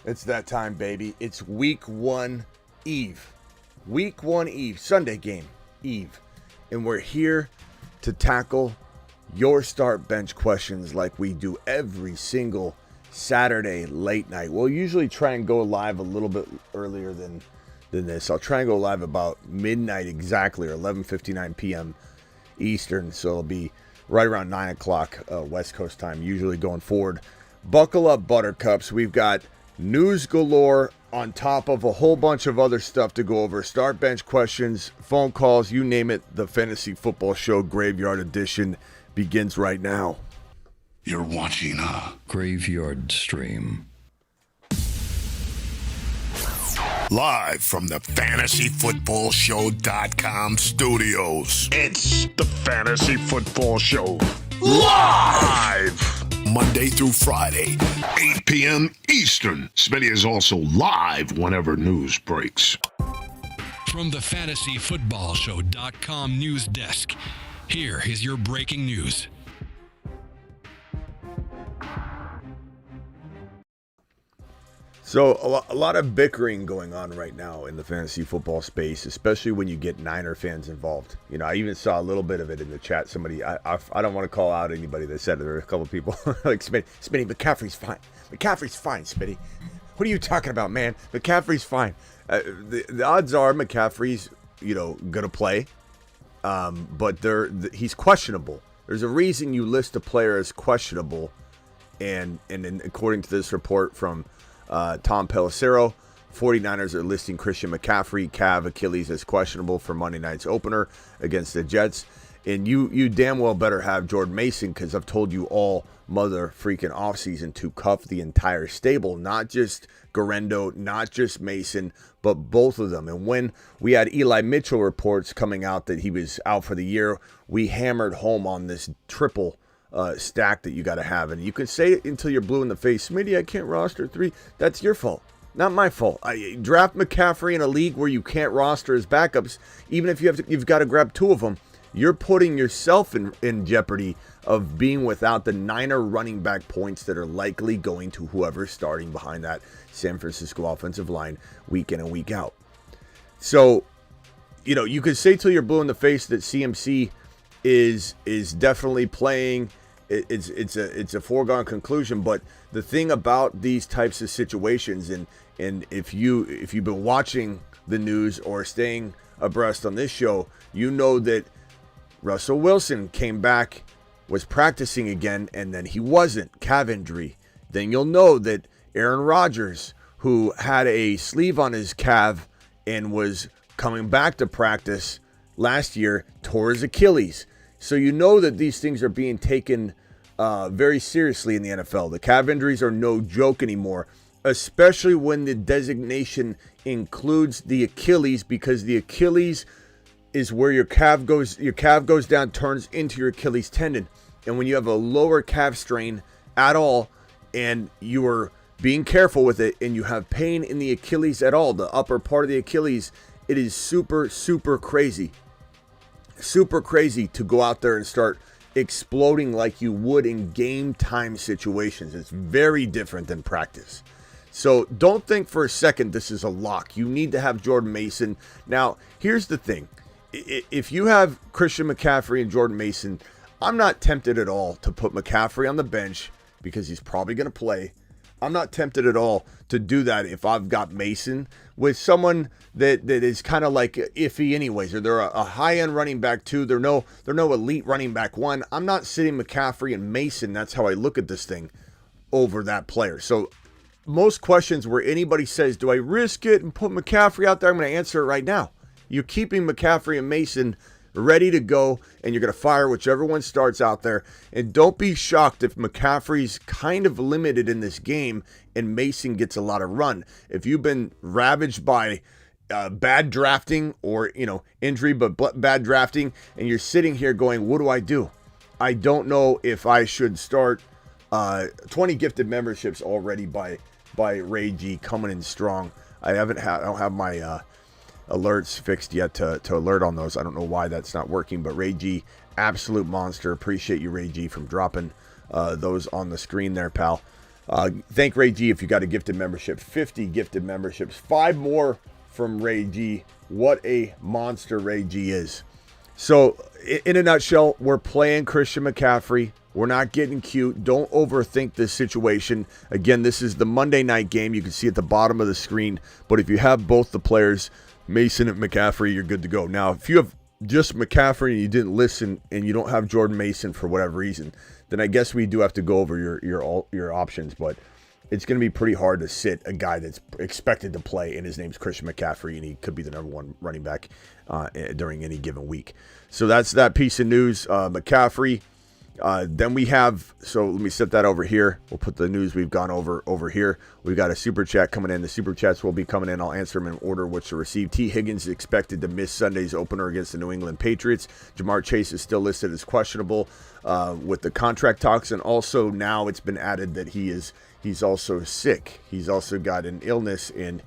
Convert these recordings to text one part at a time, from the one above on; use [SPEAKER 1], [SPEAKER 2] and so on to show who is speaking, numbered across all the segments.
[SPEAKER 1] It's that time, baby. It's week one eve. Week one eve. Sunday game eve. And we're here to tackle your start bench questions like we do every single Saturday late night. We'll usually try and go live a little bit earlier than this. I'll try and go live about midnight exactly, or 11:59 p.m. Eastern. So it'll be right around 9 o'clock West Coast time, usually going forward. Buckle up, Buttercups. We've got news galore on top of a whole bunch of other stuff to go over. Start bench questions, phone calls, you name it. The Fantasy Football Show Graveyard Edition begins right now.
[SPEAKER 2] You're watching a
[SPEAKER 3] Graveyard Stream.
[SPEAKER 2] live from the FantasyFootballShow.com studios. It's the Fantasy Football Show live Monday through Friday, 8 p.m. Eastern. Smitty is also live whenever news breaks.
[SPEAKER 4] From the FantasyFootballShow.com news desk, here is your breaking news.
[SPEAKER 1] So a lot of bickering going on right now in the fantasy football space, especially when you get Niner fans involved. You know, I even saw a little bit of it in the chat. Somebody, I don't want to call out anybody that said it. There were a couple of people like, Smitty, McCaffrey's fine. McCaffrey's fine, Smitty. What are you talking about, man? McCaffrey's fine. The odds are McCaffrey's, going to play, but he's questionable. There's a reason you list a player as questionable, and according to this report from Tom Pelissero, 49ers are listing Christian McCaffrey, calf, Achilles as questionable for Monday night's opener against the Jets. And you damn well better have Jordan Mason, because I've told you all mother freaking offseason to cuff the entire stable, not just Garendo, not just Mason, but both of them. And when we had Eli Mitchell reports coming out that he was out for the year, we hammered home on this triple stack that you got to have. And you can say it until you're blue in the face. Smitty, I can't roster three. That's your fault, not my fault. I draft McCaffrey in a league where you can't roster his backups. Even if you've got to grab two of them, you're putting yourself in jeopardy of being without the Niner running back points that are likely going to whoever's starting behind that San Francisco offensive line week in and week out. So, you could say till you're blue in the face that CMC is definitely playing. It's a foregone conclusion, but the thing about these types of situations, and if you've been watching the news or staying abreast on this show, you know that Russell Wilson came back, was practicing again, and then he wasn't, calf injury. Then you'll know that Aaron Rodgers, who had a sleeve on his calf and was coming back to practice last year, tore his Achilles. So you know that these things are being taken very seriously in the NFL. The calf injuries are no joke anymore, especially when the designation includes the Achilles, because the Achilles is where your calf goes down, turns into your Achilles tendon. And when you have a lower calf strain at all, and you are being careful with it, and you have pain in the Achilles at all, the upper part of the Achilles, it is super, super crazy. Super crazy to go out there and start exploding like you would in game time situations. It's very different than practice. So don't think for a second this is a lock. You need to have Jordan Mason. Now, here's the thing. If you have Christian McCaffrey and Jordan Mason, I'm not tempted at all to put McCaffrey on the bench because he's probably going to play. I'm not tempted at all to do that if I've got Mason with someone that is kind of like iffy anyways, or they're a high-end running back two. They're no elite running back one. I'm not sitting McCaffrey and Mason. That's how I look at this thing over that player. So most questions where anybody says, do I risk it and put McCaffrey out there? I'm going to answer it right now. You're keeping McCaffrey and Mason ready to go, and you're going to fire whichever one starts out there. And don't be shocked if McCaffrey's kind of limited in this game and Mason gets a lot of run. If you've been ravaged by bad drafting or, injury, but bad drafting, and you're sitting here going, what do? I don't know if I should start 20 gifted memberships already by Ray G coming in strong. I don't have my alerts fixed yet to alert on those. I don't know why that's not working, but Ray G, absolute monster. Appreciate you, Ray G, from dropping those on the screen there, pal. Thank Ray G if you got a gifted membership. 50 gifted memberships. 5 more from Ray G. What a monster Ray G is. So, in a nutshell, we're playing Christian McCaffrey. We're not getting cute. Don't overthink this situation. Again, this is the Monday night game. You can see at the bottom of the screen. But if you have both the players, Mason and McCaffrey, you're good to go. Now, if you have just McCaffrey and you didn't listen and you don't have Jordan Mason for whatever reason, then I guess we do have to go over your options. But it's going to be pretty hard to sit a guy that's expected to play, and his name's Christian McCaffrey, and he could be the number 1 running back during any given week. So that's that piece of news. McCaffrey. Then we have, so let me set that over here. We'll put the news we've gone over here. We've got a super chat coming in. The super chats will be coming in. I'll answer them in order which to receive. T. Higgins is expected to miss Sunday's opener against the New England Patriots. Jamar Chase is still listed as questionable with the contract talks, and also now it's been added that he's also sick. He's also got an illness, and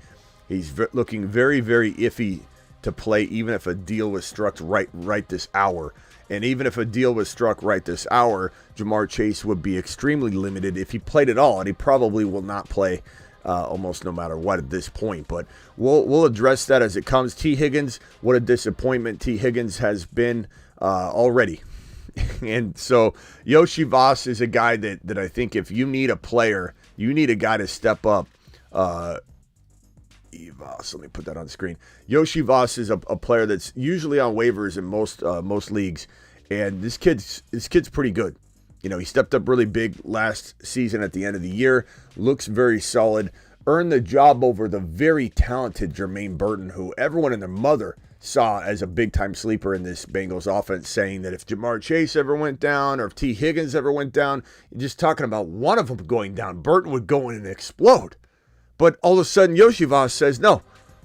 [SPEAKER 1] he's looking very, very iffy to play, even if a deal was struck right this hour. And even if a deal was struck right this hour, Jamar Chase would be extremely limited if he played at all, and he probably will not play almost no matter what at this point. But we'll address that as it comes. T. Higgins, what a disappointment T. Higgins has been already. And so Yoshi Voss is a guy that I think if you need a player, you need a guy to step up. Voss, let me put that on the screen. Yoshi Voss is a player that's usually on waivers in most leagues, and this kid's pretty good. You know, he stepped up really big last season at the end of the year. Looks very solid. Earned the job over the very talented Jermaine Burton, who everyone and their mother saw as a big-time sleeper in this Bengals offense, saying that if Jamar Chase ever went down or if T. Higgins ever went down, just talking about one of them going down, Burton would go in and explode. But all of a sudden, Yoshi Voss says, no,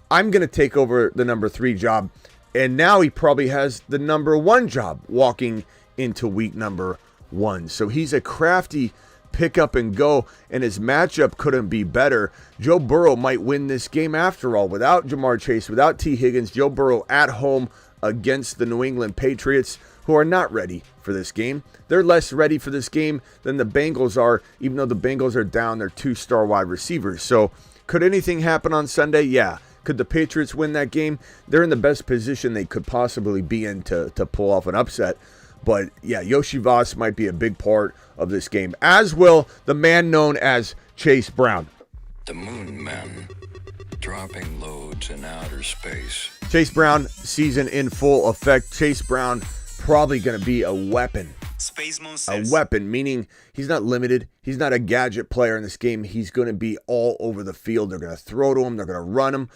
[SPEAKER 1] I'm going to take over the number 3 job. And now he probably has the number 1 job walking into week number 1. So he's a crafty pick up and go, and his matchup couldn't be better. Joe Burrow might win this game after all. Without Jamar Chase, without T. Higgins, Joe Burrow at home against the New England Patriots, who are not ready for this game. They're less ready for this game than the Bengals are, even though the Bengals are down their 2-star wide receivers. So could anything happen on Sunday? Yeah. Could the Patriots win that game? They're in the best position they could possibly be in to pull off an upset. But yeah, Yoshi Voss might be a big part of this game, as will the man known as Chase Brown.
[SPEAKER 3] The Moon Men, dropping loads in outer space.
[SPEAKER 1] Chase Brown, season in full effect. Chase Brown probably going to be a weapon.
[SPEAKER 5] Space Monsters.
[SPEAKER 1] A weapon, meaning he's not limited. He's not a gadget player in this game. He's going to be all over the field. They're going to throw to him. They're going to run him.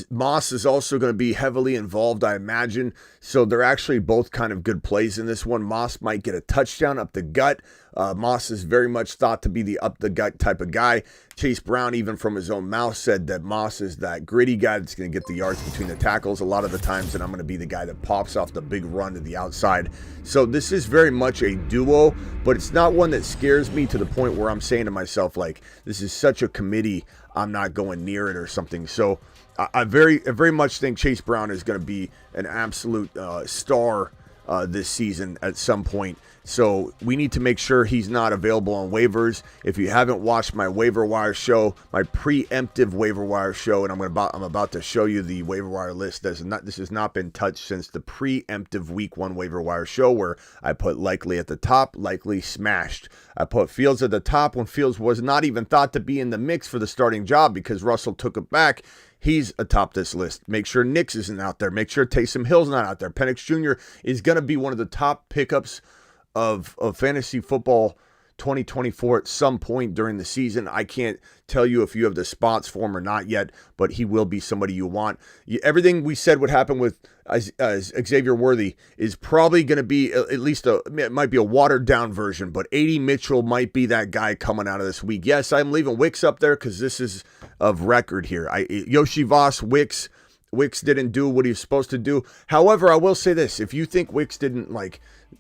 [SPEAKER 1] Moss is also going to be heavily involved, I imagine. So they're actually both kind of good plays in this one. Moss might get a touchdown up the gut. Moss is very much thought to be the up the gut type of guy. Chase Brown, even from his own mouth, said that Moss is that gritty guy that's going to get the yards between the tackles a lot of the times, and I'm going to be the guy that pops off the big run to the outside. So this is very much a duo, but it's not one that scares me to the point where I'm saying to myself, like, this is such a committee, I'm not going near it or something. So I very much think Chase Brown is going to be an absolute star this season at some point. So we need to make sure he's not available on waivers. If you haven't watched my waiver wire show, my preemptive waiver wire show, and I'm about to show you the waiver wire list. This has not been touched since the preemptive week 1 waiver wire show, where I put likely at the top, likely smashed. I put Fields at the top when Fields was not even thought to be in the mix for the starting job because Russell took it back. He's atop this list. Make sure Nix isn't out there. Make sure Taysom Hill's not out there. Penix Jr. is going to be one of the top pickups of fantasy football 2024 at some point during the season. I can't tell you if you have the spots for him or not yet, but he will be somebody you want. Everything we said would happen with Xavier Worthy is probably going to be at least it might be a watered down version, but A.D. Mitchell might be that guy coming out of this week. Yes, I'm leaving Wicks up there because this is of record here. Yoshi Voss, Wicks didn't do what he was supposed to do. However, I will say this. If you think Wicks didn't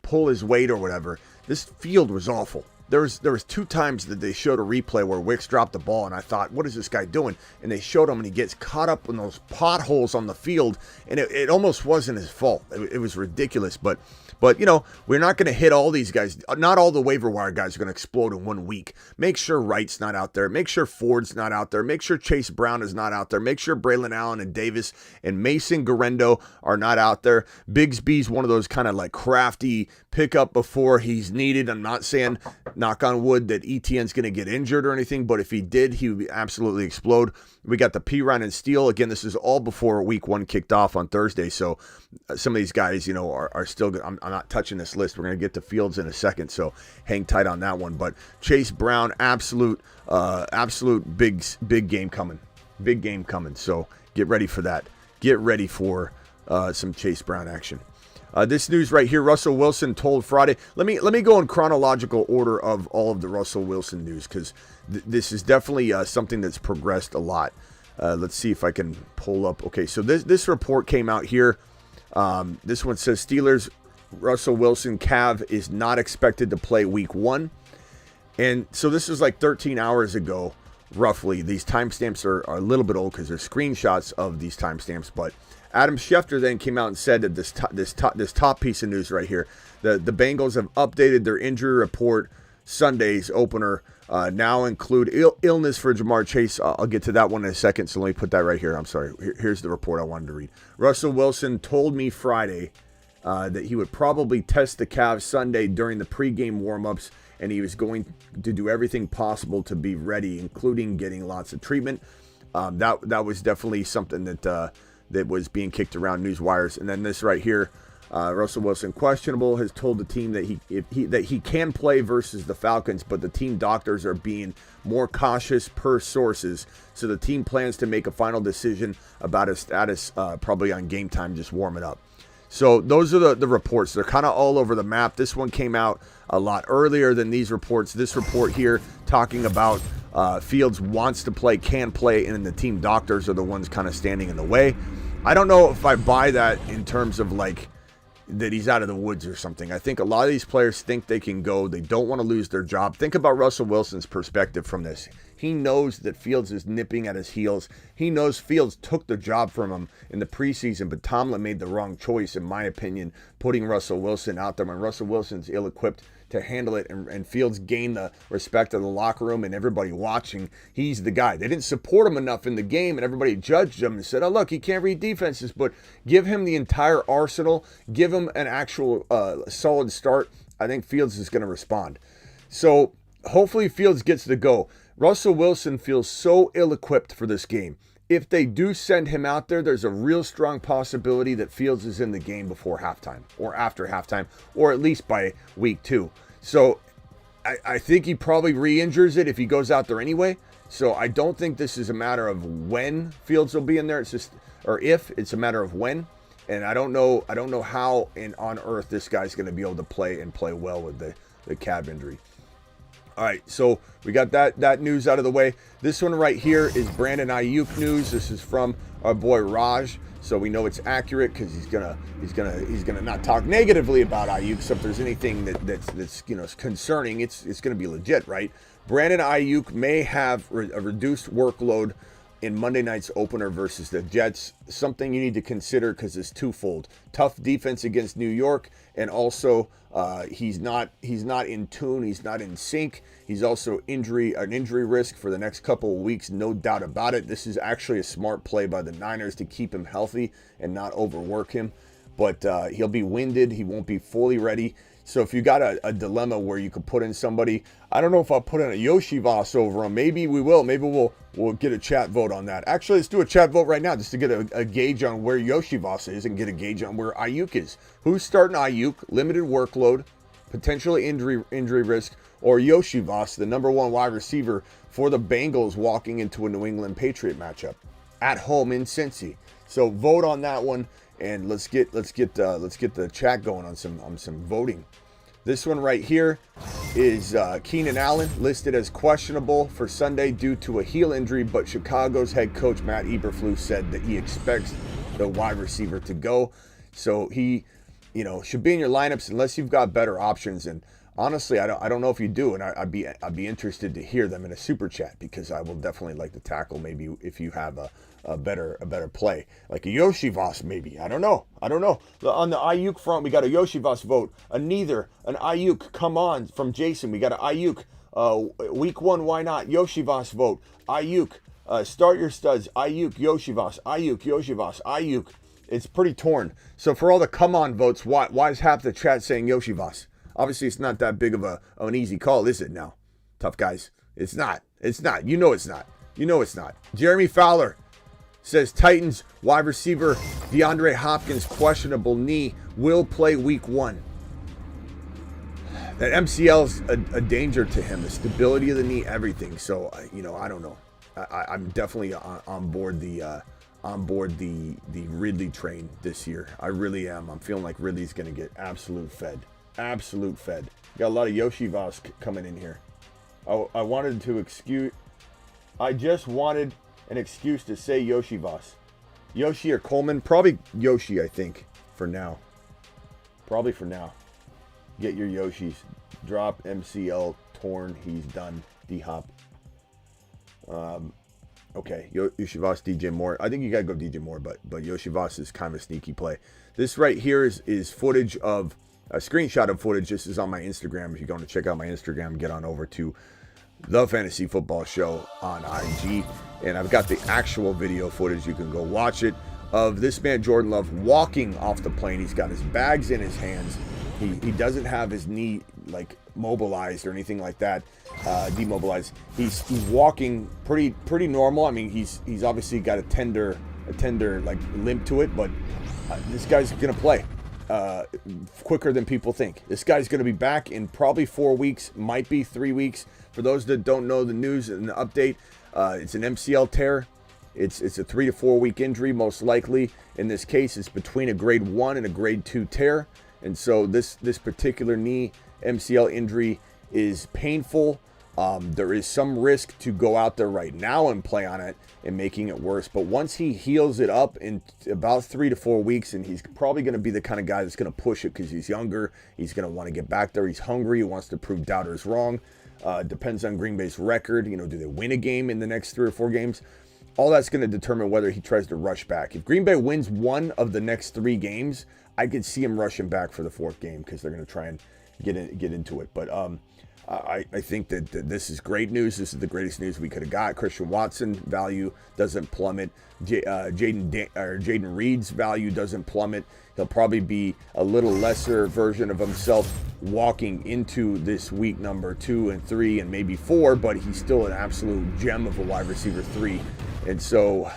[SPEAKER 1] pull his weight or whatever, this field was awful. There was 2 times that they showed a replay where Wicks dropped the ball, and I thought, what is this guy doing? And they showed him, and he gets caught up in those potholes on the field, and it almost wasn't his fault. It was ridiculous. But But, we're not going to hit all these guys. Not all the waiver wire guys are going to explode in 1 week. Make sure Wright's not out there. Make sure Ford's not out there. Make sure Chase Brown is not out there. Make sure Braylon Allen and Davis and Mason Garendo are not out there. Bigsby's one of those kind of like crafty pickup before he's needed. I'm not saying, knock on wood, that ETN's going to get injured or anything, but if he did, he would absolutely explode. We got the Pirine and Steele. Again, this is all before week 1 kicked off on Thursday, so some of these guys, are still good. I'm not touching this list. We're going to get to Fields in a second, so hang tight on that one. But Chase Brown, absolute big game coming. Big game coming, so get ready for that. Get ready for some Chase Brown action. This news right here, Russell Wilson told Friday. Let me go in chronological order of all of the Russell Wilson news, because this is definitely something that's progressed a lot. Let's see if I can pull up. Okay, so this report came out here. This one says Steelers Russell Wilson Cav is not expected to play week 1. And so this is like 13 hours ago, roughly. These timestamps are a little bit old because they're screenshots of these timestamps, but Adam Schefter then came out and said that this top piece of news right here, the Bengals have updated their injury report. Sunday's opener now include illness for Jamar Chase. I'll get to that one in a second, so let me put that right here. I'm sorry. Here's the report I wanted to read. Russell Wilson told me Friday that he would probably test the Cavs Sunday during the pregame warmups, and he was going to do everything possible to be ready, including getting lots of treatment. That was definitely something that was being kicked around news wires. And then this right here, Russell Wilson questionable, has told the team that he can play versus the Falcons, but the team doctors are being more cautious per sources. So the team plans to make a final decision about his status probably on game time, just warming up. So those are the reports. They're kind of all over the map. This one came out a lot earlier than these reports. This report here talking about Fields wants to play, can play, and the team doctors are the ones kind of standing in the way. I don't know if I buy that in terms of like that he's out of the woods or something. I think a lot of these players think they can go. They don't want to lose their job. Think about Russell Wilson's perspective from this. He knows that Fields is nipping at his heels. He knows Fields took the job from him in the preseason, but Tomlin made the wrong choice, in my opinion, putting Russell Wilson out there when Russell Wilson's ill-equipped to handle it, and Fields gained the respect of the locker room and everybody watching. He's the guy. They didn't support him enough in the game, and everybody judged him and said, oh, look, he can't read defenses, but give him the entire arsenal. Give him an actual solid start. I think Fields is going to respond. So hopefully Fields gets to go. Russell Wilson feels so ill-equipped for this game. If they do send him out there, there's a real strong possibility that Fields is in the game before halftime or after halftime, or at least by week 2. So I think he probably re-injures it if he goes out there anyway. So I don't think this is a matter of when Fields will be in there. It's just, or if, it's a matter of when. And I don't know how on earth this guy's going to be able to play and play well with the calf injury. All right, so we got that news out of the way. This one right here is Brandon Aiyuk news. This is from our boy Raj, so we know it's accurate because he's gonna not talk negatively about Aiyuk. So if there's anything that's concerning, it's gonna be legit, right? Brandon Aiyuk may have a reduced workload in Monday night's opener versus the Jets. Something you need to consider because it's twofold: tough defense against New York, and also he's not in tune, he's not in sync. He's also an injury risk for the next couple of weeks, no doubt about it. This is actually a smart play by the Niners to keep him healthy and not overwork him. But he'll be winded, he won't be fully ready. So if you got a dilemma where you could put in somebody, I don't know if I'll put in a Yoshi Voss over him. Maybe we will. Maybe we'll get a chat vote on that. Actually, let's do a chat vote right now just to get a gauge on where Yoshi Voss is and get a gauge on where Aiyuk is. Who's starting Aiyuk? Limited workload, potentially injury risk, or Yoshi Voss, the number 1 wide receiver for the Bengals walking into a New England Patriot matchup at home in Cincy. So vote on that one. And let's get the chat going on some voting. This one right here is Keenan Allen, listed as questionable for Sunday due to a heel injury, but Chicago's head coach Matt Eberflus said that he expects the wide receiver to go. So he, should be in your lineups unless you've got better options. And honestly, I don't know if you do, and I'd be interested to hear them in a super chat, because I will definitely like to tackle maybe if you have a better play, like a Yoshivas maybe. I don't know. On the Aiyuk front, we got a Yoshivas vote, a neither, an Aiyuk. Come on from Jason. We got an Aiyuk. Week 1, why not? Yoshivas vote. Aiyuk. Start your studs. Aiyuk, Yoshivas. Aiyuk, Yoshivas. Aiyuk. It's pretty torn. So for all the come on votes, why is half the chat saying Yoshivas? Obviously, it's not that big of an easy call, is it now? Tough guys. It's not. You know it's not. Jeremy Fowler says Titans wide receiver DeAndre Hopkins questionable knee, will play week 1. That MCL is a danger to him. The stability of the knee, everything. So I don't know. I'm definitely on board the Ridley train this year. I really am. I'm feeling like Ridley's going to get absolute fed. Got a lot of Yoshivas coming in here. I just wanted an excuse to say Yoshivas. Yoshi or Coleman? Probably Yoshi, I think, for now. Get your Yoshis. Drop MCL torn. He's done. D-Hop. Okay. Yoshivas, DJ Moore. I think you got to go DJ Moore, but Yoshivas is kind of a sneaky play. This right here is footage of a screenshot of footage. This is on my Instagram. If you're going to check out my Instagram, get on over to The Fantasy Football Show on IG. And I've got the actual video footage. You can go watch it, of this man, Jordan Love, walking off the plane. He's got his bags in his hands. He doesn't have his knee like mobilized or anything like that, demobilized. He's walking pretty normal. I mean, he's obviously got a tender like limp to it, but this guy's gonna play quicker than people think. This guy's gonna be back in probably 4 weeks, might be 3 weeks. For those that don't know the news and the update, it's an MCL tear. It's a 3 to 4 week injury, most likely. In this case, it's between a grade 1 and a grade 2 tear. And so this particular knee MCL injury is painful. There is some risk to go out there right now and play on it and making it worse. But once he heals it up in about 3 to 4 weeks, and he's probably going to be the kind of guy that's going to push it because he's younger. He's going to want to get back there. He's hungry. He wants to prove doubters wrong. Depends on Green Bay's record. Do they win a game in the next 3 or 4 games? All that's going to determine whether he tries to rush back. If Green Bay wins 1 of the next 3 games, I could see him rushing back for the 4th game because they're going to try and get into it. But I think that this is great news. This is the greatest news we could have got. Christian Watson value doesn't plummet. Jaden Reed's value doesn't plummet. He'll probably be a little lesser version of himself walking into this week number 2 and 3 and maybe 4, but he's still an absolute gem of a wide receiver 3. And so,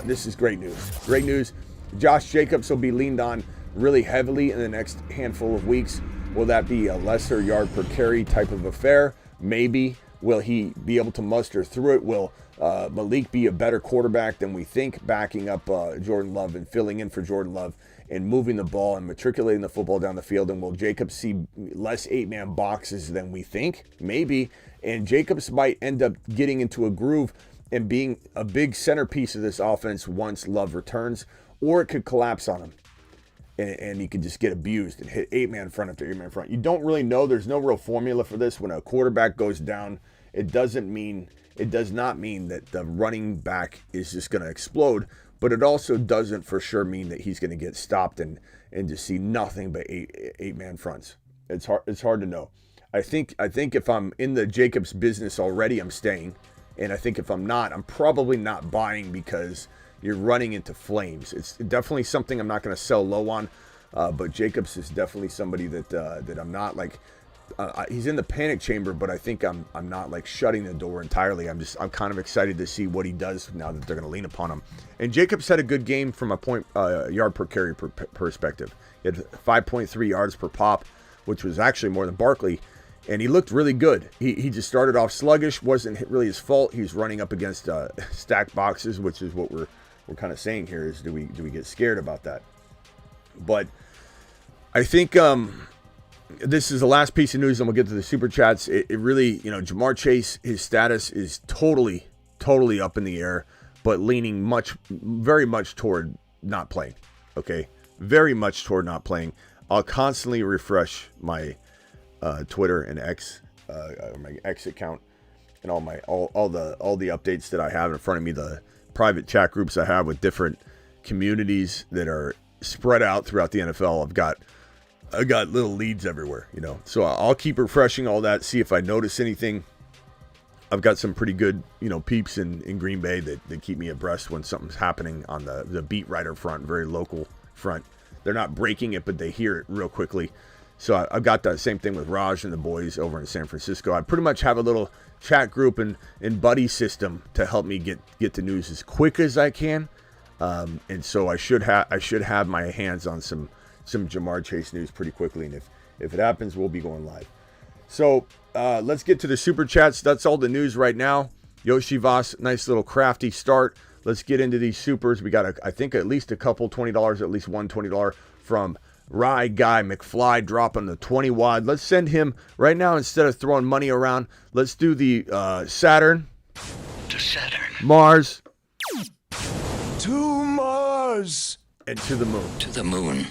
[SPEAKER 1] this is great news. Great news. Josh Jacobs will be leaned on really heavily in the next handful of weeks. Will that be a lesser yard per carry type of affair? Maybe. Will he be able to muster through it? Will Malik be a better quarterback than we think, backing up Jordan Love and filling in for Jordan Love and moving the ball and matriculating the football down the field? And will Jacobs see less 8-man boxes than we think? Maybe. And Jacobs might end up getting into a groove and being a big centerpiece of this offense once Love returns, or it could collapse on him. And he could just get abused and hit 8-man front after 8-man front. You don't really know. There's no real formula for this. When a quarterback goes down, it does not mean that the running back is just going to explode, but it also doesn't for sure mean that he's going to get stopped and just see nothing but 8-man fronts. It's hard to know. I think if I'm in the Jacobs business already, I'm staying. And I think if I'm not, I'm probably not buying, because you're running into flames. It's definitely something I'm not going to sell low on, but Jacobs is definitely somebody that I'm not like. He's in the panic chamber, but I think I'm not like shutting the door entirely. I'm kind of excited to see what he does now that they're going to lean upon him. And Jacobs had a good game from a yard per carry perspective. He had 5.3 yards per pop, which was actually more than Barkley. And he looked really good. He just started off sluggish. Wasn't really his fault. He's running up against stacked boxes, which is what we're kind of saying here is, do we get scared about that? But I think this is the last piece of news, and we'll get to the super chats. It really, Jamar Chase, his status is totally up in the air, but leaning very much toward not playing. Okay, very much toward not playing. I'll constantly refresh my Twitter and X, my X account, and all the updates that I have in front of me, the private chat groups I have with different communities that are spread out throughout the NFL. I got little leads everywhere, So I'll keep refreshing all that, see if I notice anything. I've got some pretty good, peeps in Green Bay that keep me abreast when something's happening on the beat writer front, very local front. They're not breaking it, but they hear it real quickly. So I've got that same thing with Raj and the boys over in San Francisco. I pretty much have a little chat group and buddy system to help me get the news as quick as I can. And so I should have my hands on some Jamar Chase news pretty quickly. And if it happens, we'll be going live. So let's get to the super chats. That's all the news right now. Yoshi Voss, nice little crafty start. Let's get into these supers. We got, I think, at least a couple $20, at least one $20 from Rye Guy McFly dropping the 20 wad. Let's send him right now instead of throwing money around. Let's do the Saturn.
[SPEAKER 3] To Saturn.
[SPEAKER 1] Mars.
[SPEAKER 5] To Mars.
[SPEAKER 1] And to the moon.
[SPEAKER 3] To the moon.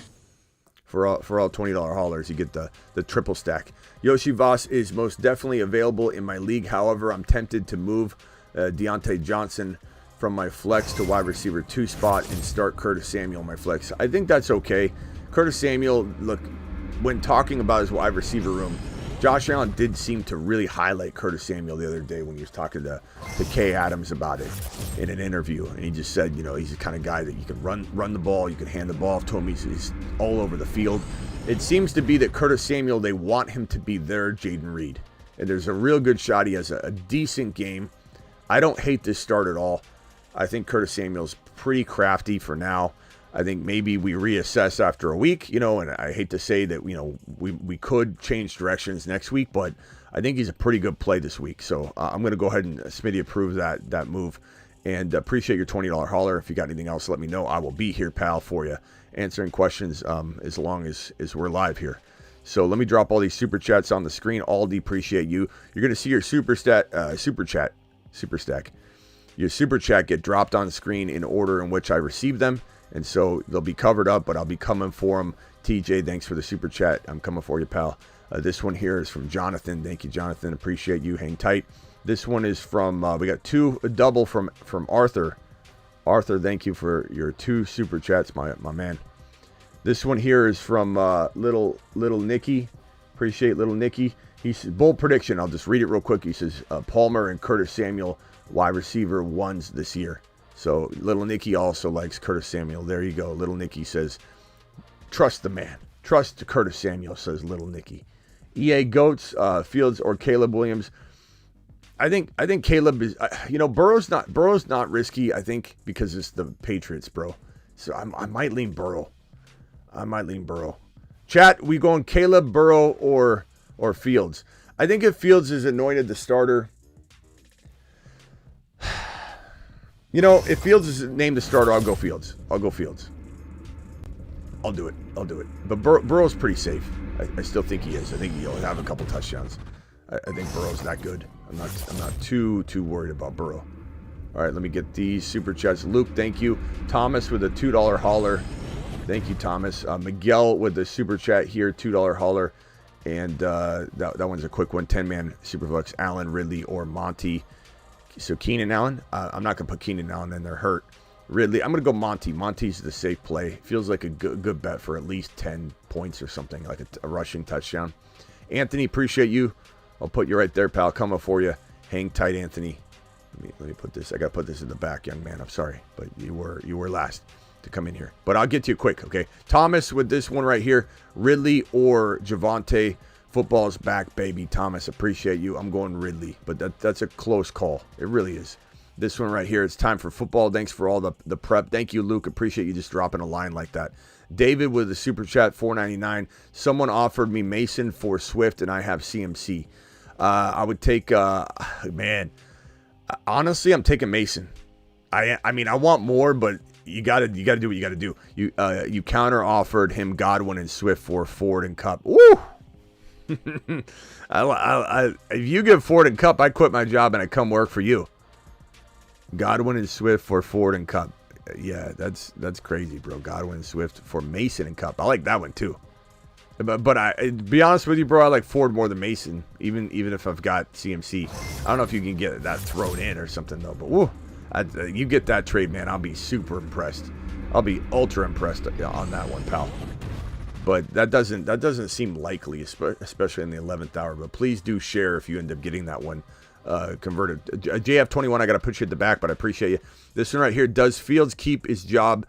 [SPEAKER 1] For all $20 haulers, you get the triple stack. Yoshi Voss is most definitely available in my league. However, I'm tempted to move Deontay Johnson from my flex to wide receiver 2 spot and start Curtis Samuel in my flex. I think that's okay. Curtis Samuel, look, when talking about his wide receiver room, Josh Allen did seem to really highlight Curtis Samuel the other day when he was talking to Kay Adams about it in an interview. And he just said, he's the kind of guy that you can run the ball, you can hand the ball off to him. He's all over the field. It seems to be that Curtis Samuel, they want him to be their Jaden Reed. And there's a real good shot he has a decent game. I don't hate this start at all. I think Curtis Samuel's pretty crafty for now. I think maybe we reassess after a week, and I hate to say that, we could change directions next week, but I think he's a pretty good play this week. So I'm going to go ahead and Smitty approve that move, and appreciate your $20 hauler. If you got anything else, let me know. I will be here, pal, for you, answering questions as long as we're live here. So let me drop all these super chats on the screen. Aldi, appreciate you. You're going to see your super stack. Your super chat get dropped on the screen in order in which I receive them. And so they'll be covered up, but I'll be coming for them. TJ, thanks for the super chat. I'm coming for you, pal. This one here is from Jonathan. Thank you, Jonathan. Appreciate you. Hang tight. This one is from, we got a double from Arthur. Arthur, thank you for your 2 super chats, my man. This one here is from little Nicky. Appreciate little Nicky. He says, bold prediction. I'll just read it real quick. He says, Palmer and Curtis Samuel, wide receiver 1s this year. So little Nicky also likes Curtis Samuel. There you go. Little Nicky says, trust the man. Trust Curtis Samuel, says little Nicky. EA Goats, Fields, or Caleb Williams. I think Caleb is, Burrow's not risky, I think, because it's the Patriots, bro. So I might lean Burrow. Chat, we going Caleb, Burrow, or Fields? I think if Fields is anointed the starter, if Fields is named the starter, I'll go Fields. I'll do it. But Burrow's pretty safe. I still think he is. I think he'll have a couple touchdowns. I think Burrow's that good. I'm not too worried about Burrow. All right, let me get these super chats. Luke, thank you. Thomas with a $2 hauler. Thank you, Thomas. Miguel with the super chat here, $2 hauler. And that one's a quick one. 10-man Superflex, Allen, Ridley, or Monty. So Keenan Allen, I'm not going to put Keenan Allen in. They're hurt. Ridley, I'm going to go Monty. Monty's the safe play. Feels like a good bet for at least 10 points or something, like a rushing touchdown. Anthony, appreciate you. I'll put you right there, pal. Coming for you. Hang tight, Anthony. Let me put this. I got to put this in the back, young man. I'm sorry, but you were last to come in here. But I'll get to you quick, okay? Thomas with this one right here. Ridley or Javonte. Football's back, baby. Thomas, appreciate you. I'm going Ridley, but that's a close call. It really is. This one right here, it's time for football. Thanks for all the prep. Thank you, Luke. Appreciate you just dropping a line like that. David with the super chat, $4.99. Someone offered me Mason for Swift, and I have CMC. I would take, honestly, I'm taking Mason. I mean, I want more, but you gotta do what you gotta do. You counter offered him Godwin and Swift for Ford and Cup. Woo! If you give Ford and Cup, I quit my job and I come work for you. Godwin and Swift for Ford and Cup. Yeah, that's crazy, bro. Godwin and Swift for Mason and Cup. I like that one too. But to be honest with you, bro, I like Ford more than Mason, even if I've got CMC. I don't know if you can get that thrown in or something, though. But woo, you get that trade, man, I'll be super impressed. I'll be ultra impressed on that one, pal. But that doesn't seem likely, especially in the 11th hour. But please do share if you end up getting that one converted. JF21, I got to put you at the back, but I appreciate you. This one right here, does Fields keep his job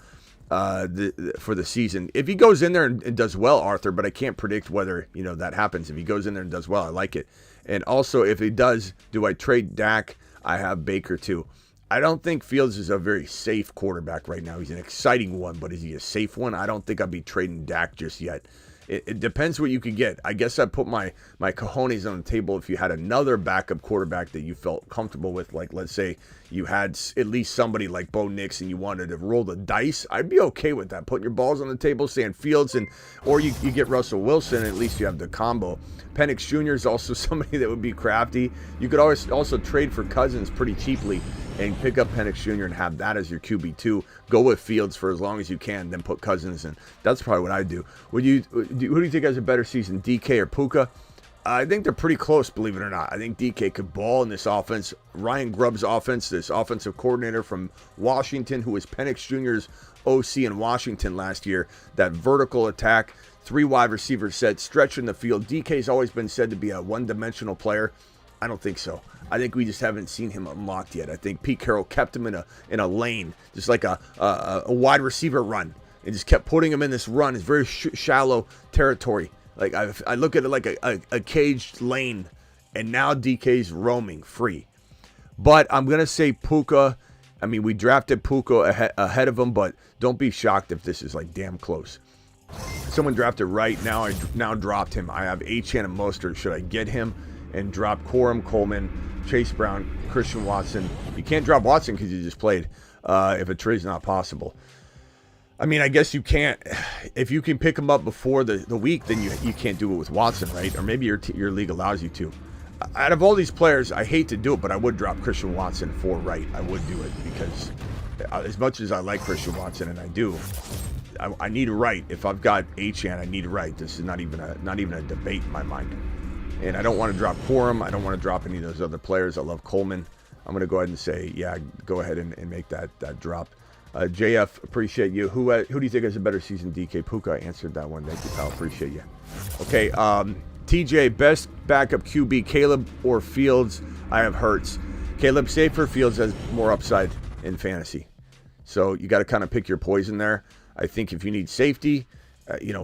[SPEAKER 1] for the season? If he goes in there and does well, Arthur, but I can't predict whether that happens. If he goes in there and does well, I like it. And also, if he does, do I trade Dak? I have Baker too. I don't think Fields is a very safe quarterback right now. He's an exciting one, but is he a safe one? I don't think I'd be trading Dak just yet. It depends what you could get. I guess I'd put my cojones on the table if you had another backup quarterback that you felt comfortable with. Like, let's say you had at least somebody like Bo Nix and you wanted to roll the dice. I'd be okay with that. Putting your balls on the table, saying Fields, or you get Russell Wilson, and at least you have the combo. Penix Jr. is also somebody that would be crafty. You could always also trade for Cousins pretty cheaply and pick up Penix Jr. and have that as your QB2. Go with Fields for as long as you can, then put Cousins in. That's probably what I do. Who do you think has a better season, DK or Puka? I think they're pretty close, believe it or not. I think DK could ball in this offense. Ryan Grubb's offense, this offensive coordinator from Washington, who was Penix Jr.'s OC in Washington last year. That vertical attack, 3 wide receiver set, stretching the field. DK's always been said to be a one-dimensional player. I don't think so. I think we just haven't seen him unlocked yet. I think Pete Carroll kept him in a lane, just like a wide receiver run, and just kept putting him in this run. It's very shallow territory. Like I look at it like a caged lane, and now DK's roaming free. But I'm gonna say Puka. I mean, we drafted Puka ahead of him, but don't be shocked if this is like damn close. Someone drafted right now. I now dropped him. I have Achane and Mostert. Should I get him and drop Corum, Coleman, Chase Brown, Christian Watson? You can't drop Watson because you just played. If a trade's not possible. I mean, I guess you can't. If you can pick him up before the week, then you can't do it with Watson, right? Or maybe your league allows you to. Out of all these players, I hate to do it, but I would drop Christian Watson for Wright. I would do it because as much as I like Christian Watson, and I do, I need a Wright. If I've got Achane, I need a Wright. This is not even a debate in my mind. And I don't want to drop Corum. I don't want to drop any of those other players. I love Coleman. I'm going to go ahead and say, yeah, go ahead and make that drop. JF, appreciate you. Who do you think has a better season, DK? Puka, I answered that one. Thank you, pal. Appreciate you. Okay, TJ, best backup QB, Caleb or Fields? I have Hurts. Caleb safer. Fields has more upside in fantasy. So you got to kind of pick your poison there. I think if you need safety,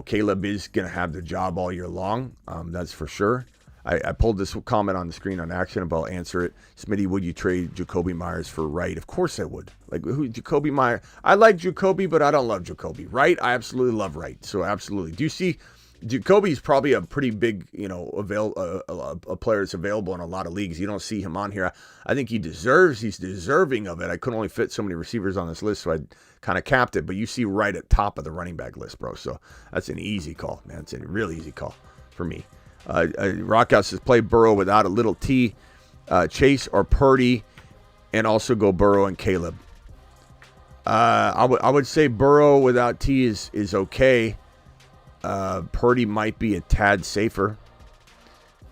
[SPEAKER 1] Caleb is going to have the job all year long. That's for sure. I pulled this comment on the screen on accident, but I'll answer it. Smitty, would you trade Jacoby Myers for Wright? Of course I would. Like, who, Jacoby Myers? I like Jacoby, but I don't love Jacoby. Wright, I absolutely love Wright. So absolutely. Do you see? Jacoby's probably a pretty big, a player that's available in a lot of leagues. You don't see him on here. I think he's deserving of it. I couldn't only fit so many receivers on this list, so I kind of capped it. But you see Wright at top of the running back list, bro. So that's an easy call, man. It's a really easy call for me. Rockhouse says play Burrow without a little T, Chase or Purdy, and also go Burrow and Caleb. I would say Burrow without T is okay. Purdy might be a tad safer,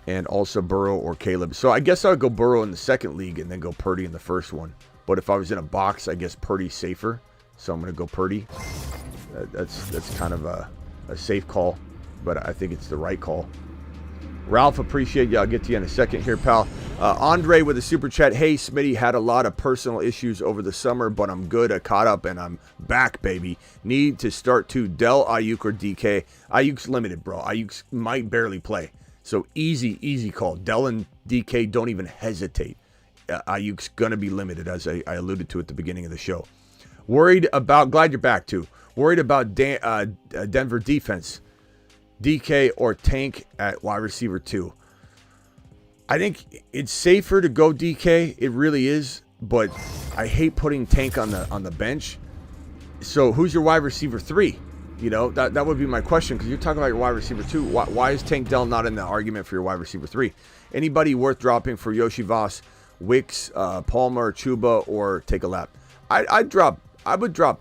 [SPEAKER 1] and also Burrow or Caleb. So I guess I would go Burrow in the second league and then go Purdy in the first one. But if I was in a box, I guess Purdy's safer. So I'm going to go Purdy. That's kind of a safe call, but I think it's the right call. Ralph, appreciate you. I'll get to you in a second here, pal. Andre with a super chat. Hey, Smitty, had a lot of personal issues over the summer, but I'm good. I caught up and I'm back, baby. Need to start to Dell, Aiyuk, or DK. Aiyuk's limited, bro. Aiyuk might barely play. So easy call. Dell and DK, don't even hesitate. Aiyuk's going to be limited, as I alluded to at the beginning of the show. Worried about, glad you're back, too. Worried about Denver defense. DK or Tank at wide receiver 2. I think it's safer to go DK. It really is, but I hate putting Tank on the bench. So who's your wide receiver 3? That would be my question, because you're talking about your wide receiver 2. Why is Tank Dell not in the argument for your wide receiver 3? Anybody worth dropping for Yoshi Voss, Wicks, Palmer, Chuba, or take a lap? I would drop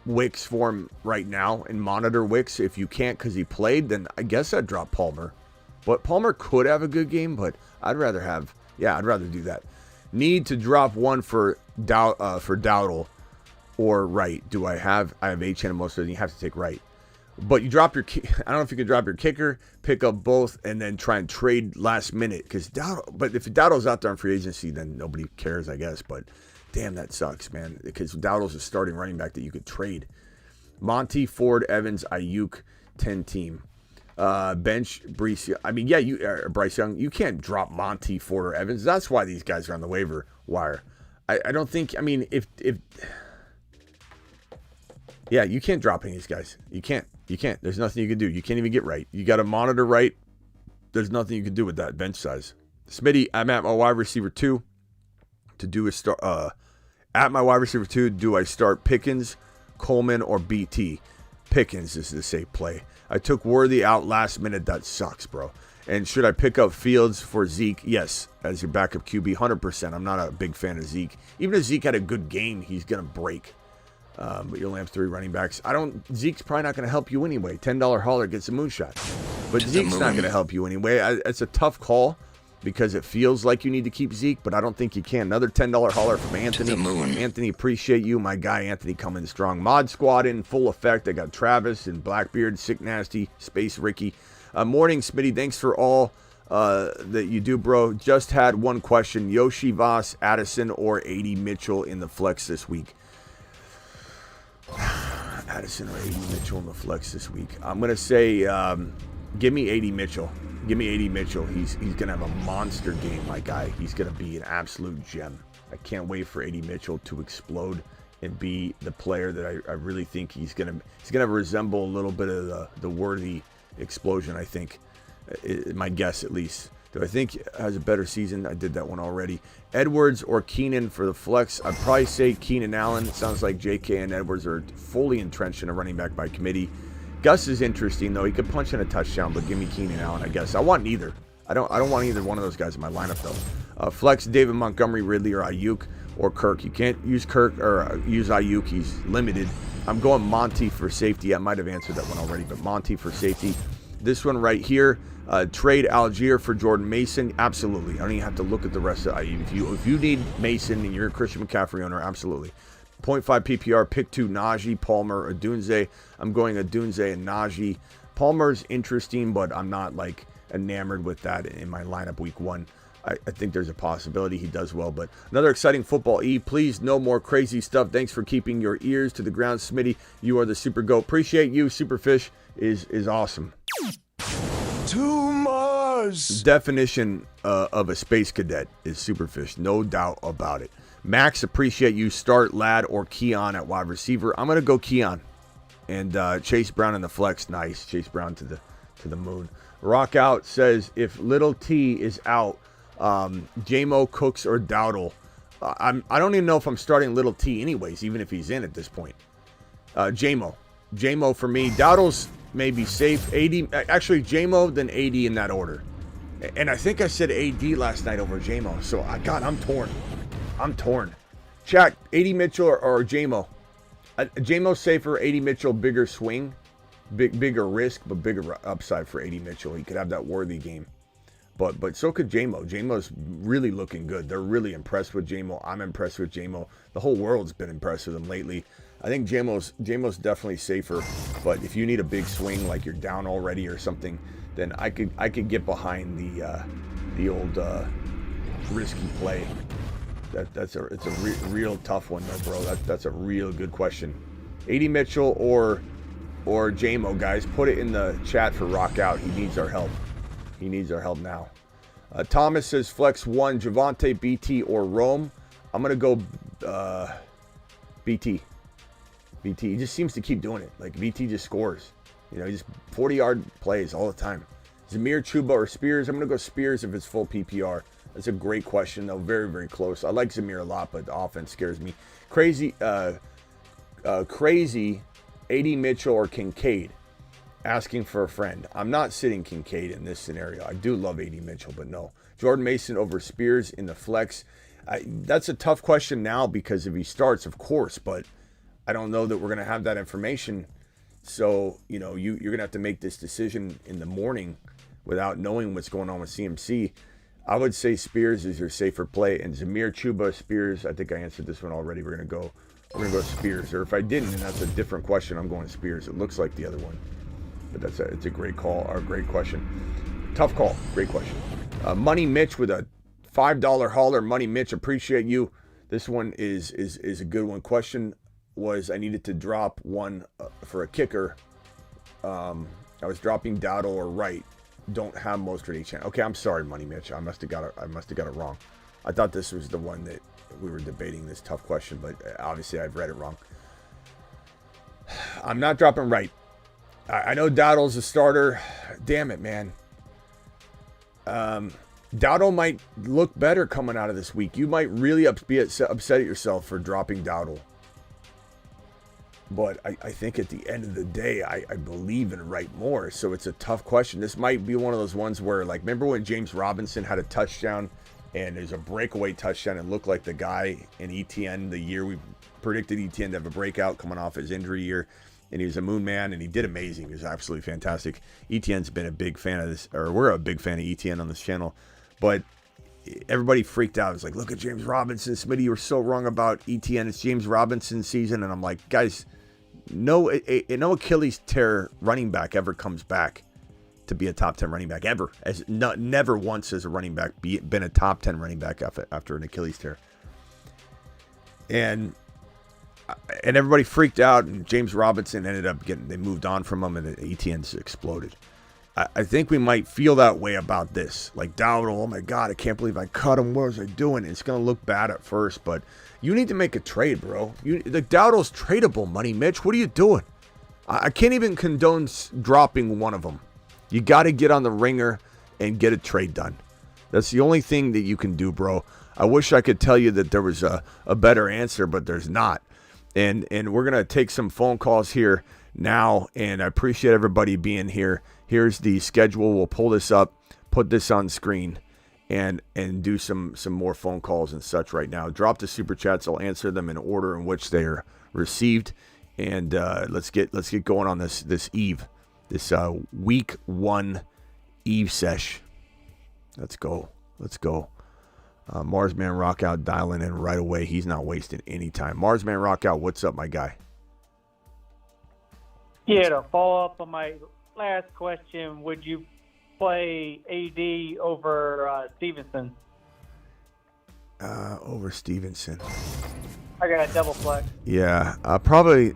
[SPEAKER 1] Wicks for him right now and monitor Wicks. If you can't because he played, then I guess I'd drop Palmer. But Palmer could have a good game, but I'd rather do that. Need to drop one for Dowdle or Wright. I have HN and most of it. You have to take Wright. But you drop your, I don't know if you could drop your kicker, pick up both, and then try and trade last minute. Because but if Dowdle's out there on free agency, then nobody cares, I guess. But damn, that sucks, man. Because Dowdle's a starting running back that you could trade. Monty, Ford, Evans, Aiyuk, 10 team. Bench, Bryce. I mean, yeah, Bryce Young. You can't drop Monty, Ford, or Evans. That's why these guys are on the waiver wire. I don't think. I mean, if yeah, you can't drop any of these guys. You can't. There's nothing you can do. You can't even get Right. You got to monitor Right. There's nothing you can do with that bench size. Smitty, I'm at my wide receiver 2 to do a start. At my wide receiver 2, do I start Pickens, Coleman, or BT? Pickens is the safe play. I took Worthy out last minute. That sucks, bro. And should I pick up Fields for Zeke? Yes, as your backup QB, 100%. I'm not a big fan of Zeke. Even if Zeke had a good game, he's going to break. But you only have 3 running backs. Zeke's probably not going to help you anyway. $10 hauler gets a moonshot. But Zeke's not going to help you anyway. It's a tough call because it feels like you need to keep Zeke, but I don't think you can. Another $10 hauler from Anthony. Anthony, appreciate you. My guy, Anthony, coming strong. Mod Squad in full effect. I got Travis and Blackbeard, Sick Nasty, Space Ricky. Morning, Smitty. Thanks for all that you do, bro. Just had one question. Yoshi Voss, Addison, or 80 Mitchell in the flex this week? Addison or 80 Mitchell in the flex this week. I'm going to say give me 80 Mitchell. Give me 80 Mitchell. He's going to have a monster game, my guy. He's going to be an absolute gem. I can't wait for 80 Mitchell to explode and be the player that I really think he's going to resemble a little bit of the Worthy explosion, I think. My guess, at least. Do I think has a better season? I did that one already. Edwards or Keenan for the flex? I'd probably say Keenan Allen. It sounds like JK and Edwards are fully entrenched in a running back by committee. Gus is interesting, though. He could punch in a touchdown, but give me Keenan Allen, I guess. I want neither. I don't want either one of those guys in my lineup, though. Flex, David Montgomery, Ridley, or Aiyuk, or Kirk. You can't use Kirk or use Aiyuk. He's limited. I'm going Monty for safety. I might have answered that one already, but Monty for safety. This one right here, trade Algier for Jordan Mason. Absolutely. I don't even have to look at the rest of it. If you need Mason and you're a Christian McCaffrey owner, absolutely. 0.5 PPR, pick 2, Najee, Palmer, Odunze. I'm going Odunze and Najee. Palmer's interesting, but I'm not like enamored with that in my lineup week 1. I think there's a possibility he does well, but another exciting football please, no more crazy stuff. Thanks for keeping your ears to the ground, Smitty. You are the super GOAT. Appreciate you. Superfish is awesome.
[SPEAKER 5] To Mars.
[SPEAKER 1] Definition of a space cadet is Superfish, no doubt about it. Max, appreciate you. Start Ladd or Keon at wide receiver. I'm gonna go Keon and Chase Brown in the flex. Nice, Chase Brown to the moon. Rock Out says if Little T is out, JMO, Cooks, or Dowdle. I don't even know if I'm starting Little T anyways, even if he's in at this point. JMO for me. Dowdle's maybe safe. 80, actually JMO, then 80 in that order. And I think I said AD last night over JMO. So I'm torn. Chat, 80 Mitchell or JMO. JMO safer, 80 Mitchell bigger swing, bigger risk, but bigger upside for 80 Mitchell. He could have that Worthy game. But so could JMO. JMO's really looking good. They're really impressed with JMO. I'm impressed with JMO. The whole world's been impressed with him lately. I think JMO's definitely safer. But if you need a big swing, like you're down already or something, then I could get behind the old risky play. It's a real tough one though, bro. That's a real good question. 80 Mitchell or JMO, guys. Put it in the chat for Rock Out. He needs our help. He needs our help now. Thomas says flex 1, Javonte, BT, or Rome. I'm going to go BT. BT. He just seems to keep doing it. Like, BT just scores. You know, he just 40-yard plays all the time. Zamir, Chuba, or Spears? I'm going to go Spears if it's full PPR. That's a great question, though. Very, very close. I like Zamir a lot, but the offense scares me. Crazy 80 Mitchell or Kincaid. Asking for a friend. I'm not sitting Kincaid in this scenario. I do love 80 Mitchell, but no. Jordan Mason over Spears in the flex. That's a tough question now because if he starts, of course, but I don't know that we're going to have that information. So, you're going to have to make this decision in the morning without knowing what's going on with CMC. I would say Spears is your safer play, and Zamir Chuba, Spears. I think I answered this one already. We're gonna go Spears, or if I didn't, and that's a different question, I'm going Spears. It looks like the other one, but it's a great call or great question. Tough call, great question. Money Mitch with a $5 hauler. Money Mitch, appreciate you. This one is a good one. Question was I needed to drop one for a kicker. I was dropping Dowdle or Wright. Don't have Mostert each hand. Okay, I'm sorry, Money Mitch. I must have got it wrong. I thought this was the one that we were debating, this tough question, but obviously I've read it wrong. I'm not dropping Wright. I know Dowdle's a starter. Damn it, man. Dowdle might look better coming out of this week. You might really be upset at yourself for dropping Dowdle. But I think at the end of the day, I believe in Wright more. So it's a tough question. This might be one of those ones where, like, remember when James Robinson had a touchdown and there's a breakaway touchdown and looked like the guy in ETN the year we predicted ETN to have a breakout coming off his injury year. And he was a moon man and he did amazing. He was absolutely fantastic. ETN's been a big fan of this, or we're a big fan of ETN on this channel. But everybody freaked out. It's like, look at James Robinson. Smitty, you were so wrong about ETN. It's James Robinson season. And I'm like, guys, no Achilles tear running back ever comes back to be a top 10 running back ever. Never once as a running back been a top 10 running back after an Achilles tear. And everybody freaked out, and James Robinson ended up they moved on from him, and the ETNs exploded. I think we might feel that way about this. Like, Dowdle, oh my God, I can't believe I cut him. What was I doing? It's going to look bad at first, but you need to make a trade, bro. The Dowdle's tradable, Money Mitch. What are you doing? I can't even condone dropping one of them. You got to get on the ringer and get a trade done. That's the only thing that you can do, bro. I wish I could tell you that there was a better answer, but there's not. And we're going to take some phone calls here now, and I appreciate everybody being here. Here's the schedule. We'll pull this up, put this on screen, and do some more phone calls and such right now. Drop the super chats. I'll answer them in order in which they are received. And let's get going on this eve, this week 1 eve sesh. Let's go. Marsman Rockout dialing in right away. He's not wasting any time. Marsman Rockout, what's up, my guy?
[SPEAKER 6] Yeah, to follow up on my last question, would you play AD over Stevenson?
[SPEAKER 1] Over Stevenson.
[SPEAKER 6] I got a double flex.
[SPEAKER 1] Yeah, probably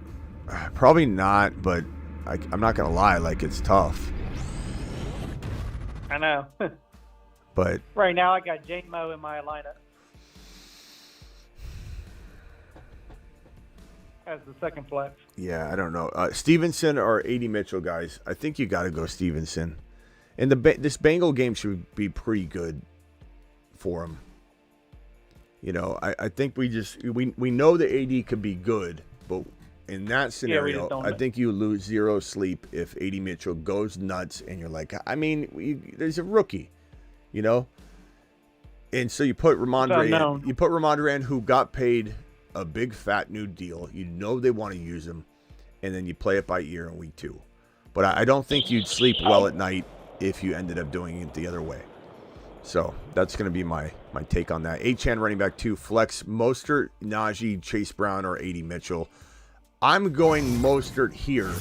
[SPEAKER 1] not, but I'm not going to lie, like, it's tough.
[SPEAKER 6] I know.
[SPEAKER 1] But
[SPEAKER 6] right now I got J-Mo in my lineup as the second flex.
[SPEAKER 1] Yeah, I don't know. Stevenson or A.D. Mitchell, guys. I think you got to go Stevenson. And this Bengal game should be pretty good for him. You know, I think we know that AD could be good, but in that scenario, I think you lose zero sleep if A.D. Mitchell goes nuts and you're like, there's a rookie, you know? And so you put Ramondre in. You put Ramondre in, who got paid a big fat new deal. You know they want to use him, and then you play it by ear in week 2. But I don't think you'd sleep well at night if you ended up doing it the other way. So that's going to be my take on that. H-Chan running back 2, flex Mostert, Najee, Chase Brown, or A.D. Mitchell. I'm going Mostert here,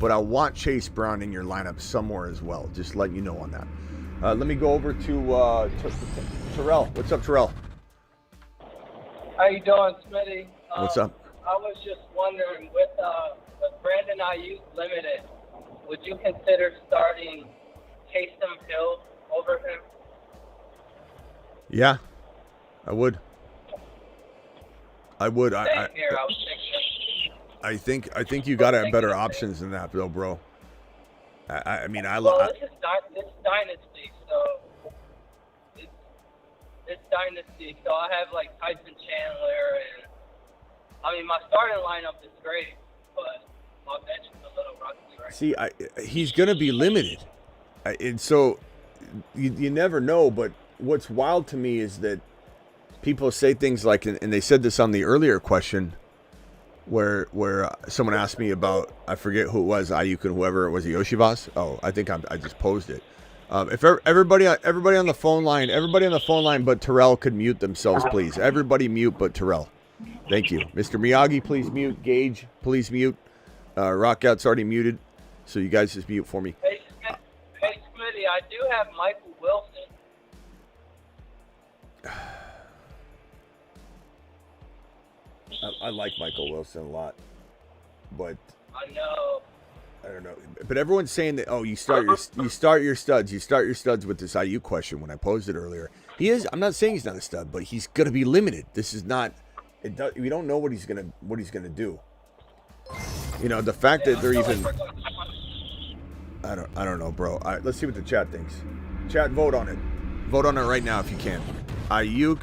[SPEAKER 1] but I want Chase Brown in your lineup somewhere as well. Just letting you know on that. Let me go over to Terrell. What's up, Terrell?
[SPEAKER 7] How you doing, Smitty?
[SPEAKER 1] What's up?
[SPEAKER 7] I was just wondering, with Brandon Aiyuk limited, would you consider starting Taysom Hill over him?
[SPEAKER 1] Yeah, I would.
[SPEAKER 7] Same here,
[SPEAKER 1] I think you got to have better options than that, though, bro. I mean,
[SPEAKER 7] Well, this is Dynasty, so it's Dynasty, so I have like Tyson Chandler, and I mean my starting lineup is great, but my bench is a little rusty right now.
[SPEAKER 1] See, he's gonna be limited, and so you never know. But what's wild to me is that people say things like, and they said this on the earlier question, where someone asked me about, I forget who it was, Aiyuk and whoever it was, Yoshivas. Oh, I think I just posed it. If everybody on the phone line, but Terrell could mute themselves, please. Everybody mute, but Terrell. Thank you, Mr. Miyagi. Please mute. Gage, please mute. Rockout's already muted, so you guys just mute for me.
[SPEAKER 7] Hey, Smitty, I do have Michael Wilson.
[SPEAKER 1] I like Michael Wilson a lot, but
[SPEAKER 7] I know.
[SPEAKER 1] I don't know. But everyone's saying that you start your studs with this Aiyuk question when I posed it earlier. He is. I'm not saying he's not a stud, but he's going to be limited. This is not. We don't know what he's gonna do. You know, the fact that they're even. I don't know, bro. All right, let's see what the chat thinks. Chat, vote on it. Vote on it right now if you can. Aiyuk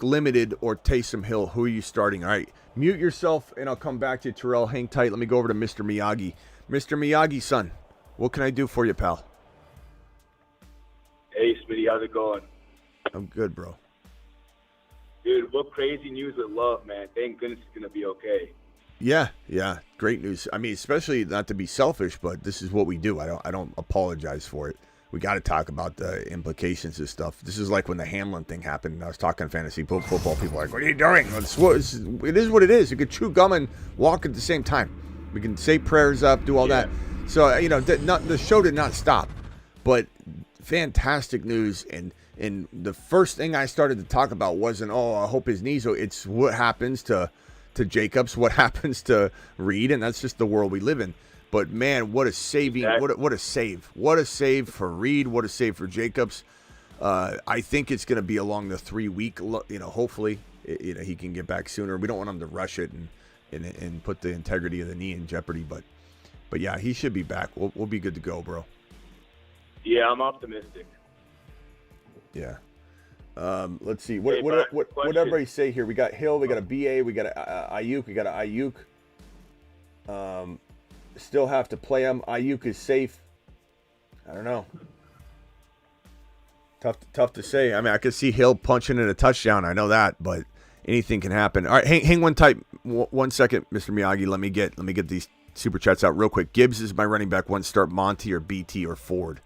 [SPEAKER 1] limited or Taysom Hill. Who are you starting? All right, mute yourself and I'll come back to you, Terrell. Hang tight. Let me go over to Mr. Miyagi. Mr. Miyagi, son, what can I do for you, pal?
[SPEAKER 8] Hey, Smitty, how's it going?
[SPEAKER 1] I'm good, bro.
[SPEAKER 8] Dude, what crazy news with Love, man. Thank goodness it's going to be okay.
[SPEAKER 1] Yeah, great news. I mean, especially not to be selfish, but this is what we do. I don't apologize for it. We got to talk about the implications of stuff. This is like when the Hamlin thing happened. And I was talking fantasy football. People are like, "What are you doing?" It is what it is. You could chew gum and walk at the same time. We can say prayers up, do all that. So the show did not stop, but fantastic news. And the first thing I started to talk about wasn't, I hope his knees. It's what happens to Jacobs, what happens to Reed, and that's just the world we live in. But man, what a saving! What a save! What a save for Reed! What a save for Jacobs! I think it's going to be along the 3-week. Hopefully, he can get back sooner. We don't want him to rush it and put the integrity of the knee in jeopardy. But yeah, he should be back. We'll be good to go, bro.
[SPEAKER 8] Yeah, I'm optimistic.
[SPEAKER 1] Yeah. Let's see. What everybody say here? We got Hill. We got a BA. We got a Aiyuk. We got a Aiyuk. Still have to play him. Aiyuk is safe. I don't know. Tough to say. I mean, I could see Hill punching in a touchdown. I know that, but anything can happen. All right, hang one tight. 1 second, Mr. Miyagi. Let me get these super chats out real quick. Gibbs is my running back. One start Monty or BT or Ford.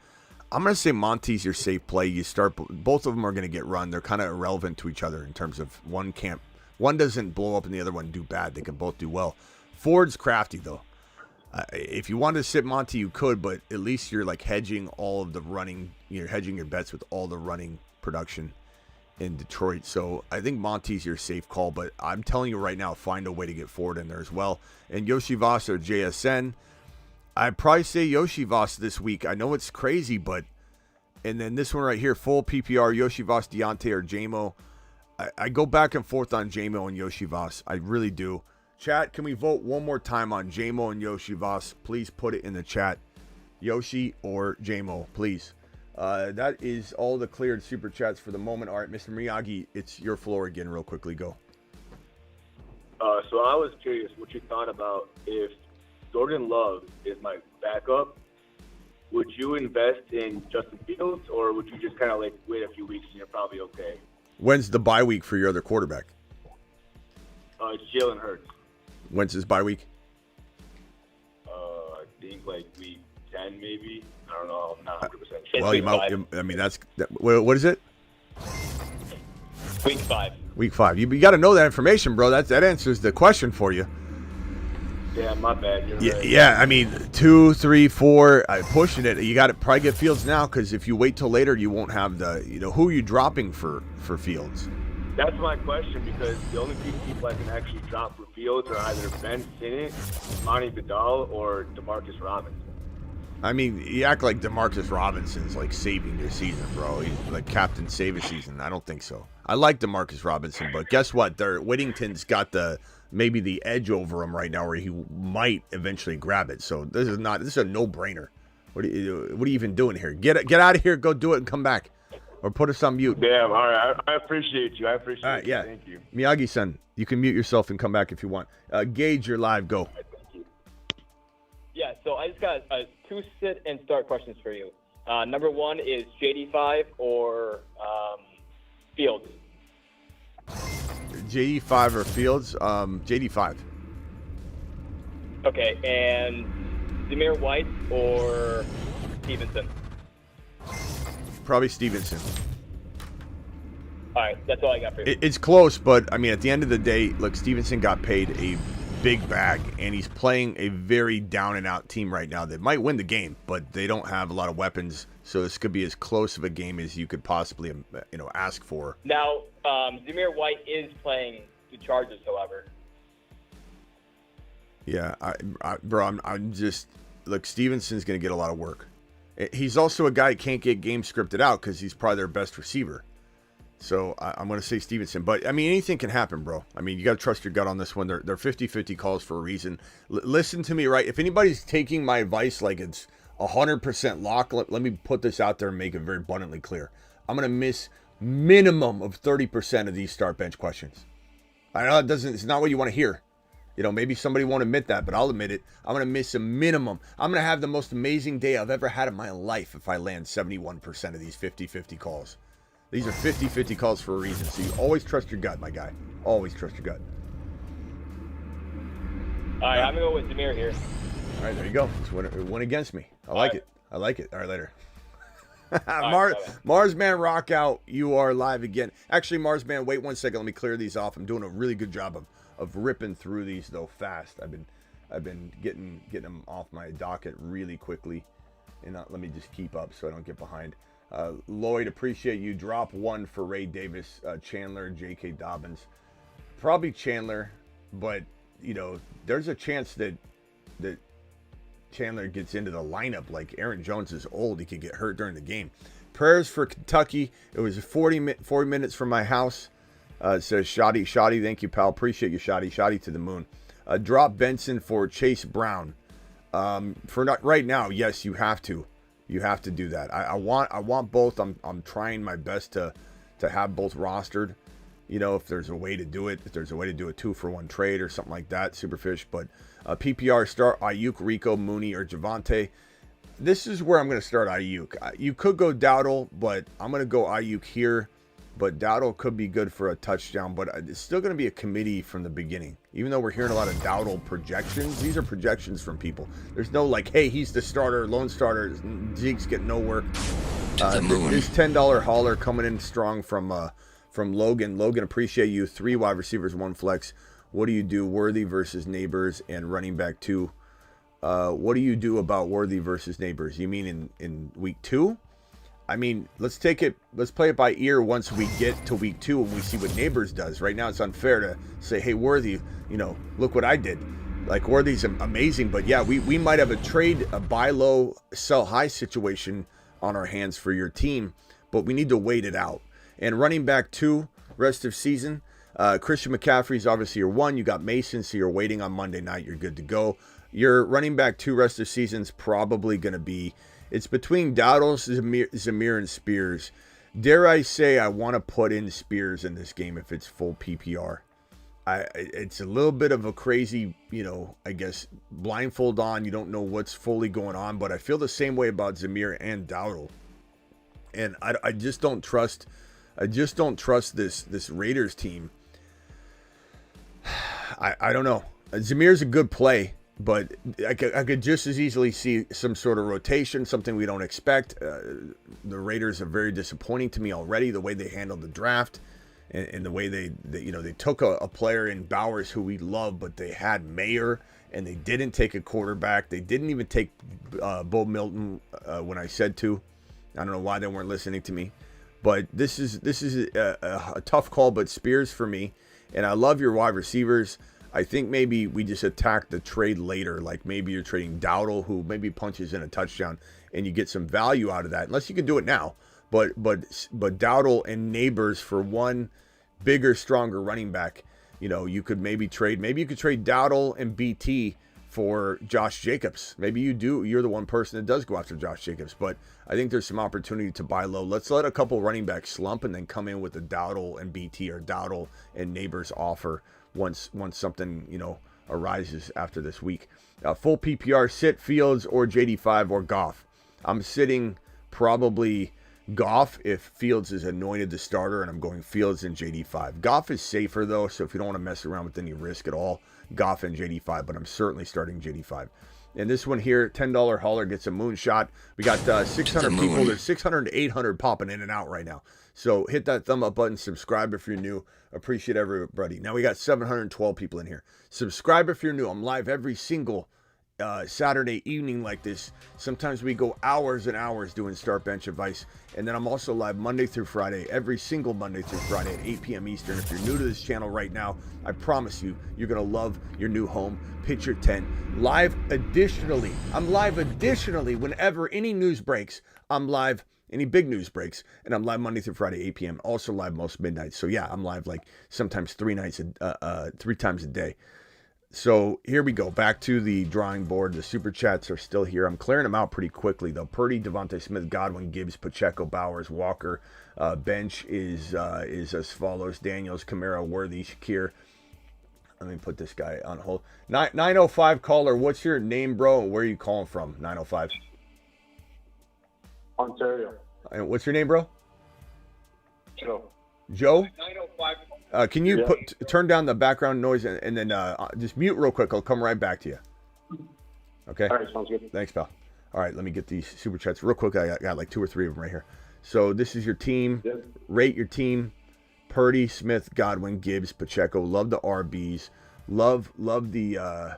[SPEAKER 1] I'm going to say Monty's your safe play. You start. Both of them are going to get run. They're kind of irrelevant to each other in terms of one doesn't blow up and the other one do bad. They can both do well. Ford's crafty though. If you wanted to sit Monty, you could, but at least you're like hedging all of the running. You're hedging your bets with all the running production in Detroit. So I think Monty's your safe call, but I'm telling you right now, find a way to get Ford in there as well. And Yoshivas or JSN, I'd probably say Yoshivas this week. I know it's crazy, but and then this one right here, full PPR, Yoshivas, Deontay, or JMO. I go back and forth on JMO and Yoshivas. I really do. Chat, can we vote one more time on JMO and Yoshivas? Please put it in the chat. Yoshi or JMO, please. That is all the cleared super chats for the moment. All right, Mr. Miyagi, it's your floor again real quickly. Go.
[SPEAKER 8] So I was curious what you thought about if Jordan Love is my backup, would you invest in Justin Fields or would you just kind of like wait a few weeks and you're probably okay?
[SPEAKER 1] When's the bye week for your other quarterback?
[SPEAKER 8] It's Jalen Hurts.
[SPEAKER 1] When's his bye week?
[SPEAKER 8] I think like week 10 maybe. I don't know. I'm not 100% sure.
[SPEAKER 1] Well, you might. I mean, what is it?
[SPEAKER 9] Week 5.
[SPEAKER 1] Week 5. You got to know that information, bro. That answers the question for you.
[SPEAKER 8] Yeah, my bad. You're right.
[SPEAKER 1] Yeah, I mean, 2, 3, 4, pushing it. You got to probably get Fields now because if you wait till later, you won't have the, who are you dropping for Fields?
[SPEAKER 8] That's my question because the only two people I can actually drop for Fields are either Ben Sinnott, Monty Vidal, or Demarcus Robinson.
[SPEAKER 1] I mean, you act like Demarcus Robinson's like saving your season, bro. He's like Captain Save a Season. I don't think so. I like Demarcus Robinson, but guess what? Whittington's got maybe the edge over him right now where he might eventually grab it. So this is a no-brainer. What are you even doing here? Get out of here, go do it and come back. Or put us on mute.
[SPEAKER 8] Damn, all right. I appreciate you. All right,
[SPEAKER 1] yeah.
[SPEAKER 8] Thank you.
[SPEAKER 1] Miyagi-san, you can mute yourself and come back if you want. Gage, you're live. Go.
[SPEAKER 9] Yeah, so I just got 2 sit and start questions for you. Number 1 is JD5 or Fields.
[SPEAKER 1] JD5 or Fields? JD5.
[SPEAKER 9] Okay, and Zamir White or Stevenson?
[SPEAKER 1] Probably Stevenson.
[SPEAKER 9] All right, that's all I got for you.
[SPEAKER 1] It's close, but I mean, at the end of the day, look, Stevenson got paid a big bag, and he's playing a very down and out team right now that might win the game, but they don't have a lot of weapons, so this could be as close of a game as you could possibly, ask for.
[SPEAKER 9] Now, Zamir White is playing the Chargers, however.
[SPEAKER 1] Yeah, I'm just look. Stevenson's going to get a lot of work. He's also a guy who can't get game scripted out because he's probably their best receiver. So I'm going to say Stevenson. But, I mean, anything can happen, bro. I mean, you got to trust your gut on this one. They're 50-50 calls for a reason. Listen to me, right? If anybody's taking my advice like it's 100% lock, let me put this out there and make it very abundantly clear. I'm going to miss minimum of 30% of these start bench questions. I know it's not what you want to hear. Maybe somebody won't admit that, but I'll admit it. I'm going to miss a minimum. I'm going to have the most amazing day I've ever had in my life if I land 71% of these 50-50 calls. These are 50-50 calls for a reason, so you always trust your gut, my guy. Always trust your gut.
[SPEAKER 9] All right, I'm going to go with Zamir here.
[SPEAKER 1] All right, there you go. It's one against me. I like it. I like it. All right, later. Marsman Rock Out, you are live again. Actually, Marsman, wait 1 second. Let me clear these off. I'm doing a really good job of ripping through these, though, fast. I've been getting them off my docket really quickly. And let me just keep up so I don't get behind. Lloyd, appreciate you. Drop one for Ray Davis, Chandler, J.K. Dobbins. Probably Chandler, but, there's a chance that Chandler gets into the lineup. Like Aaron Jones is old. He could get hurt during the game. Prayers for Kentucky. It was 40 minutes from my house. Says Shoddy. Thank you, pal. Appreciate you, Shoddy to the moon. Drop Benson for Chase Brown. Right now, yes, you have to. You have to do that. I want both. I'm trying my best to have both rostered. If there's a way to do it. If there's a way to do a 2-for-1 trade or something like that, Superfish. But PPR start Aiyuk, Rico, Mooney, or Javonte. This is where I'm going to start Aiyuk. You could go Dowdle, but I'm going to go Aiyuk here. But Dowdle could be good for a touchdown, but it's still going to be a committee from the beginning. Even though we're hearing a lot of Dowdle projections, these are projections from people. There's no like, hey, he's the starter, lone starter. Zeke's getting no work. This $10 hauler coming in strong from Logan. Logan, appreciate you. 3 wide receivers, 1 flex. What do you do? Worthy versus Neighbors and running back 2. What do you do about Worthy versus Neighbors? You mean in week 2? I mean, let's play it by ear once we get to week 2 and we see what Neighbors does. Right now, it's unfair to say, hey, Worthy, look what I did. Like, Worthy's amazing, but yeah, we might have a buy low, sell high situation on our hands for your team, but we need to wait it out. And running back 2, rest of season, Christian McCaffrey's obviously your 1. You got Mason, so you're waiting on Monday night. You're good to go. Your running back 2 rest of season's probably going to be, it's between Dowdle, Zamir, and Spears. Dare I say I want to put in Spears in this game if it's full PPR. It's a little bit of a crazy, I guess, blindfold on. You don't know what's fully going on, but I feel the same way about Zamir and Dowdle. And I just don't trust this Raiders team. I don't know. Zamir's a good play. But I could just as easily see some sort of rotation, something we don't expect. The Raiders are very disappointing to me already, the way they handled the draft and the way they took a player in Bowers who we love, but they had Mayer and they didn't take a quarterback. They didn't even take Bo Milton when I said to. I don't know why they weren't listening to me. But this is a tough call, but Spears for me. And I love your wide receivers. I think maybe we just attack the trade later. Like maybe you're trading Dowdle, who maybe punches in a touchdown, and you get some value out of that. Unless you can do it now. But Dowdle and Neighbors for one bigger, stronger running back. You could maybe trade. Maybe you could trade Dowdle and BT for Josh Jacobs. Maybe you do. You're the one person that does go after Josh Jacobs. But I think there's some opportunity to buy low. Let's let a couple running backs slump and then come in with a Dowdle and BT or Dowdle and Neighbors offer once something arises after this week. Full PPR, sit Fields or JD5 or Goff. I'm sitting probably Goff if Fields is anointed the starter, and I'm going Fields and JD5. Goff is safer, though, so if you don't want to mess around with any risk at all, Goff and JD5, but I'm certainly starting JD5. And this one here, $10 hauler gets a moonshot. We got 600 people. There's 600 to 800 popping in and out right now. So hit that thumb up button. Subscribe if you're new. Appreciate everybody. Now we got 712 people in here. Subscribe if you're new. I'm live every single Saturday evening like this. Sometimes we go hours and hours doing start bench advice, and then I'm also live Monday through Friday, every single Monday through Friday at 8 p.m. Eastern. If you're new to this channel right now, I promise you, you're gonna love your new home. Pitcher 10 live. Additionally, I'm live additionally whenever any news breaks. I'm live. Any big news breaks, and I'm live Monday through Friday, 8 p.m. Also live most midnights. So yeah, I'm live like sometimes 3 times a day. So here we go, back to the drawing board. The super chats are still here. I'm clearing them out pretty quickly though. Purdy, Devontae Smith, Godwin, Gibbs, Pacheco, Bowers, Walker. Bench is as follows: Daniels, Kamara, Worthy, Shakir. Let me put this guy on hold. 905 caller, what's your name, bro? Where are you calling from? 905.
[SPEAKER 10] Ontario.
[SPEAKER 1] And what's your name, bro?
[SPEAKER 10] Joe.
[SPEAKER 1] Joe?
[SPEAKER 10] 905.
[SPEAKER 1] Can you turn down the background noise and then just mute real quick? I'll come right back to you. Okay?
[SPEAKER 10] All right, sounds good.
[SPEAKER 1] Thanks, pal. All right, let me get these super chats real quick. I got like 2 or 3 of them right here. So this is your team. Yep. Rate your team. Purdy, Smith, Godwin, Gibbs, Pacheco. Love the RBs. Love the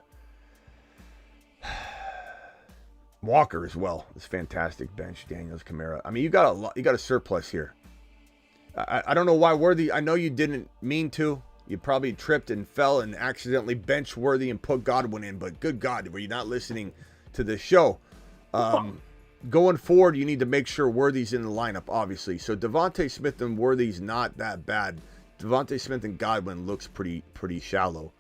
[SPEAKER 1] Walker as well. It's fantastic bench. Daniels, Kamara. I mean, you got a surplus here. I don't know why Worthy. I know you didn't mean to. You probably tripped and fell and accidentally benched Worthy and put Godwin in. But good God, were you not listening to the show? Going forward, you need to make sure Worthy's in the lineup, obviously. So Devontae Smith and Worthy's not that bad. Devontae Smith and Godwin looks pretty shallow.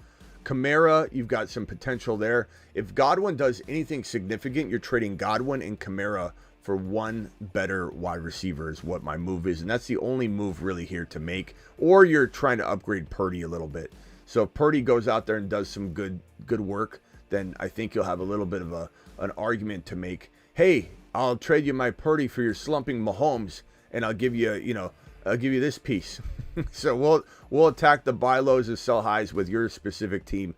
[SPEAKER 1] Kamara, you've got some potential there. If Godwin does anything significant, you're trading Godwin and Kamara for one better wide receiver is what my move is. And that's the only move really here to make. Or you're trying to upgrade Purdy a little bit. So if Purdy goes out there and does some good work, then I think you'll have a little bit of an argument to make. Hey, I'll trade you my Purdy for your slumping Mahomes, and I'll give you, I'll give you this piece. So we'll attack the buy lows and sell highs with your specific team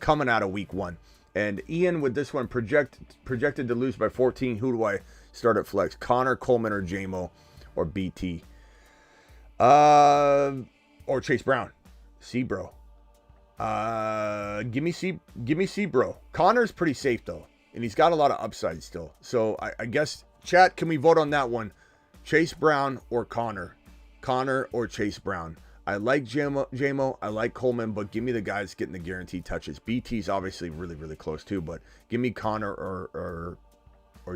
[SPEAKER 1] coming out of week 1. And Ian with this one projected to lose by 14. Who do I start at flex? Connor, Coleman, or JMO, or BT, or Chase Brown. C bro. Give me C bro. Connor's pretty safe though, and he's got a lot of upside still. So I guess chat, can we vote on that one? Chase Brown or Connor? Connor or Chase Brown? I like JMO, I like Coleman, but give me the guys getting the guaranteed touches. BT's obviously really close too, but give me Connor or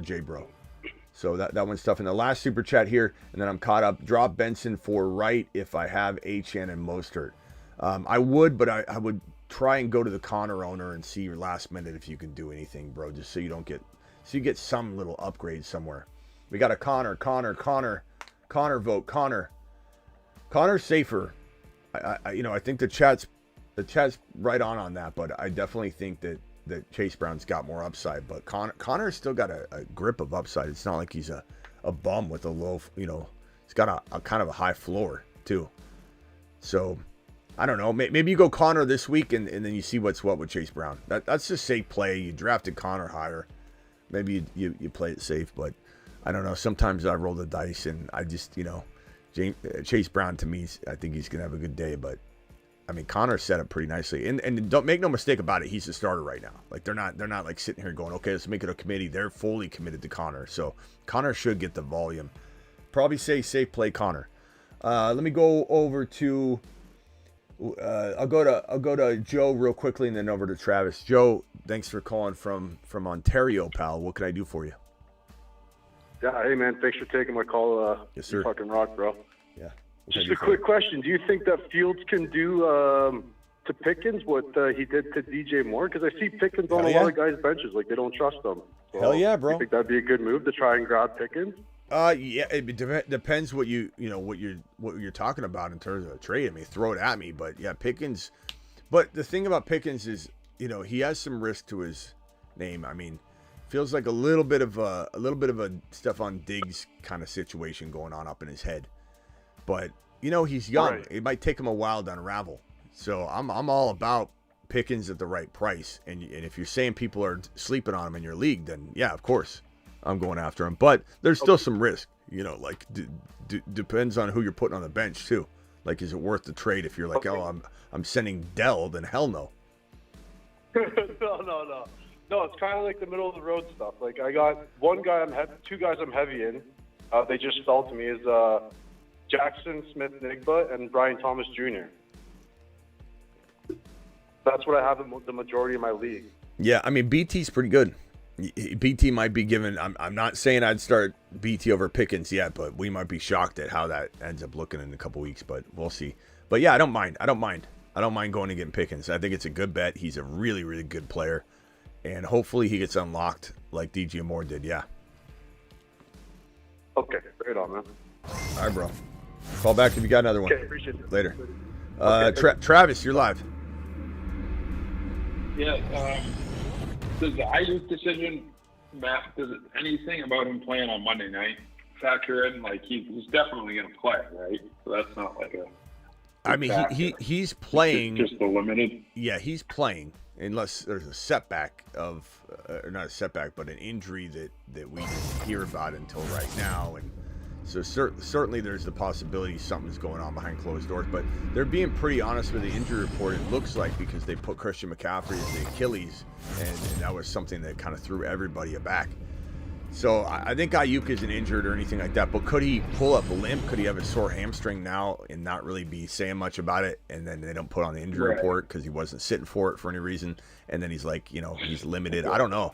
[SPEAKER 1] J bro. So that one's tough. In the last super chat here, and then I'm caught up. Drop Benson for right if I have HN and Mostert. I would, but I would try and go to the Connor owner and see your last minute if you can do anything, bro, just so you get some little upgrade somewhere. We got a Connor vote. Connor's safer. I think the chat's right on that, but I definitely think that Chase Brown's got more upside, but Connor's still got a grip of upside. It's not like he's a bum with a low, he's got a kind of a high floor too. So I don't know. Maybe you go Connor this week and then you see what's what with Chase Brown. That's just safe play. You drafted Connor higher. Maybe you play it safe, but I don't know. Sometimes I roll the dice and I just, Chase Brown to me, I think he's going to have a good day, but I mean, Connor set up pretty nicely, and don't make no mistake about it. He's the starter right now. Like they're not like sitting here going, okay, let's make it a committee. They're fully committed to Connor, so Connor should get the volume. Probably say safe play Connor. Let me go over to. I'll go to Joe real quickly, and then over to Travis. Joe, thanks for calling from Ontario, pal. What can I do for you?
[SPEAKER 10] Yeah, hey man, thanks for taking my call.
[SPEAKER 1] Yes, sir.
[SPEAKER 10] You fucking rock, bro.
[SPEAKER 1] Yeah.
[SPEAKER 10] Just a quick question. Do you think that Fields can do to Pickens what he did to DJ Moore? Because I see Pickens on a lot of guys' benches. Like, they don't trust him. So,
[SPEAKER 1] hell yeah, bro.
[SPEAKER 10] You think that'd be a good move to try and grab Pickens?
[SPEAKER 1] Yeah, it depends what what you're talking about in terms of a trade. I mean, throw it at me, but yeah, Pickens. But the thing about Pickens is, he has some risk to his name. I mean, Feels like a little bit of a Stephon Diggs kind of situation going on up in his head. But he's young. Right. It might take him a while to unravel. So I'm all about Pickens at the right price. And if you're saying people are sleeping on him in your league, then yeah, of course I'm going after him. But there's still some risk. Like depends on who you're putting on the bench too. Like, is it worth the trade if you're like, oh, I'm sending Dell? Then hell no.
[SPEAKER 10] No, it's kind of like the middle of the road stuff. Like, I got two guys I'm heavy in. They just fell to me is Jackson Smith-Njigba and Brian Thomas Jr. That's what I have in the majority of my league.
[SPEAKER 1] Yeah, I mean, BT's pretty good. BT might be given. I'm not saying I'd start BT over Pickens yet, but we might be shocked at how that ends up looking in a couple weeks. But we'll see. But yeah, I don't mind going and getting Pickens. I think it's a good bet. He's a really, really good player, and hopefully he gets unlocked like DJ Moore did. Yeah.
[SPEAKER 10] Okay, right on, man.
[SPEAKER 1] All right, bro. Call back if you got another one.
[SPEAKER 10] Okay, appreciate it.
[SPEAKER 1] Later.
[SPEAKER 10] Okay.
[SPEAKER 1] Travis, you're live.
[SPEAKER 11] Yeah. Does the Aiyuk decision, Matt, does anything about him playing on Monday night factor in? Like, he's definitely going to play, right? So that's not like a...
[SPEAKER 1] I mean, he's playing...
[SPEAKER 11] Just the limited?
[SPEAKER 1] Yeah, he's playing, unless there's a setback of... or not a setback, but an injury that we didn't hear about until right now. And so certainly there's the possibility something's going on behind closed doors. But they're being pretty honest with the injury report, it looks like, because they put Christian McCaffrey as the Achilles, and that was something that kind of threw everybody aback. So I think Aiyuk isn't injured or anything like that, but could he pull up a limp? Could he have a sore hamstring now and not really be saying much about it? And then they don't put on the injury report because he wasn't sitting for it for any reason. And then he's like, he's limited. I don't know.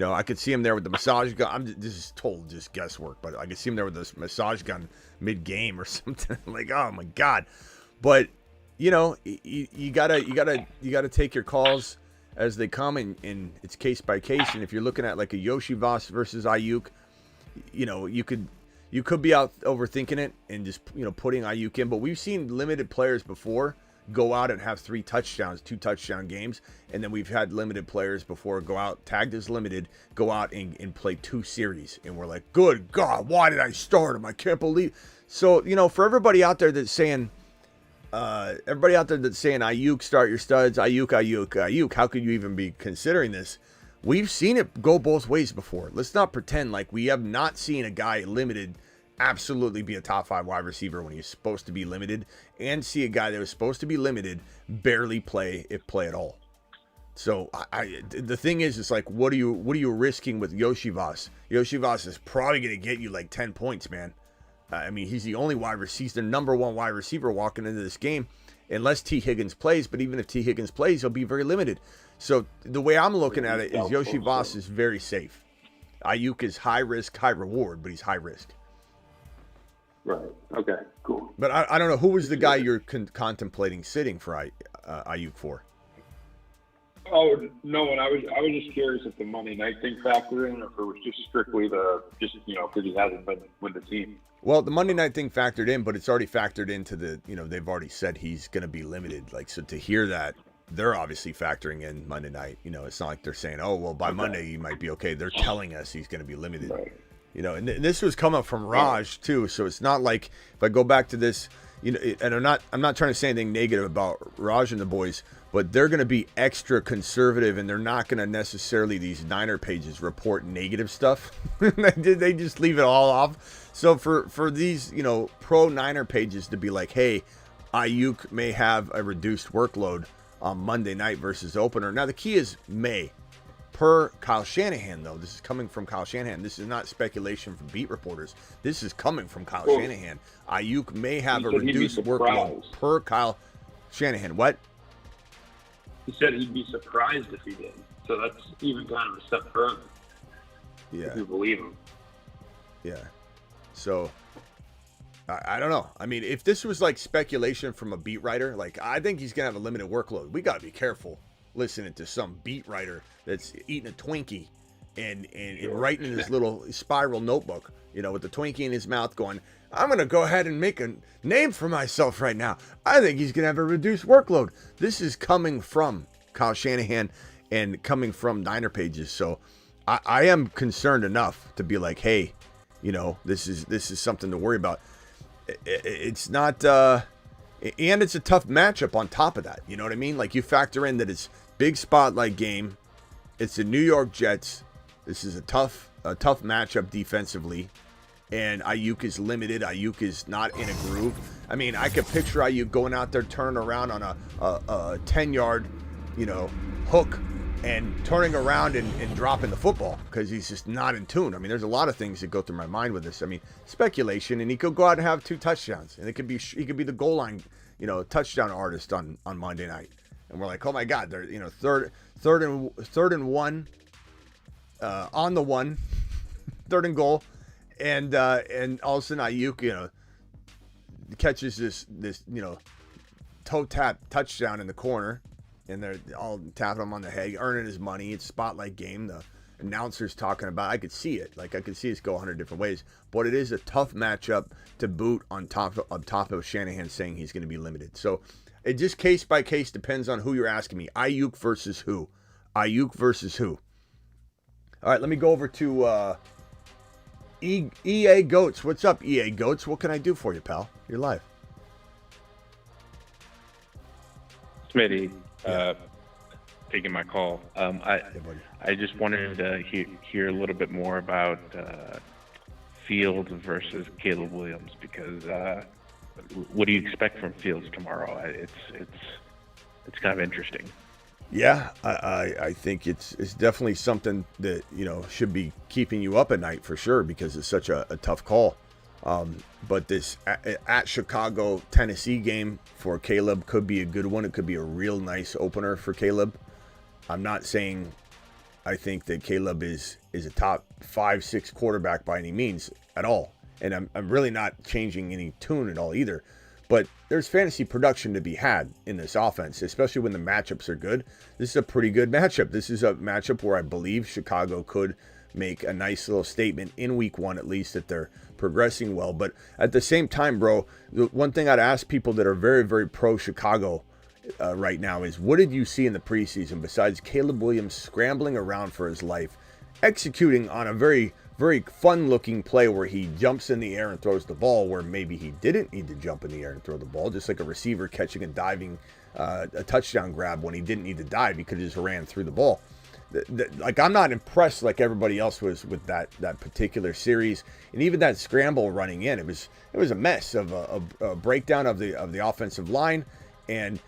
[SPEAKER 1] I could see him there with the massage gun. This is total just guesswork, but I could see him there with this massage gun mid-game or something. Like, oh my God. But you gotta take your calls as they come, and it's case by case. And if you're looking at like a Yoshi Voss versus Aiyuk, you could be out overthinking it and just putting Aiyuk in. But we've seen limited players before go out and have 2 touchdown games, and then we've had limited players before go out tagged as limited, go out and play 2 series, and we're like, good God, why did I start him? I can't believe. So for everybody out there that's saying Aiyuk, start your studs, Aiyuk, how could you even be considering this? We've seen it go both ways before. Let's not pretend like we have not seen a guy limited absolutely be a top 5 wide receiver when he's supposed to be limited, and see a guy that was supposed to be limited barely play, if play at all. So the thing is, it's like, what are you risking with Yoshi Voss? Yoshi Voss is probably going to get you like 10 points, man. I mean, he's the only wide receiver, he's the number 1 wide receiver walking into this game, unless T. Higgins plays. But even if T. Higgins plays, he'll be very limited. So the way I'm looking at it is Yoshi Voss is very safe. Aiyuk is high risk, high reward, but he's high risk.
[SPEAKER 11] Right. Okay. Cool.
[SPEAKER 1] But I don't know, who was the guy you're contemplating sitting for Aiyuk for?
[SPEAKER 11] Oh no, and I was just curious if the Monday night thing factored in, or if it was just strictly because he hasn't been with the team.
[SPEAKER 1] Well, the Monday night thing factored in, but it's already factored into the they've already said he's going to be limited. Like, so to hear that, they're obviously factoring in Monday night. It's not like they're saying, oh well, by Monday he might be okay. They're telling us he's going to be limited. Right. And this was coming from Raj too, so it's not like, if I go back to this, and I'm not trying to say anything negative about Raj and the boys, but they're going to be extra conservative, and they're not going to necessarily, these Niner pages, report negative stuff. They just leave it all off. So for these pro Niner pages to be like, hey, Aiyuk may have a reduced workload on Monday night versus opener. Now the key is may. Per Kyle Shanahan, though, this is coming from Kyle Shanahan. This is not speculation from beat reporters. This is coming from Kyle Shanahan. Aiyuk may have a reduced workload per Kyle Shanahan. What?
[SPEAKER 11] He said he'd be surprised if he did. So that's even kind of a step further.
[SPEAKER 1] Yeah.
[SPEAKER 11] If you believe him.
[SPEAKER 1] Yeah. So, I don't know. I mean, if this was like speculation from a beat writer, like, I think he's going to have a limited workload. We got to be careful listening to some beat writer that's eating a Twinkie and writing in his little spiral notebook, with the Twinkie in his mouth going, I'm going to go ahead and make a name for myself right now. I think he's going to have a reduced workload. This is coming from Kyle Shanahan and coming from Niner pages. So I am concerned enough to be like, hey, you know, this is something to worry about. It's not, and it's a tough matchup on top of that. You know what I mean? Like, you factor in that it's big spotlight game. It's the New York Jets. This is a tough matchup defensively. And Aiyuk is limited. Aiyuk is not in a groove. I mean, I could picture Aiyuk going out there, turning around on a 10-yard, you know, hook and turning around and dropping the football because he's just not in tune. I mean, there's a lot of things that go through my mind with this. I mean, speculation, and he could go out and have 2 touchdowns, and he could be the goal line, you know, touchdown artist on Monday night. And we're like, oh my God, they're, you know, third and one, on the 1, 3rd and goal. And all of a sudden Aiyuk, you know, catches this you know, toe tap touchdown in the corner, and they're all tapping him on the head, earning his money. It's spotlight game. The announcer's talking about. I could see it. Like, I could see it go 100 different ways. But it is a tough matchup to boot on top of Shanahan saying he's going to be limited. So it just case by case depends on who you're asking me. Aiyuk versus who? Aiyuk versus who? All right, let me go over to EA Goats. What's up, EA Goats? What can I do for you, pal? You're live.
[SPEAKER 12] Smitty, taking my call. I just wanted to hear a little bit more about Fields versus Caleb Williams, because what do you expect from Fields tomorrow? It's kind of interesting.
[SPEAKER 1] Yeah, I think it's definitely something that, you know, should be keeping you up at night for sure, because it's such a tough call. But this at Chicago, Tennessee game for Caleb could be a good one. It could be a real nice opener for Caleb. I'm not saying I think that Caleb is a top 5-6 quarterback by any means at all. And I'm really not changing any tune at all either. But there's fantasy production to be had in this offense, especially when the matchups are good. This is a pretty good matchup. This is a matchup where I believe Chicago could make a nice little statement in week 1, at least, that they're progressing well. But at the same time, bro, the one thing I'd ask people that are very, very pro Chicago right now is, what did you see in the preseason besides Caleb Williams scrambling around for his life, executing on a very, very fun-looking play where he jumps in the air and throws the ball where maybe he didn't need to jump in the air and throw the ball, just like a receiver catching and diving a touchdown grab when he didn't need to dive. He could have just ran through the ball. Like, I'm not impressed like everybody else was with that particular series, and even that scramble running in, it was a mess of a breakdown of the offensive line. And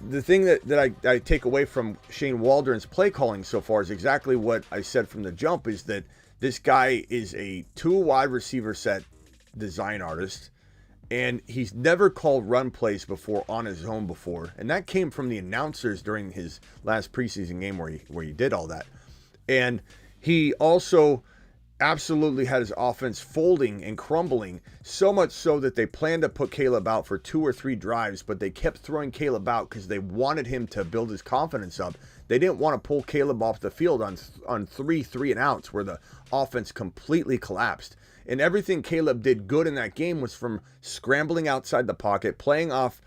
[SPEAKER 1] the thing that I take away from Shane Waldron's play calling so far is exactly what I said from the jump, is that this guy is a 2 wide receiver set design artist, and he's never called run plays before on his own before. And that came from the announcers during his last preseason game where he did all that. And he also absolutely had his offense folding and crumbling, so much so that they planned to put Caleb out for 2 or 3 drives, but they kept throwing Caleb out because they wanted him to build his confidence up. They didn't want to pull Caleb off the field on 3 and outs where the offense completely collapsed. And everything Caleb did good in that game was from scrambling outside the pocket, playing off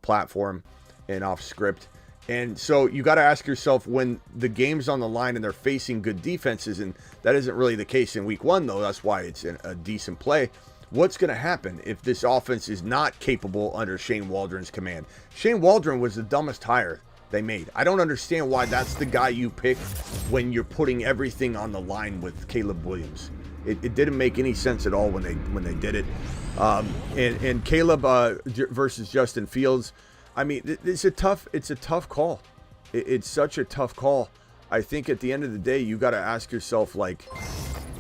[SPEAKER 1] platform and off script. And so you got to ask yourself, when the game's on the line and they're facing good defenses, and that isn't really the case in week 1, though, that's why it's a decent play. What's going to happen if this offense is not capable under Shane Waldron's command? Shane Waldron was the dumbest hire they made. I don't understand why that's the guy you pick when you're putting everything on the line with Caleb Williams. It didn't make any sense at all when they did it. And Caleb versus Justin Fields, I mean, it's a tough call. It's such a tough call. I think at the end of the day, you got to ask yourself, like,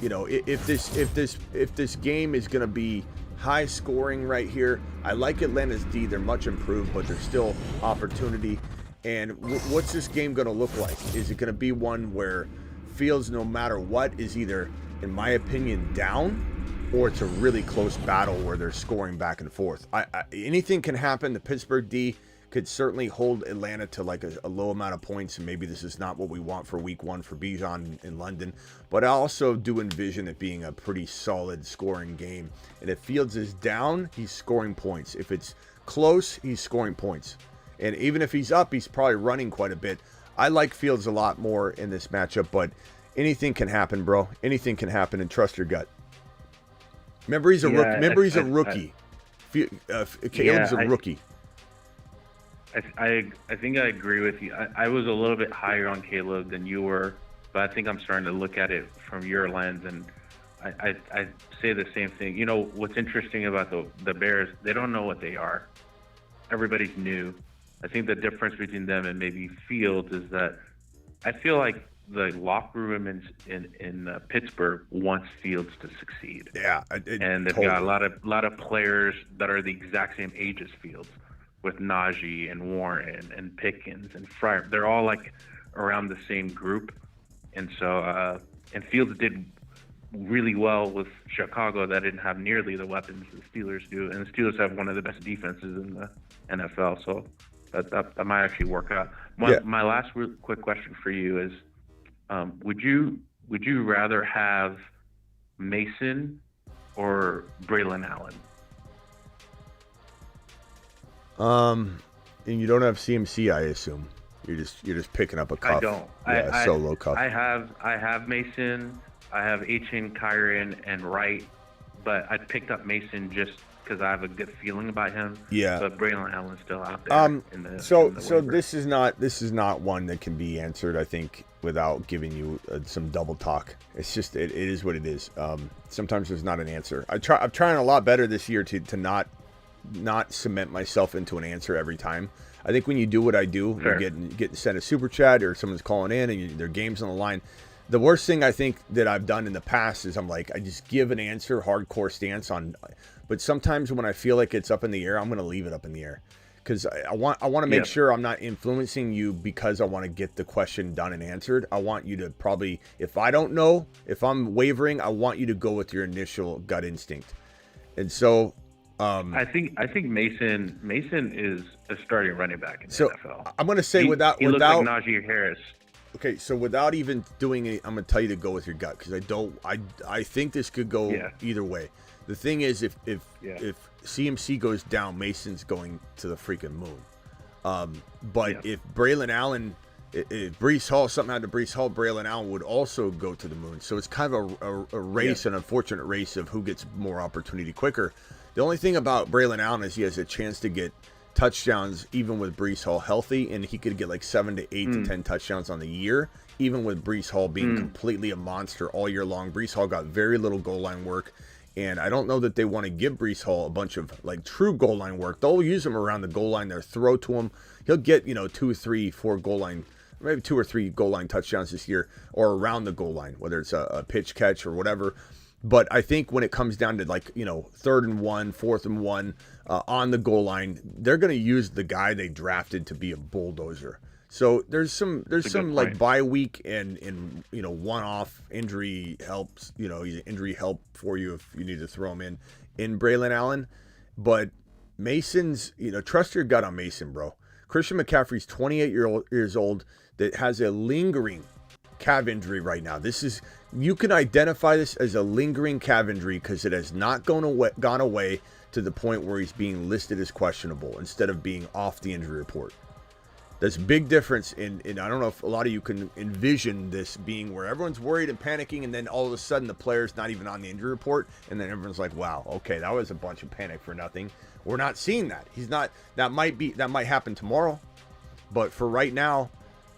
[SPEAKER 1] you know, if this game is going to be high scoring right here. I like Atlanta's D. They're much improved, but there's still opportunity. And what's this game going to look like? Is it going to be one where Fields, no matter what, is either, in my opinion, down, or it's a really close battle where they're scoring back and forth? Anything can happen. The Pittsburgh D could certainly hold Atlanta to like a low amount of points, and maybe this is not what we want for week 1 for Bijan in London. But I also do envision it being a pretty solid scoring game. And if Fields is down, he's scoring points. If it's close, he's scoring points. And even if he's up, he's probably running quite a bit. I like Fields a lot more in this matchup, but anything can happen, bro. Anything can happen, and trust your gut. Remember, he's a rookie. Remember, he's a rookie. Caleb's a rookie.
[SPEAKER 12] I think I agree with you. I was a little bit higher on Caleb than you were, but I think I'm starting to look at it from your lens, and I say the same thing. You know, what's interesting about the Bears, they don't know what they are. Everybody's new. I think the difference between them and maybe Fields is that I feel like the locker room in Pittsburgh wants Fields to succeed.
[SPEAKER 1] Yeah,
[SPEAKER 12] and they've got a lot of players that are the exact same age as Fields, with Najee and Warren and Pickens and Fryer. They're all like around the same group, and so and Fields did really well with Chicago that didn't have nearly the weapons the Steelers do, and the Steelers have one of the best defenses in the NFL, so that might actually work out. My last real quick question for you is, would you rather have Mason or Braylon Allen?
[SPEAKER 1] And you don't have CMC, I assume. You're just picking up a cuff.
[SPEAKER 12] I don't.
[SPEAKER 1] Yeah, solo cuff.
[SPEAKER 12] I have Mason. I have Achane, Kyren, and Wright, but I picked up Mason just because I have a good feeling about him.
[SPEAKER 1] Yeah.
[SPEAKER 12] But Braylon Allen's still out there.
[SPEAKER 1] So
[SPEAKER 12] waiver.
[SPEAKER 1] this is not one that can be answered, I think, without giving you some double talk. It's just it is what it is. Sometimes there's not an answer. I'm trying a lot better this year to not cement myself into an answer every time. I think when you do what I do,
[SPEAKER 12] sure.
[SPEAKER 1] you get sent a super chat or someone's calling in and their game's on the line. The worst thing I think that I've done in the past is I just give an answer, hardcore stance on. But sometimes when I feel like it's up in the air, I'm going to leave it up in the air because I want to make sure I'm not influencing you because I want to get the question done and answered. I want you to probably, if I don't know, if I'm wavering, I want you to go with your initial gut instinct. And so.
[SPEAKER 12] I think Mason is a starting running back in the NFL.
[SPEAKER 1] I'm going to say
[SPEAKER 12] he
[SPEAKER 1] without
[SPEAKER 12] looks like Najee Harris.
[SPEAKER 1] Okay, so without even doing it, I'm going to tell you to go with your gut because I think this could go either way. The thing is, if CMC goes down, Mason's going to the freaking moon. But if Braylon Allen, if Breece Hall, something happened to Breece Hall, Braylon Allen would also go to the moon. So it's kind of a race, an unfortunate race of who gets more opportunity quicker. The only thing about Braylon Allen is he has a chance to get touchdowns even with Breece Hall healthy, and he could get like 7 to 8 to 10 touchdowns on the year, even with Breece Hall being completely a monster all year long. Breece Hall got very little goal line work, and I don't know that they want to give Breece Hall a bunch of like true goal line work. They'll use him around the goal line. They'll throw to him. He'll get 2, 3, 4 goal line, maybe 2 or 3 goal line touchdowns this year, or around the goal line, whether it's a pitch catch or whatever. But I think when it comes down to 3rd and 1, 4th and 1 on the goal line, they're going to use the guy they drafted to be a bulldozer. So there's some like bye week and one-off injury helps. He's an injury help for you if you need to throw him in Braylon Allen. But Mason's, trust your gut on Mason, bro. Christian McCaffrey's 28 years old that has a lingering calf injury right now. You can identify this as a lingering calf injury because it has not gone away to the point where he's being listed as questionable instead of being off the injury report. There's a big difference in I don't know if a lot of you can envision this being where everyone's worried and panicking, and then all of a sudden the player's not even on the injury report, and then everyone's like, wow, okay, that was a bunch of panic for nothing. We're not seeing that. That might happen tomorrow, but for right now,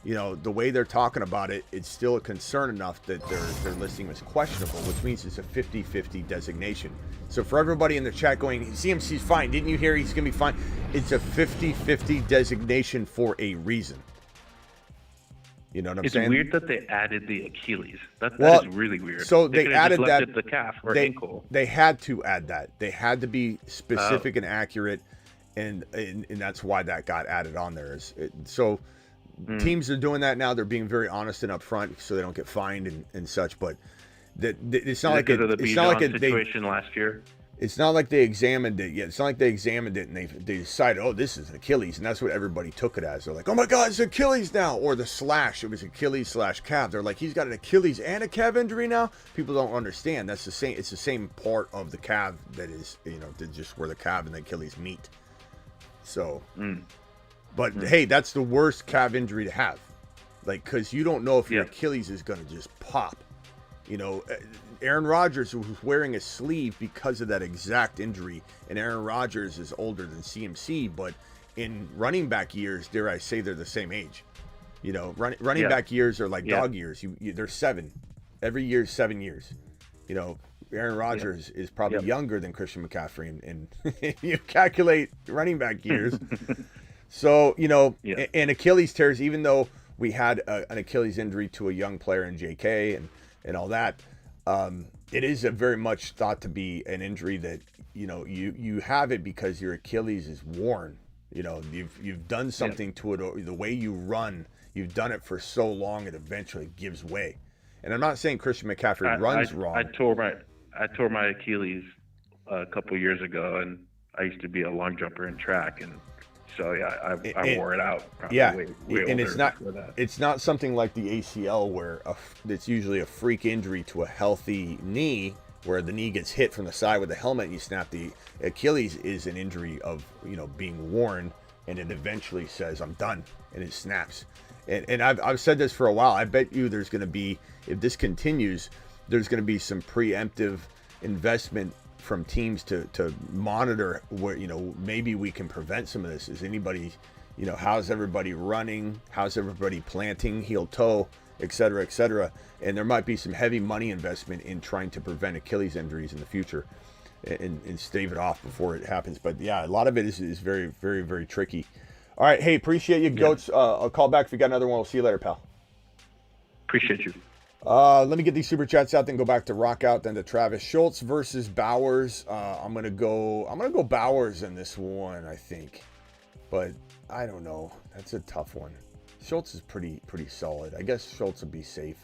[SPEAKER 1] the way they're talking about it, it's still a concern enough that they're listing as questionable, which means it's a 50-50 designation. So for everybody in the chat going, CMC's fine, didn't you hear he's going to be fine? It's a 50-50 designation for a reason. You know what I'm saying?
[SPEAKER 12] It's weird that they added the Achilles. That is really weird.
[SPEAKER 1] So they added
[SPEAKER 12] just
[SPEAKER 1] that.
[SPEAKER 12] Left it the calf or ankle.
[SPEAKER 1] They had to add that. They had to be specific and accurate, and that's why that got added on there. Teams are doing that now. They're being very honest and upfront, so they don't get fined and such. But it's not like
[SPEAKER 12] the situation last year.
[SPEAKER 1] It's not like they examined it yet. It's not like they examined it and they decided, oh, this is Achilles, and that's what everybody took it as. They're like, oh my God, it's Achilles now, or the slash. It was Achilles/calf. They're like, he's got an Achilles and a calf injury now. People don't understand. That's the same. It's the same part of the calf that is, just where the calf and the Achilles meet. So. But hey, that's the worst calf injury to have. Like, because you don't know if your Achilles is going to just pop. You know, Aaron Rodgers was wearing a sleeve because of that exact injury, and Aaron Rodgers is older than CMC, but in running back years, dare I say, they're the same age. You know, running back years are like dog years. They're 7. Every year is 7 years. You know, Aaron Rodgers is probably younger than Christian McCaffrey, and you calculate running back years. So, you know, and Achilles tears, even though we had an Achilles injury to a young player in JK and all that, it is a very much thought to be an injury that, you know, you have it because your Achilles is worn. You know, you've done something to it, or the way you run, you've done it for so long, it eventually gives way. And I'm not saying Christian McCaffrey runs wrong.
[SPEAKER 12] I tore my Achilles a couple years ago, and I used to be a long jumper in track, and so I wore it out. Way
[SPEAKER 1] and it's not something like the ACL where it's usually a freak injury to a healthy knee, where the knee gets hit from the side with the helmet and you snap. The Achilles is an injury of, you know, being worn, and it eventually says, I'm done, and it snaps. And I've said this for a while. I bet you there's going to be, if this continues, there's going to be some preemptive investment from teams to monitor where, you know, maybe we can prevent some of this. Is anybody, you know, how's everybody running? How's everybody planting, heel toe, et cetera, and there might be some heavy money investment in trying to prevent Achilles injuries in the future and stave it off before it happens. But yeah, a lot of it is very, very, very tricky. All right, hey, appreciate you, Goats. I'll call back if you got another one. We'll see you later, pal.
[SPEAKER 12] Appreciate you.
[SPEAKER 1] Let me get these super chats out, then go back to Rock Out, then to Travis. Schultz versus Bowers. I'm gonna go Bowers in this one, I think, but I don't know. That's a tough one. Schultz is pretty solid. I guess Schultz would be safe,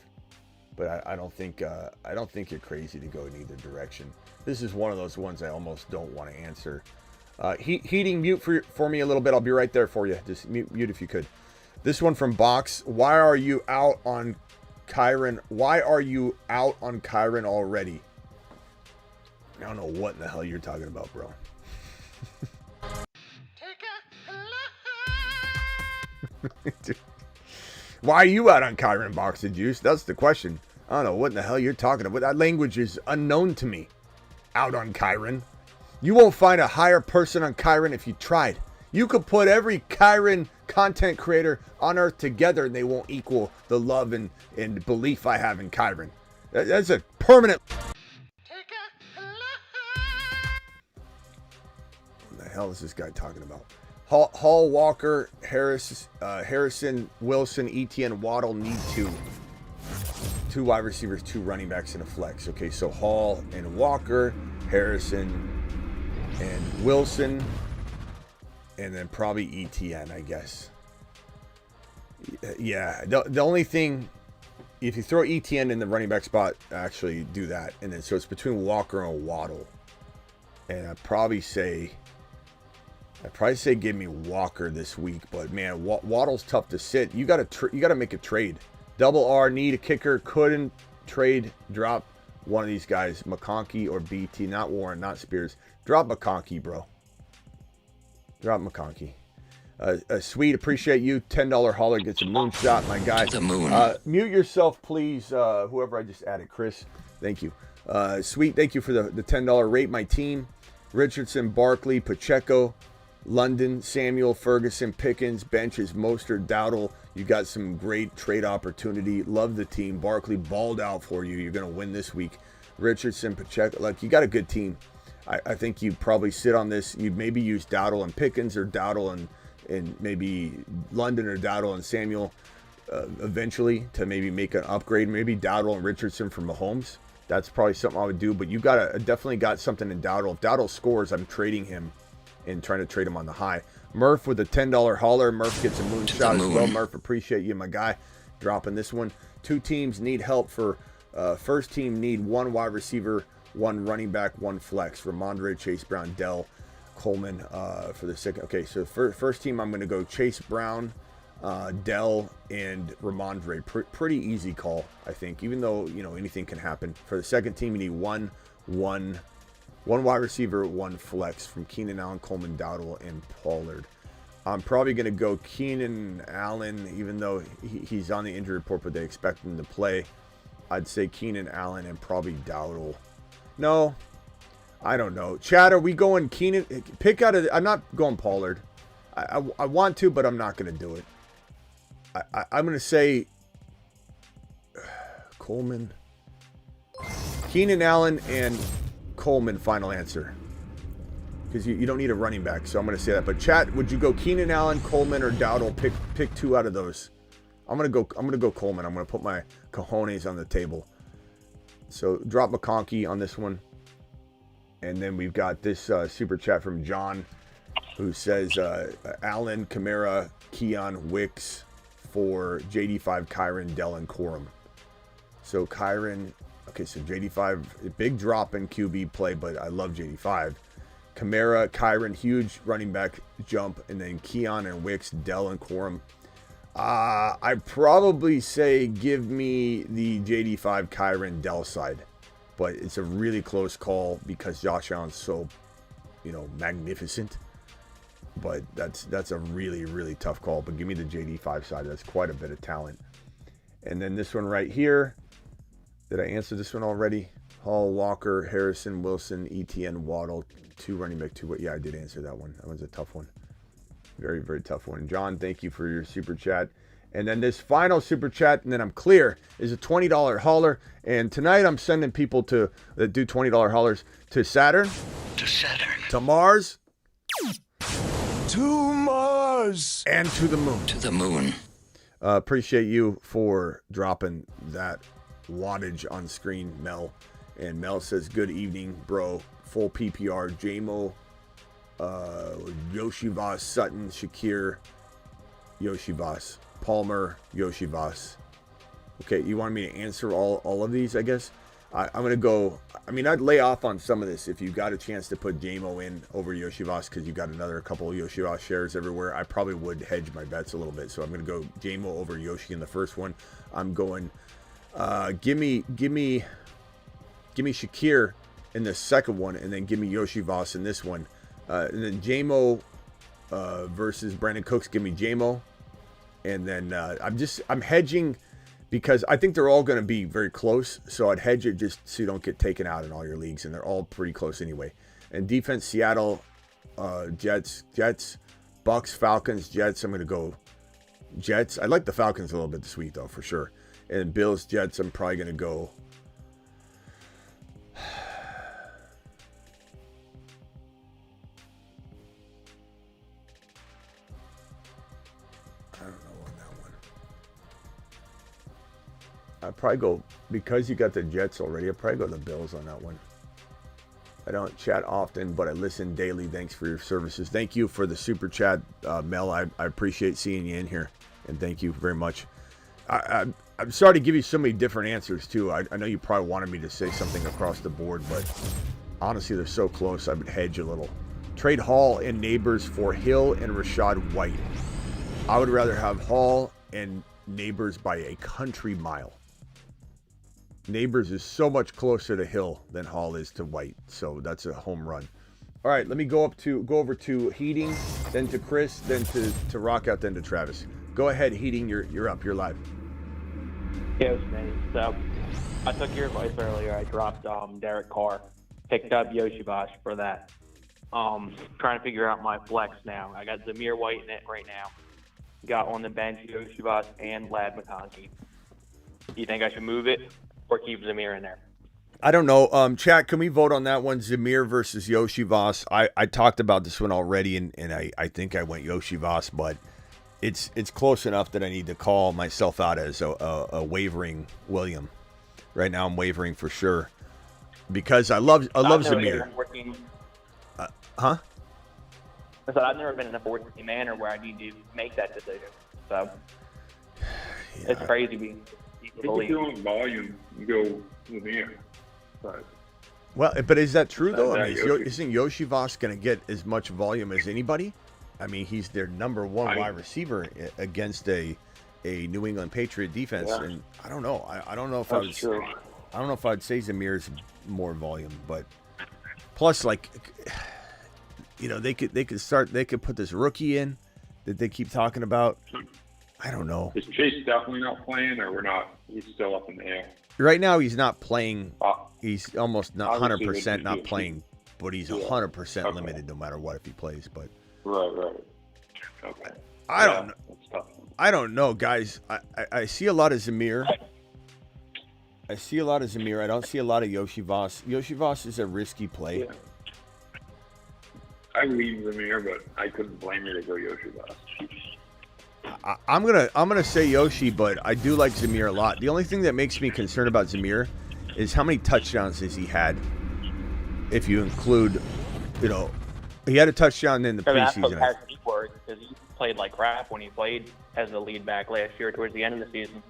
[SPEAKER 1] but I don't think you're crazy to go in either direction. This is one of those ones I almost don't want to answer. Heating, mute for me a little bit. I'll be right there for you. Just mute if you could. This one from Box. Why are you out on Kyren? Why are you out on Kyren already? I don't know what in the hell you're talking about, bro. Why are you out on Kyren, Box of Juice? That's the question. I don't know what in the hell you're talking about. That language is unknown to me. Out on Kyren. You won't find a higher person on Kyren if you tried. You could put every Kyren content creator on earth together and they won't equal the love and belief I have in Kyren. That's a permanent... What the hell is this guy talking about? Hall, Walker, Harrison, Wilson, ETN, Waddle need two wide receivers, 2 running backs, and a flex. Okay, so Hall and Walker, Harrison and Wilson, and then probably ETN, I guess. Yeah, the only thing, if you throw ETN in the running back spot, actually do that. And then so it's between Walker and Waddle. And I'd probably say give me Walker this week, but man, Waddle's tough to sit. You got to make a trade. Double R, need a kicker, couldn't trade, drop one of these guys, McConkey or BT, not Warren, not Spears. Drop McConkey, bro. Drop McConkey. Sweet, appreciate you. $10 hauler gets a moonshot, my guy.
[SPEAKER 3] The moon.
[SPEAKER 1] Mute yourself, please. Whoever I just added, Chris. Thank you. Sweet, thank you for the $10 rate my team. Richardson, Barkley, Pacheco, London, Samuel, Ferguson, Pickens, benches, Mostert, Dowdle. You got some great trade opportunity. Love the team. Barkley balled out for you. You're going to win this week. Richardson, Pacheco. Like, you got a good team. I think you probably sit on this. You'd maybe use Dowdle and Pickens, or Dowdle and maybe London, or Dowdle and Samuel eventually to maybe make an upgrade. Maybe Dowdle and Richardson for Mahomes. That's probably something I would do. But you definitely got something in Dowdle. If Dowdle scores, I'm trading him and trying to trade him on the high. Murph with a $10 hauler. Murph gets a moonshot as well. Murph, appreciate you, my guy, dropping this one. 2 teams need help for first team need 1 wide receiver, 1 running back, 1 flex. Ramondre, Chase Brown, Dell, Coleman for the second. Okay, so for first team, I'm going to go Chase Brown, Dell, and Ramondre. Pretty easy call, I think, even though, you know, anything can happen. For the second team, you need one wide receiver, 1 flex from Keenan Allen, Coleman, Dowdle, and Pollard. I'm probably going to go Keenan Allen, even though he's on the injury report, but they expect him to play. I'd say Keenan Allen and probably Dowdle. No, I don't know. Chad, are we going Keenan? Pick out of. I'm not going Pollard. I want to, but I'm not going to do it. I'm going to say Coleman, Keenan Allen, and Coleman. Final answer. Because you don't need a running back, so I'm going to say that. But chat, would you go Keenan Allen, Coleman, or Dowdle? Pick two out of those. I'm gonna go Coleman. I'm gonna put my cojones on the table. So drop McConkey on this one, and then we've got this super chat from John, who says Allen, Kamara, Keon, Wicks for JD5, Kyron, Dell, and Corum. So Kyron, okay, so JD5, a big drop in QB play, but I love JD5. Kamara, Kyron, huge running back jump, and then Keon and Wicks, Dell, and Corum. I'd probably say give me the JD5, Kyron, Dell side, but it's a really close call because Josh Allen's so, magnificent. But that's a really, really tough call. But give me the JD5 side. That's quite a bit of talent. And then this one right here. Did I answer this one already? Hall, Walker, Harrison, Wilson, ETN, Waddle, 2 running back, 2. Yeah, I did answer that one. That was a tough one. Very, very tough one. John, thank you for your super chat. And then this final super chat, and then I'm clear, is a $20 hauler. And tonight I'm sending people that do $20 haulers to Saturn.
[SPEAKER 3] To Saturn.
[SPEAKER 1] To Mars.
[SPEAKER 5] To Mars.
[SPEAKER 1] And to the moon.
[SPEAKER 3] To the moon.
[SPEAKER 1] Appreciate you for dropping that wattage on screen, Mel. And Mel says, good evening, bro. Full PPR. JMO, Yoshivas, Sutton, Shakir, Yoshivas, Palmer, Yoshivas. Okay, you want me to answer all of these, I guess? I'm going to go, I'd lay off on some of this if you got a chance to put JMO in over Yoshivas because you got another couple of Yoshivas shares everywhere. I probably would hedge my bets a little bit. So I'm going to go JMO over Yoshi in the first one. I'm going, give me Shakir in the second one, and then give me Yoshivas in this one. And then JMO versus Brandon Cooks, give me JMO. And then I'm hedging because I think they're all going to be very close. So I'd hedge it just so you don't get taken out in all your leagues, and they're all pretty close anyway. And defense, Seattle, Jets, Bucks, Falcons, Jets. I'm going to go Jets. I like the Falcons a little bit this week, though, for sure. And Bills, Jets, I'm probably going to go. I don't know on that one. I'd probably go, because you got the Jets already, I'd probably go the Bills on that one. I don't chat often, but I listen daily. Thanks for your services. Thank you for the super chat, Mel. I appreciate seeing you in here, and thank you very much. I'm sorry to give you so many different answers, too. I know you probably wanted me to say something across the board, but honestly, they're so close, I would hedge a little. Trade Hall and Neighbors for Hill and Rashad White. I would rather have Hall and Neighbors by a country mile. Neighbors is so much closer to Hill than Hall is to White, so that's a home run. All right, let me go over to Heating, then to Chris, then to Rockout, then to Travis. Go ahead, Heating. You're up. You're live.
[SPEAKER 13] Yeah, it was me. So I took your advice earlier. I dropped Derek Carr, picked up Yoshivas for that. Trying to figure out my flex now. I got Zamir White in it right now. Got on the bench Yoshivas and Lad McConkey. Do you think I should move it or keep Zamir in there?
[SPEAKER 1] I don't know. Chat, can we vote on that one? Zamir versus Yoshivas. I talked about this one already, and I think I went Yoshivas, but it's close enough that I need to call myself out as a wavering William. Right now I'm wavering for sure because I love Zamir. Huh?
[SPEAKER 13] I said I've never been in a 14 manner where I need to make that decision. So it's crazy being
[SPEAKER 11] If you're doing volume, you go Zamir. But
[SPEAKER 1] but is that true though? Isn't Yoshivas going to get as much volume as anybody? I mean, he's their number one wide receiver against a New England Patriot defense, and I don't know. I don't know if I don't know if I'd say Zamir's more volume, but plus, like, they could put this rookie in. that they keep talking about. I don't know.
[SPEAKER 11] Is Chase definitely not playing, or we're not? He's still up in the air.
[SPEAKER 1] Right now, he's not playing. He's almost not
[SPEAKER 11] Obviously,
[SPEAKER 1] 100% not
[SPEAKER 11] yeah.
[SPEAKER 1] playing, but he's 100% limited no matter what if he plays. But
[SPEAKER 11] Right. Okay.
[SPEAKER 1] I don't know. I don't know, guys. I see a lot of Zamir. I don't see a lot of Yoshi Voss. Yoshi Voss is a risky play.
[SPEAKER 11] Yeah. I leave Zamir, but I couldn't blame you to go Yoshi Voss.
[SPEAKER 1] I'm gonna say Yoshi, but I do like Zamir a lot. The only thing that makes me concerned about Zamir is how many touchdowns has he had. If you include, he had a touchdown in the preseason.
[SPEAKER 13] Because he played like crap when he played as the lead back last year towards the end of the season.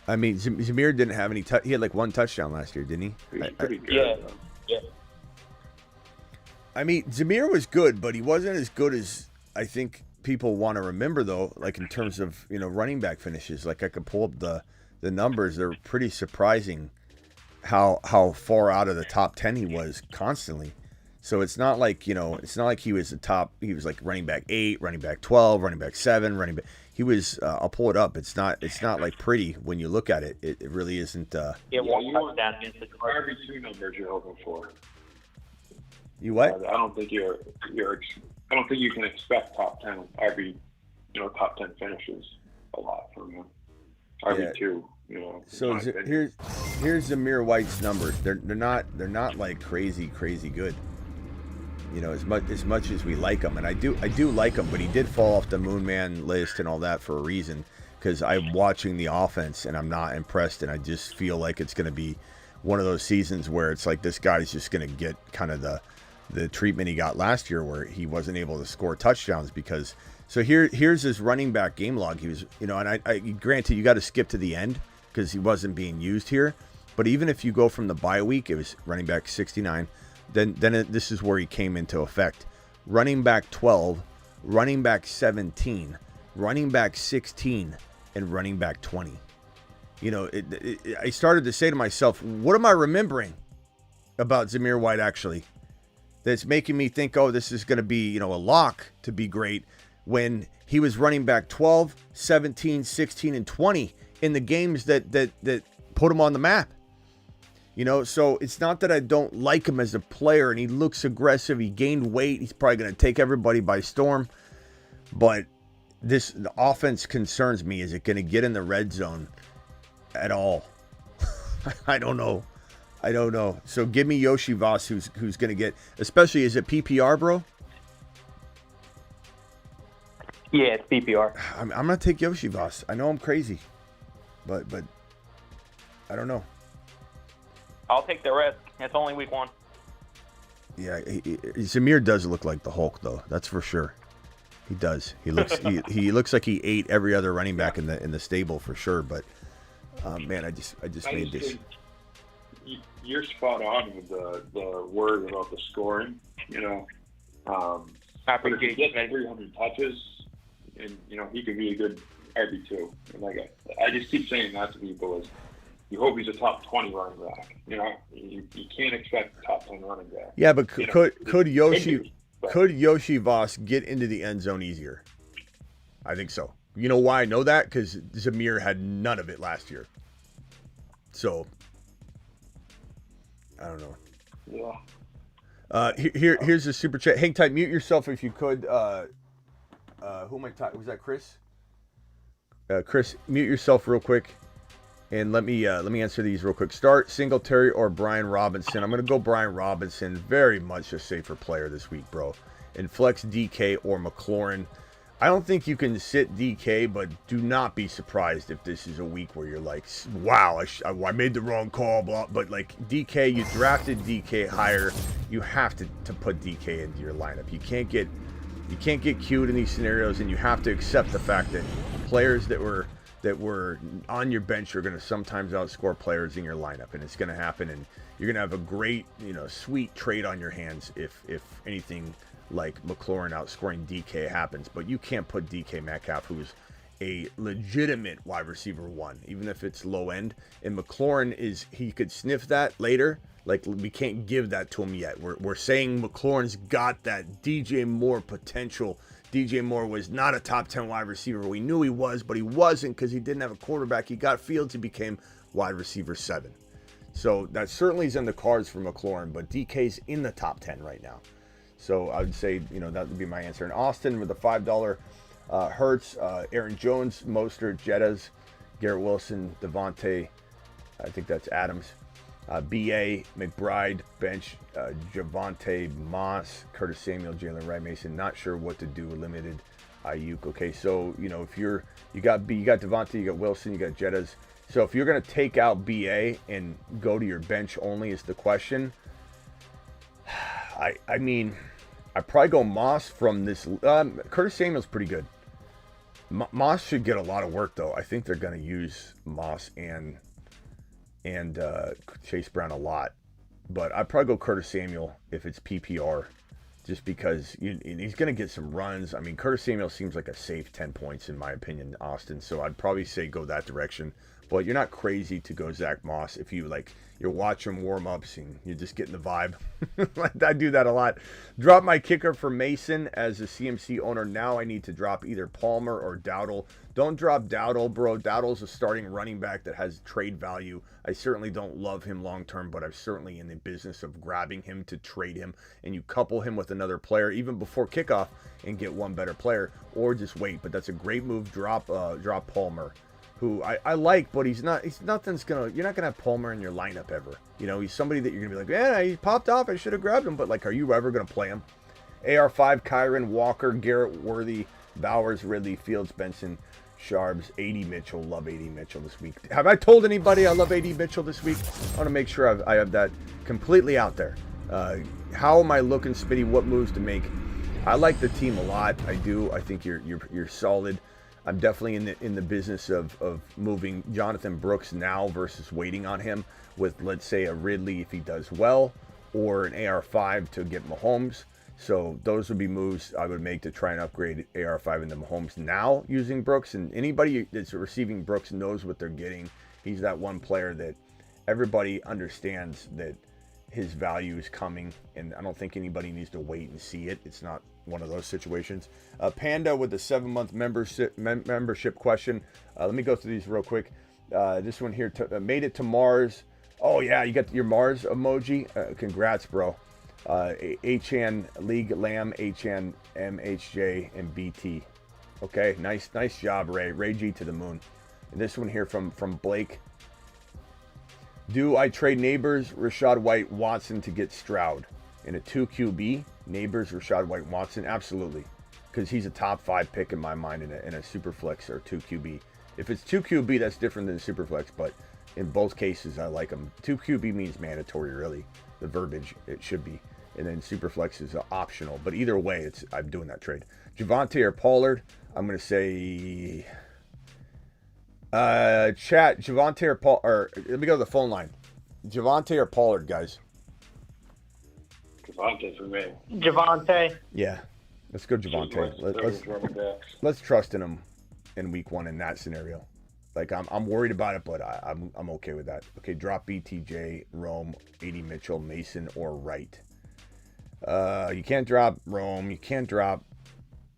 [SPEAKER 1] I mean, Zamir didn't have any. He had like one touchdown last year, didn't he?
[SPEAKER 11] He's pretty good.
[SPEAKER 13] Yeah.
[SPEAKER 1] I mean, Zamir was good, but he wasn't as good as I think people want to remember, though. Like in terms of running back finishes. Like I could pull up the numbers. They're pretty surprising how far out of the top 10 he was constantly. So it's not like it's not like he was he was like running back 8, running back 12, running back 7, running back. He was. I'll pull it up. It's not like pretty when you look at it. It really isn't.
[SPEAKER 11] You want RB2 numbers you're hoping for.
[SPEAKER 1] You what?
[SPEAKER 11] I don't think you're. I don't think you can expect top 10 RB. Top 10 finishes a lot from him. RB2.
[SPEAKER 1] So here's Zamir White's numbers. They're not like crazy good. As much as we like him, and I do like him, but he did fall off the Moon Man list and all that for a reason, because I'm watching the offense and I'm not impressed, and I just feel like it's going to be one of those seasons where it's like this guy's just going to get kind of the treatment he got last year where he wasn't able to score touchdowns because. So here's his running back game log. He was, and I granted you got to skip to the end because he wasn't being used here, but even if you go from the bye week, it was running back 69. Then this is where he came into effect. Running back 12, running back 17, running back 16, and running back 20. I started to say to myself, what am I remembering about Zamir White actually? That's making me think, oh, this is going to be, a lock to be great when he was running back 12, 17, 16, and 20 in the games that put him on the map. So it's not that I don't like him as a player, and he looks aggressive. He gained weight. He's probably going to take everybody by storm. But the offense concerns me. Is it going to get in the red zone at all? I don't know. So give me Yoshi Voss, who's going to get, especially, is it PPR, bro?
[SPEAKER 13] Yeah, it's PPR.
[SPEAKER 1] I'm going to take Yoshi Voss. I know I'm crazy, but I don't know.
[SPEAKER 13] I'll take the risk. It's only week 1.
[SPEAKER 1] Yeah, Zamir does look like the Hulk, though. That's for sure. He does. He looks he looks like he ate every other running back in the stable for sure. But man, I just made this.
[SPEAKER 11] You're spot on with the word about the scoring. But if he gets 300 touches, and he could be a good RB2. And I just keep saying that to people is. You hope he's a top 20 running back. You can't expect a top 10 running back.
[SPEAKER 1] Yeah, but could Yoshi Voss get into the end zone easier? I think so. You know why I know that? Because Zamir had none of it last year. So I don't know.
[SPEAKER 11] Yeah.
[SPEAKER 1] Here's the super chat. Hang tight. Mute yourself if you could. Who am I talking? Was that Chris? Chris, mute yourself real quick. And let me answer these real quick. Start Singletary or Brian Robinson. I'm going to go Brian Robinson. Very much a safer player this week, bro. And flex DK or McLaurin. I don't think you can sit DK, but do not be surprised if this is a week where you're like, wow, I made the wrong call. Blah. But like DK, you drafted DK higher. You have to put DK into your lineup. You can't get cute in these scenarios, and you have to accept the fact that players that were on your bench are going to sometimes outscore players in your lineup, and it's going to happen, and you're going to have a great, sweet trade on your hands if anything like McLaurin outscoring DK happens. But you can't put DK Metcalf, who's a legitimate wide receiver 1, even if it's low end. And McLaurin he could sniff that later. Like, we can't give that to him yet. We're saying McLaurin's got that DJ Moore potential DJ Moore was not a top 10 wide receiver. We knew he was, but he wasn't because he didn't have a quarterback. He got Fields, he became wide receiver 7. So that certainly is in the cards for McLaurin, but DK's in the top 10 right now. So I would say, that would be my answer. And Austin with the $5 Hurts, Aaron Jones, Mostert, Jettas, Garrett Wilson, Devontae, I think that's Adams, B.A., McBride, bench, Javonte, Moss, Curtis Samuel, Jalen Wright, Mason. Not sure what to do with limited Aiyuk. Okay, so, if you got Devontae, you got Wilson, you got Jettas. So if you're going to take out B.A. and go to your bench only is the question. I mean, I'd probably go Moss from this. Curtis Samuel's pretty good. Moss should get a lot of work, though. I think they're going to use Moss and Chase Brown a lot. But I'd probably go Curtis Samuel if it's PPR, just because he's going to get some runs. I mean, Curtis Samuel seems like a safe 10 points, in my opinion, Austin. So I'd probably say go that direction. But you're not crazy to go Zach Moss if you're watching warm-ups and you're just getting the vibe. I do that a lot. Drop my kicker for Mason as a CMC owner. Now I need to drop either Palmer or Dowdle. Don't drop Dowdle, bro. Dowdle's a starting running back that has trade value. I certainly don't love him long-term, but I'm certainly in the business of grabbing him to trade him. And you couple him with another player even before kickoff and get one better player, or just wait. But that's a great move. Drop Palmer, who I like, but you're not gonna have Palmer in your lineup ever. He's somebody that you're gonna be like, yeah, he popped off, I should have grabbed him, but are you ever gonna play him? AR5, Kyron, Walker, Garrett, Worthy, Bowers, Ridley, Fields, Benson, Sharbs, AD Mitchell. Love AD Mitchell this week. Have I told anybody I love AD Mitchell this week? I want to make sure I have that completely out there. How am I looking, Smitty? What moves to make? I like the team a lot. I do. I think you're solid. I'm definitely in the business of moving Jonathan Brooks now versus waiting on him with, let's say, a Ridley if he does well, or an AR5 to get Mahomes. So those would be moves I would make to try and upgrade AR5 into Mahomes now using Brooks. And anybody that's receiving Brooks knows what they're getting. He's that one player that everybody understands that his value is coming, and I don't think anybody needs to wait and see it. It's not one of those situations. Panda with the 7-month membership question. Let me go through these real quick. This one here made it to Mars. Oh yeah, you got your Mars emoji. Congrats, bro. HN League Lamb, HN MHJ and BT. Okay, nice job, Ray G to the moon. And this one here from Blake. Do I trade Neighbors, Rashad White, Watson to get Stroud in a 2 QB? Neighbors, Rashad White, Watson, absolutely, because he's a top 5 pick in my mind in a super flex or 2 QB. If it's 2 QB, that's different than super flex, but in both cases, I like them. 2 QB means mandatory, really. The verbiage, it should be. And then super flex is optional. But either way, I'm doing that trade. Javonte or Pollard, I'm going to say... chat, Javonte or Paul... Or let me go to the phone line. Javonte or Pollard, guys?
[SPEAKER 11] Javonte for me.
[SPEAKER 6] Javonte.
[SPEAKER 1] Yeah. Let's go Javonte. Let's trust in him in week 1 in that scenario. I'm worried about it, but I'm okay with that. Okay, drop BTJ, Rome, AD Mitchell, Mason, or Wright. You can't drop Rome. You can't drop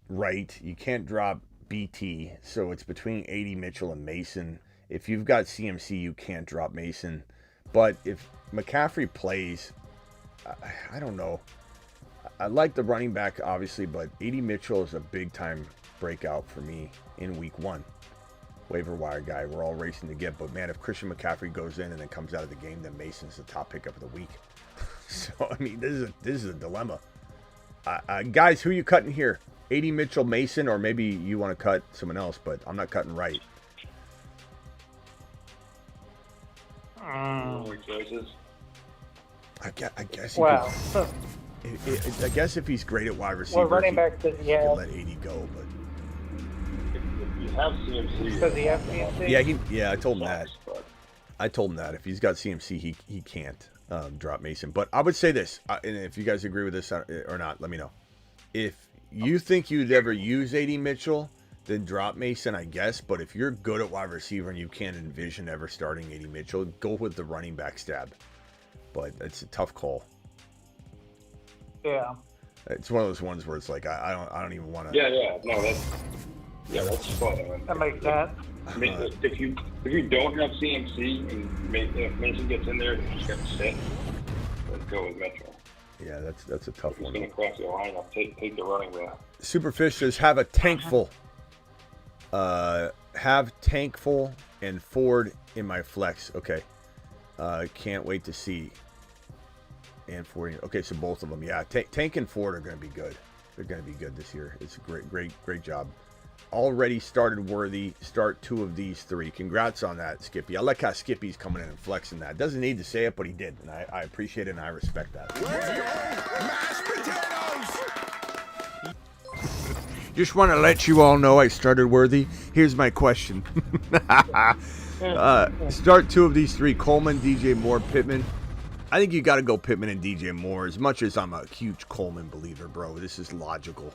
[SPEAKER 1] Wright. You can't drop BT. So it's between AD Mitchell and Mason. If you've got CMC, you can't drop Mason. But if McCaffrey plays, I don't know. I like the running back, obviously, but AD Mitchell is a big-time breakout for me in week 1. Waiver wire guy, we're all racing to get. But, man, if Christian McCaffrey goes in and then comes out of the game, then Mason's the top pickup of the week. So, I mean, this is a dilemma. Guys, who are you cutting here? AD Mitchell, Mason, or maybe you want to cut someone else, but I'm not cutting Wright. I guess.
[SPEAKER 6] Wow.
[SPEAKER 1] I guess if he's great at wide receiver,
[SPEAKER 6] running back does he have?
[SPEAKER 1] Let AD go. But
[SPEAKER 11] if you have CMC,
[SPEAKER 6] does he have CMC?
[SPEAKER 1] Yeah, I told him that. I told him that if he's got CMC, he can't drop Mason. But I would say this, and if you guys agree with this or not, let me know. If you think you'd ever use AD Mitchell, then drop Mason, I guess. But if you're good at wide receiver and you can't envision ever starting AD Mitchell, go with the running back stab. But it's a tough call.
[SPEAKER 6] Yeah.
[SPEAKER 1] It's one of those ones where it's like I don't even want to.
[SPEAKER 11] Yeah. No, that's fun. Man.
[SPEAKER 6] That makes sense.
[SPEAKER 11] I mean, if you don't have CMC and if Mason gets in there and you just got to sit, let's go with Metro.
[SPEAKER 1] Yeah, that's a tough one.
[SPEAKER 11] He's going to cross the line. I'll take the running back.
[SPEAKER 1] Superfish says have a tankful. Have tankful and Ford in my flex. Okay. Can't wait to see. And Ford. Okay, so both of them. Yeah, Tank and Ford are going to be good. They're going to be good this year. It's a great job. Already started worthy. Start 2 of these 3. Congrats on that, Skippy. I like how Skippy's coming in and flexing that. Doesn't need to say it, but he did. And I appreciate it and I respect that.
[SPEAKER 5] Mashed potatoes!
[SPEAKER 1] Just want to let you all know I started worthy. Here's my question. Start 2 of these 3. Coleman, DJ Moore, Pittman. I think you got to go Pittman and DJ Moore. As much as I'm a huge Coleman believer, bro, this is logical.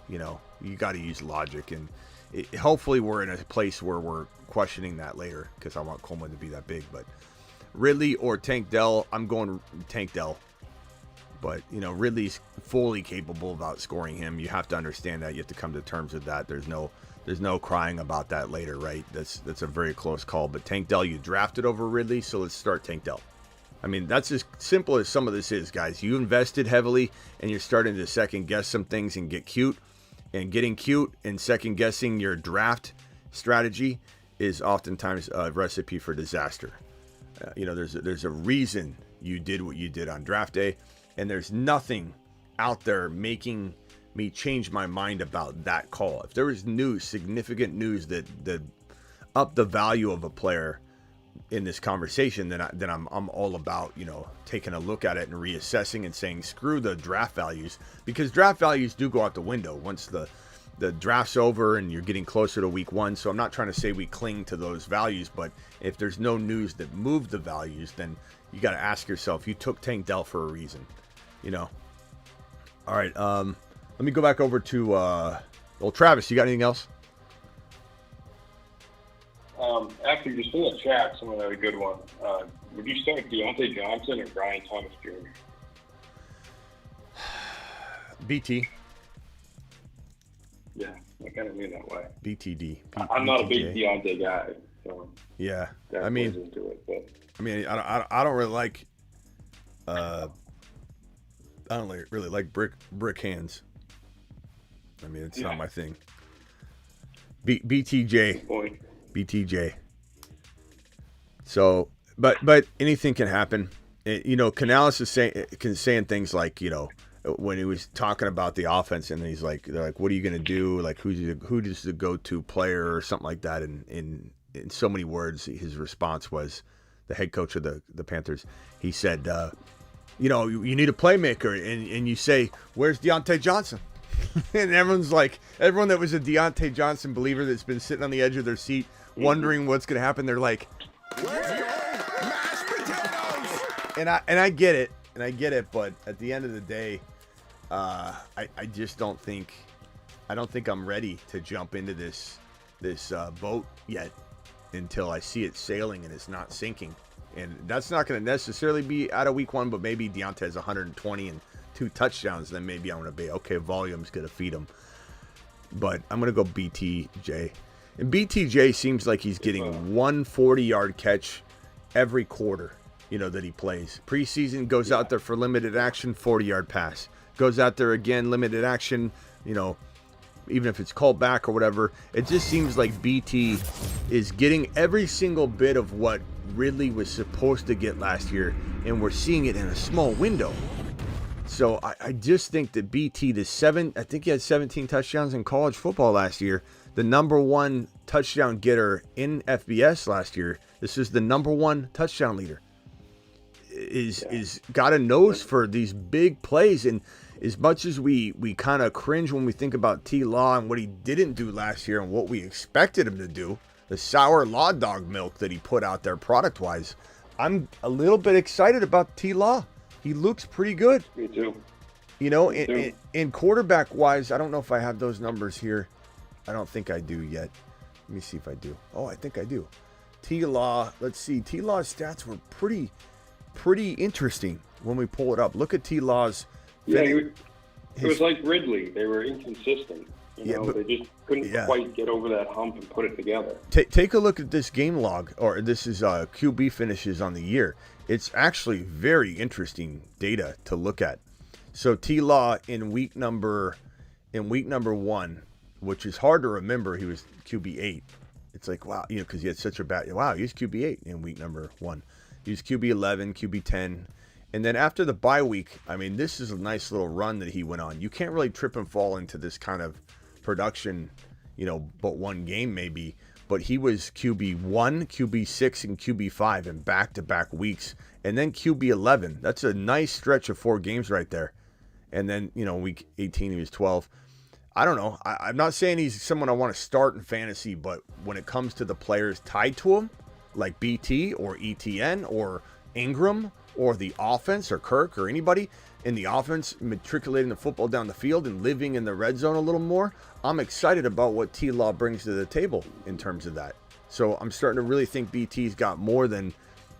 [SPEAKER 1] You know, you got to use logic. And hopefully we're in a place where we're questioning that later because I want Coleman to be that big. But Ridley or Tank Dell, I'm going Tank Dell. But, you know, Ridley's fully capable of outscoring him. You have to understand that. You have to come to terms with that. There's no crying about that later, right? That's a very close call. But Tank Dell, you drafted over Ridley, so let's start Tank Dell. I mean, that's as simple as some of this is, guys. You invested heavily, and you're starting to second-guess some things and get cute. And getting cute and second-guessing your draft strategy is oftentimes a recipe for disaster. You know, there's a reason you did what you did on draft day, and there's nothing out there making me change my mind about that call. If there was news, significant news that upped the value of a player in this conversation, then I'm all about, you know, taking a look at it and reassessing and saying screw the draft values, because draft values do go out the window once the draft's over and you're getting closer to week 1. So I'm not trying to say we cling to those values, but if there's no news that moved the values, then you got to ask yourself, you took Tank Dell for a reason, you know. All right, let me go back over to old Travis. You got anything else?
[SPEAKER 11] Actually, just in the chat, someone had a good one. Would you start Deontay Johnson or Brian Thomas Jr.?
[SPEAKER 1] BT.
[SPEAKER 11] Yeah, I kind of mean that way.
[SPEAKER 1] BTD.
[SPEAKER 11] I'm not a big Deontay guy, so
[SPEAKER 1] yeah.
[SPEAKER 11] that
[SPEAKER 1] I mean,
[SPEAKER 11] goes into it, but
[SPEAKER 1] I don't really like. I don't really like brick hands. I mean, it's not my thing. BTJ. BTJ. So, but anything can happen. You know, Canales is saying things like, you know, when he was talking about the offense, and he's like, they're like, what are you going to do? Like, who's the go-to player or something like that? And in so many words, his response was, the head coach of the Panthers, he said, you know, you need a playmaker, and you say, where's Deontay Johnson? And everyone that was a Deontay Johnson believer that's been sitting on the edge of their seat wondering what's going to happen, they're like,
[SPEAKER 5] Let's go, mashed potatoes!
[SPEAKER 1] And I get it, but at the end of the day, I just don't think I'm ready to jump into this boat yet until I see it sailing and it's not sinking. And that's not going to necessarily be out of week 1, but maybe Deontay has 120 and 2 touchdowns, then maybe I'm going to be, okay, volume's going to feed him. But I'm going to go BTJ. And BTJ seems like he's getting one 40-yard catch every quarter, you know, that he plays. Preseason goes out there for limited action, 40-yard pass. Goes out there again, limited action, you know, even if it's called back or whatever. It just seems like BT is getting every single bit of what Ridley was supposed to get last year, and we're seeing it in a small window. So I just think that BT, I think he had 17 touchdowns in college football last year. The number 1 touchdown getter in FBS last year. This is the number 1 touchdown leader. Is got a nose for these big plays. And as much as we kind of cringe when we think about T. Law and what he didn't do last year and what we expected him to do, the sour law dog milk that he put out there product-wise, I'm a little bit excited about T. Law. He looks pretty good.
[SPEAKER 11] Me too.
[SPEAKER 1] You know, in quarterback-wise, I don't know if I have those numbers here. I don't think I do yet. Let me see if I do. Oh, I think I do. T-Law, let's see. T-Law's stats were pretty interesting when we pull it up. Look at T-Law's.
[SPEAKER 11] Yeah, It was like Ridley. They were inconsistent. They just couldn't quite get over that hump and put it together.
[SPEAKER 1] Take a look at this game log, or this is QB finishes on the year. It's actually very interesting data to look at. So T-Law in week number 1, which is hard to remember, he was QB 8. It's like, wow, because he had such a bad, wow, he was QB 8 in week number 1. He was QB 11, QB 10. And then after the bye week, I mean, this is a nice little run that he went on. You can't really trip and fall into this kind of production, but one game maybe. But he was QB 1, QB 6, and QB 5 in back-to-back weeks. And then QB 11. That's a nice stretch of 4 games right there. And then, week 18, he was 12. I don't know. I'm not saying he's someone I want to start in fantasy, but when it comes to the players tied to him, like BT or ETN or Ingram or the offense or Kirk or anybody in the offense matriculating the football down the field and living in the red zone a little more, I'm excited about what T-Law brings to the table in terms of that. So I'm starting to really think BT's got more than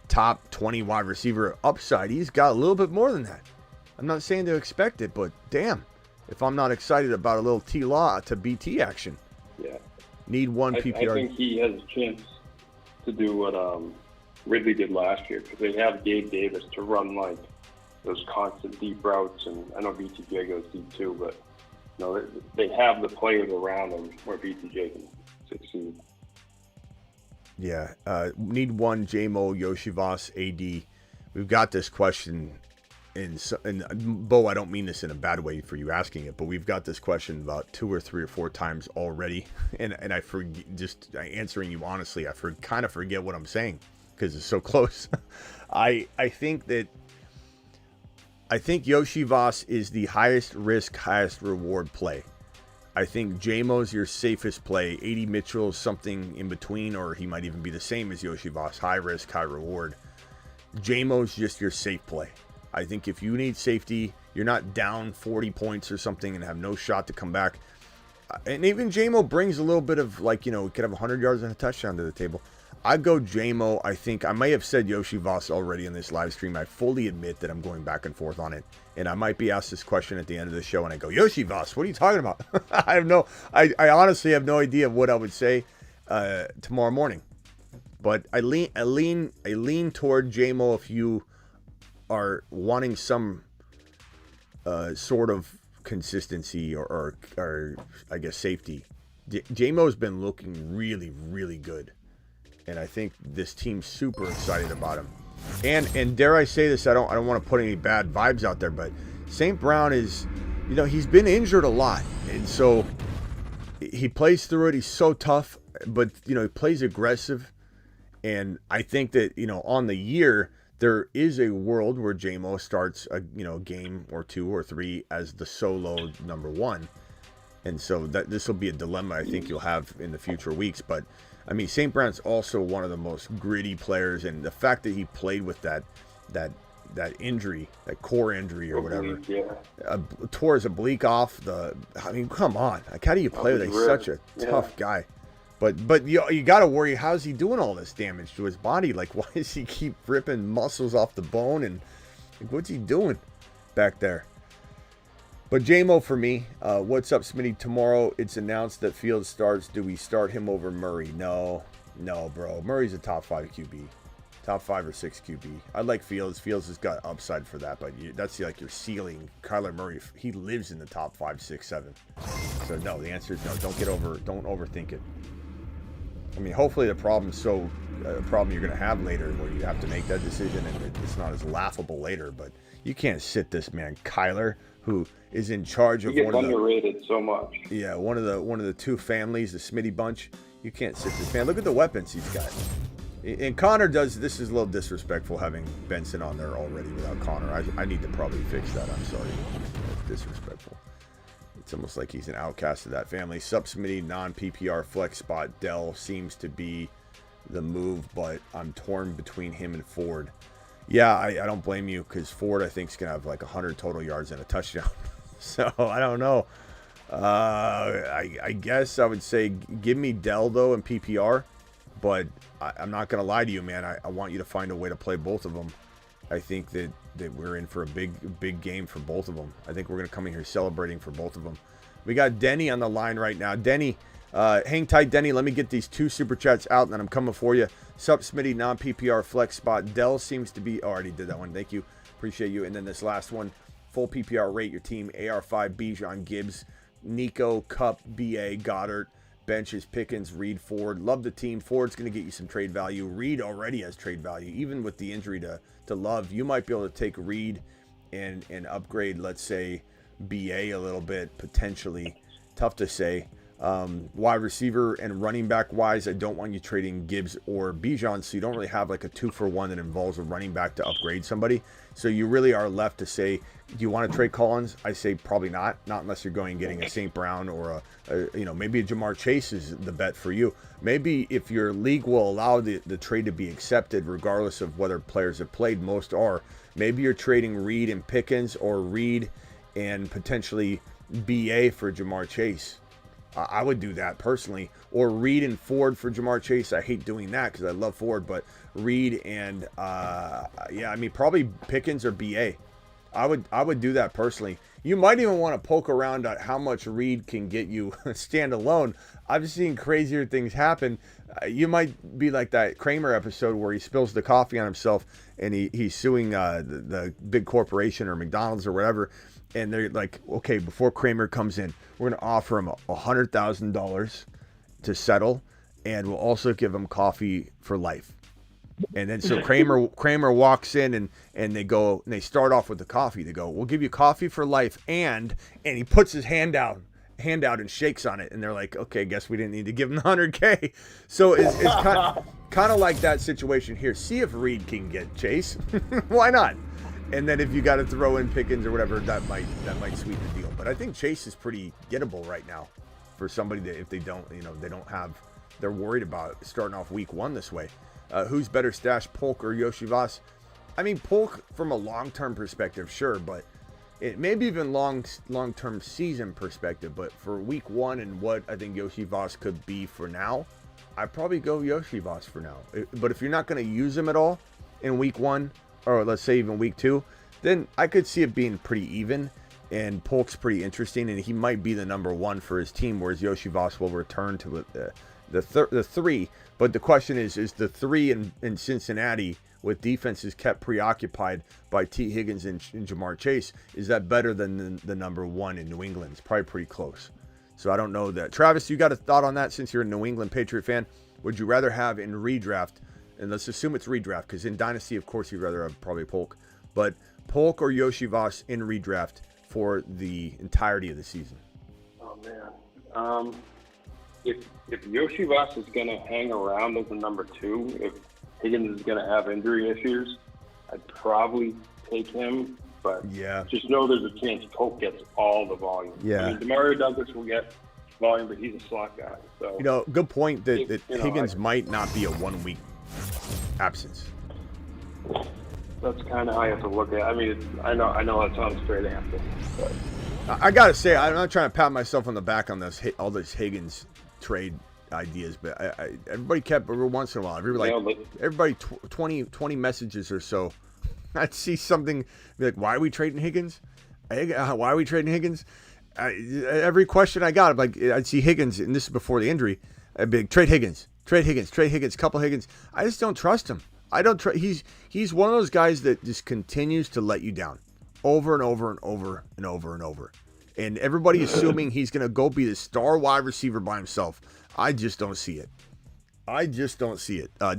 [SPEAKER 1] top 20 wide receiver upside. He's got a little bit more than that. I'm not saying to expect it, but damn, if I'm not excited about a little T-Law to BT action.
[SPEAKER 11] Yeah.
[SPEAKER 1] Need one PPR.
[SPEAKER 11] I think he has a chance to do what Ridley did last year, because they have Gabe Davis to run like those constant deep routes, and I know BTJ goes deep too, but they have the players around him where BTJ can succeed.
[SPEAKER 1] Yeah, need one JMO Yoshivas AD. We've got this question and Bo, I don't mean this in a bad way for you asking it, but we've got this question about 2 or 3 or 4 times already, and I forget, just answering you honestly, I kind of forget what I'm saying because it's so close. I think Yoshivas is the highest risk, highest reward play. I think JMO's your safest play. 80 Mitchell is something in between, or he might even be the same as Yoshivas. High risk, high reward. JMO's just your safe play. I think if you need safety, you're not down 40 points or something and have no shot to come back. And even JMO brings a little bit of, he could have 100 yards and a touchdown to the table. I'd go JMO. I think I may have said Yoshivas already in this live stream. I fully admit that I'm going back and forth on it. And I might be asked this question at the end of the show and I go, Yoshivas, what are you talking about? I honestly have no idea what I would say tomorrow morning. But I lean toward JMO if you are wanting some sort of consistency or I guess safety. JMO's been looking really, really good. And I think this team's super excited about him. And dare I say this, I don't want to put any bad vibes out there, but St. Brown is, he's been injured a lot. And so he plays through it. He's so tough, but, he plays aggressive. And I think that, on the year, there is a world where JMO starts a game or 2 or 3 as the solo number 1. And so this will be a dilemma I think you'll have in the future weeks. But I mean, St. Brown's also one of the most gritty players, and the fact that he played with that injury, that core injury or whatever, tore his oblique off. Come on, how do you play with such a tough guy? But you got to worry, how's he doing all this damage to his body? Like, why does he keep ripping muscles off the bone? And what's he doing back there? But JMO for me. What's up, Smitty? Tomorrow it's announced that Fields starts. Do we start him over Murray? No, bro. Murray's a top 5 QB. Top 5 or 6 QB. I like Fields. Fields has got upside for that, but that's like your ceiling. Kyler Murray, he lives in the top 5, 6, 7. So no, the answer is no. Don't overthink it. I mean, hopefully the problem's a problem you're going to have later where you have to make that decision and it's not as laughable later. But you can't sit this man, Kyler, who is in charge of one of the
[SPEAKER 11] underrated so much.
[SPEAKER 1] Yeah, one of the 2 families, the Smitty bunch. You can't sit this man. Look at the weapons he's got. And Connor does. This is a little disrespectful having Benson on there already without Connor. I need to probably fix that. I'm sorry. That's disrespectful. It's almost like he's an outcast of that family. Sup Smitty, non-PPR flex spot. Dell seems to be the move, but I'm torn between him and Ford. Yeah, I don't blame you because Ford, I think, is going to have like 100 total yards and a touchdown. So, I don't know. I guess I would say give me Dell, though, in PPR. But I'm not going to lie to you, man. I want you to find a way to play both of them. I think that we're in for a big game for both of them. I think we're going to come in here celebrating for both of them. We got Denny on the line right now. Denny, hang tight, Denny. Let me get these 2 super chats out, and then I'm coming for you. Sup, Smitty, non-PPR flex spot. Dell seems to be... Oh, I already did that one. Thank you. Appreciate you. And then this last one, full PPR rate your team. AR5, Bijan, Gibbs, Nico, Cup, BA, Goddard. Benches, Pickens, Reed, Ford. Love the team. Ford's going to get you some trade value. Reed already has trade value. Even with the injury to Love, you might be able to take Reed and upgrade, let's say, BA a little bit, potentially. Tough to say. Wide receiver and running back wise, I don't want you trading Gibbs or Bijan, so you don't really have like a 2-for-1 that involves a running back to upgrade somebody. So you really are left to say, do you want to trade Collins? I say probably not unless you're going and getting a St. Brown or maybe a Jamar Chase is the bet for you. Maybe if your league will allow the trade to be accepted regardless of whether players have played, most are. Maybe you're trading Reed and Pickens or Reed and potentially BA for Jamar Chase. I would do that personally. Or Reed and Ford for Jamar Chase. I hate doing that because I love Ford, but Reed and probably Pickens or BA. I would do that personally. You might even want to poke around at how much Reed can get you standalone. I've seen crazier things happen. You might be like that Kramer episode where he spills the coffee on himself and he's suing the big corporation or McDonald's or whatever. And they're like, okay, before Kramer comes in, we're going to offer him $100,000 to settle, and we'll also give him coffee for life. And then so Kramer walks in and they start off with the coffee. They go, we'll give you coffee for life, and he puts his hand out and shakes on it, and they're like, okay, guess we didn't need to give him the $100K. So it's kind of like that situation here. See if Reed can get Chase. Why not? And then if you got to throw in Pickens or whatever, that might sweeten the deal. But I think Chase is pretty gettable right now for somebody that if they don't, they're worried about starting off week 1 this way. Who's better stash, Polk or Yoshivas? I mean, Polk from a long-term perspective, sure, but it maybe even long-term season perspective. But for week 1 and what I think Yoshivas could be for now, I'd probably go Yoshivas for now. But if you're not going to use him at all in week 1, or let's say even week 2, then I could see it being pretty even. And Polk's pretty interesting, and he might be the number 1 for his team, whereas Yoshivas will return to the 3. But the question is the 3 in Cincinnati with defenses kept preoccupied by T. Higgins and Jamar Chase, is that better than the number 1 in New England? It's probably pretty close. So I don't know that. Travis, you got a thought on that since you're a New England Patriot fan? Would you rather have in redraft, and let's assume it's redraft, because in Dynasty, of course, you'd rather have probably Polk, but Polk or Yoshivas in redraft for the entirety of the season?
[SPEAKER 11] Oh, man. If Yoshivas is going to hang around as the number 2, if Higgins is going to have injury issues, I'd probably take him. But just know there's a chance Polk gets all the volume.
[SPEAKER 1] Yeah.
[SPEAKER 11] I mean, Demario Douglas will get volume, but he's a slot guy. So
[SPEAKER 1] good point that Higgins might not be a 1 week absence.
[SPEAKER 11] That's kind of how you have to look at it. I mean, I know that's not a straight answer. But
[SPEAKER 1] I got to say, I'm not trying to pat myself on the back on all this Higgins trade ideas, but everybody kept every once in a while. Everybody 20 messages or so. I'd see something be like, why are we trading Higgins? Why are we trading Higgins? Every question I got, I'd see Higgins, and this is before the injury. I'd be like, trade Higgins, couple Higgins. I just don't trust him. I don't trust. He's one of those guys that just continues to let you down over and over and over and over and over. And everybody assuming he's going to go be the star wide receiver by himself. I just don't see it.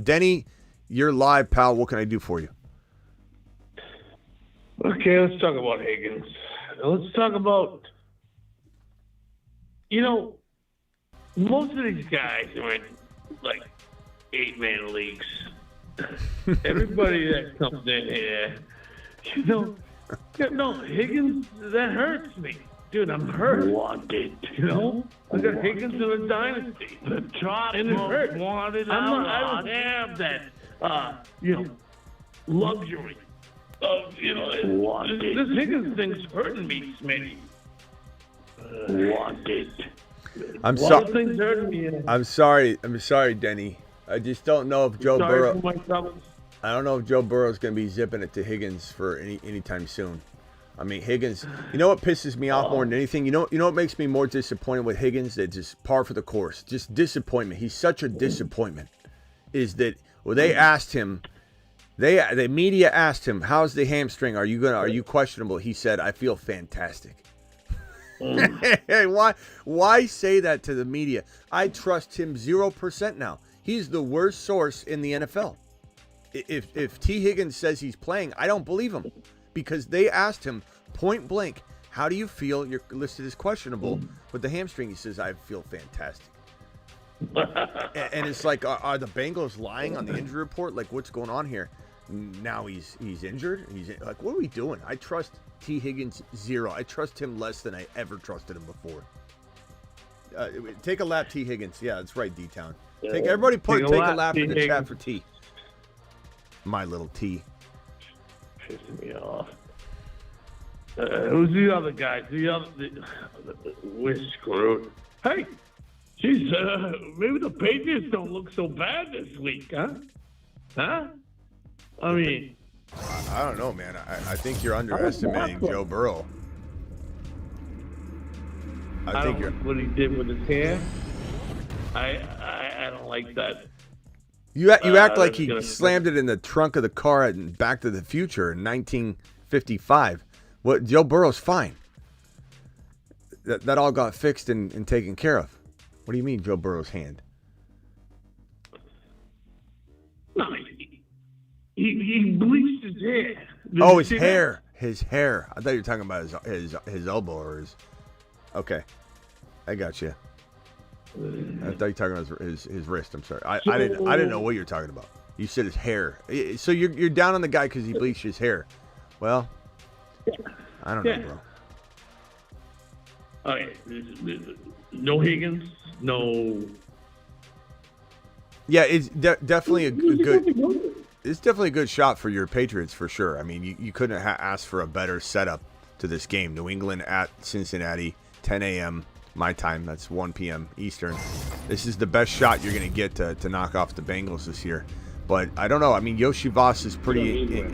[SPEAKER 1] Denny, you're live, pal. What can I do for you?
[SPEAKER 14] Okay, let's talk about Higgins. Let's talk about, most of these guys are in, 8-man leagues. Everybody that comes in here, Higgins, that hurts me. Dude, I'm hurt. Wanted, I got Higgins in a dynasty. The top and it hurts. Wanted. I don't have that, luxury of, this Higgins thing's hurting me, Smitty. Wanted.
[SPEAKER 1] I'm sorry, Denny. I just don't know if Joe Burrow. I don't know if Joe Burrow's going to be zipping it to Higgins for anytime soon. I mean, Higgins, you know what pisses me off more than anything? You know what makes me more disappointed with Higgins? That just par for the course. Just disappointment. He's such a disappointment. Is that, well, they asked him, the media asked him, how's the hamstring? Are you questionable? He said, I feel fantastic. Hey, why say that to the media? I trust him 0% now. He's the worst source in the NFL. If T. Higgins says he's playing, I don't believe him. Because they asked him point blank, how do you feel? You're listed as questionable with the hamstring. He says, I feel fantastic. And it's like, are the Bengals lying on the injury report? Like, what's going on here? Now he's injured. Like, what are we doing? I trust T. Higgins 0. I trust him less than I ever trusted him before. Take a lap, T. Higgins. Yeah, that's right, D-Town. Take a lap in the chat for T. My little T.
[SPEAKER 14] Pissing me off. Who's the other guy? We're screwed. Hey, geez, maybe the Patriots don't look so bad this week, huh? Huh? I mean,
[SPEAKER 1] I don't know, man. I think you're underestimating Joe Burrow.
[SPEAKER 14] I think what he did with his hair. I don't like that.
[SPEAKER 1] You act like he slammed it in the trunk of the car in Back to the Future in 1955. What? Joe Burrow's fine. That all got fixed and taken care of. What do you mean, Joe Burrow's hand?
[SPEAKER 14] No, he bleached his hair.
[SPEAKER 1] Oh, his hair. His hair. I thought you were talking about his elbow or his. Okay, I got you. I thought you were talking about his wrist. I'm sorry. I didn't know what you were talking about. You said his hair. So you're down on the guy because he bleached his hair. Well, I don't know, bro.
[SPEAKER 14] All right. No Higgins. No.
[SPEAKER 1] Yeah, it's definitely a good. It's definitely a good shot for your Patriots for sure. I mean, you couldn't have asked for a better setup to this game. New England at Cincinnati, 10 a.m. my time. That's 1 p.m. Eastern. This is the best shot you're going to get to knock off the Bengals this year. But I don't know. I mean, Yoshi Voss is pretty.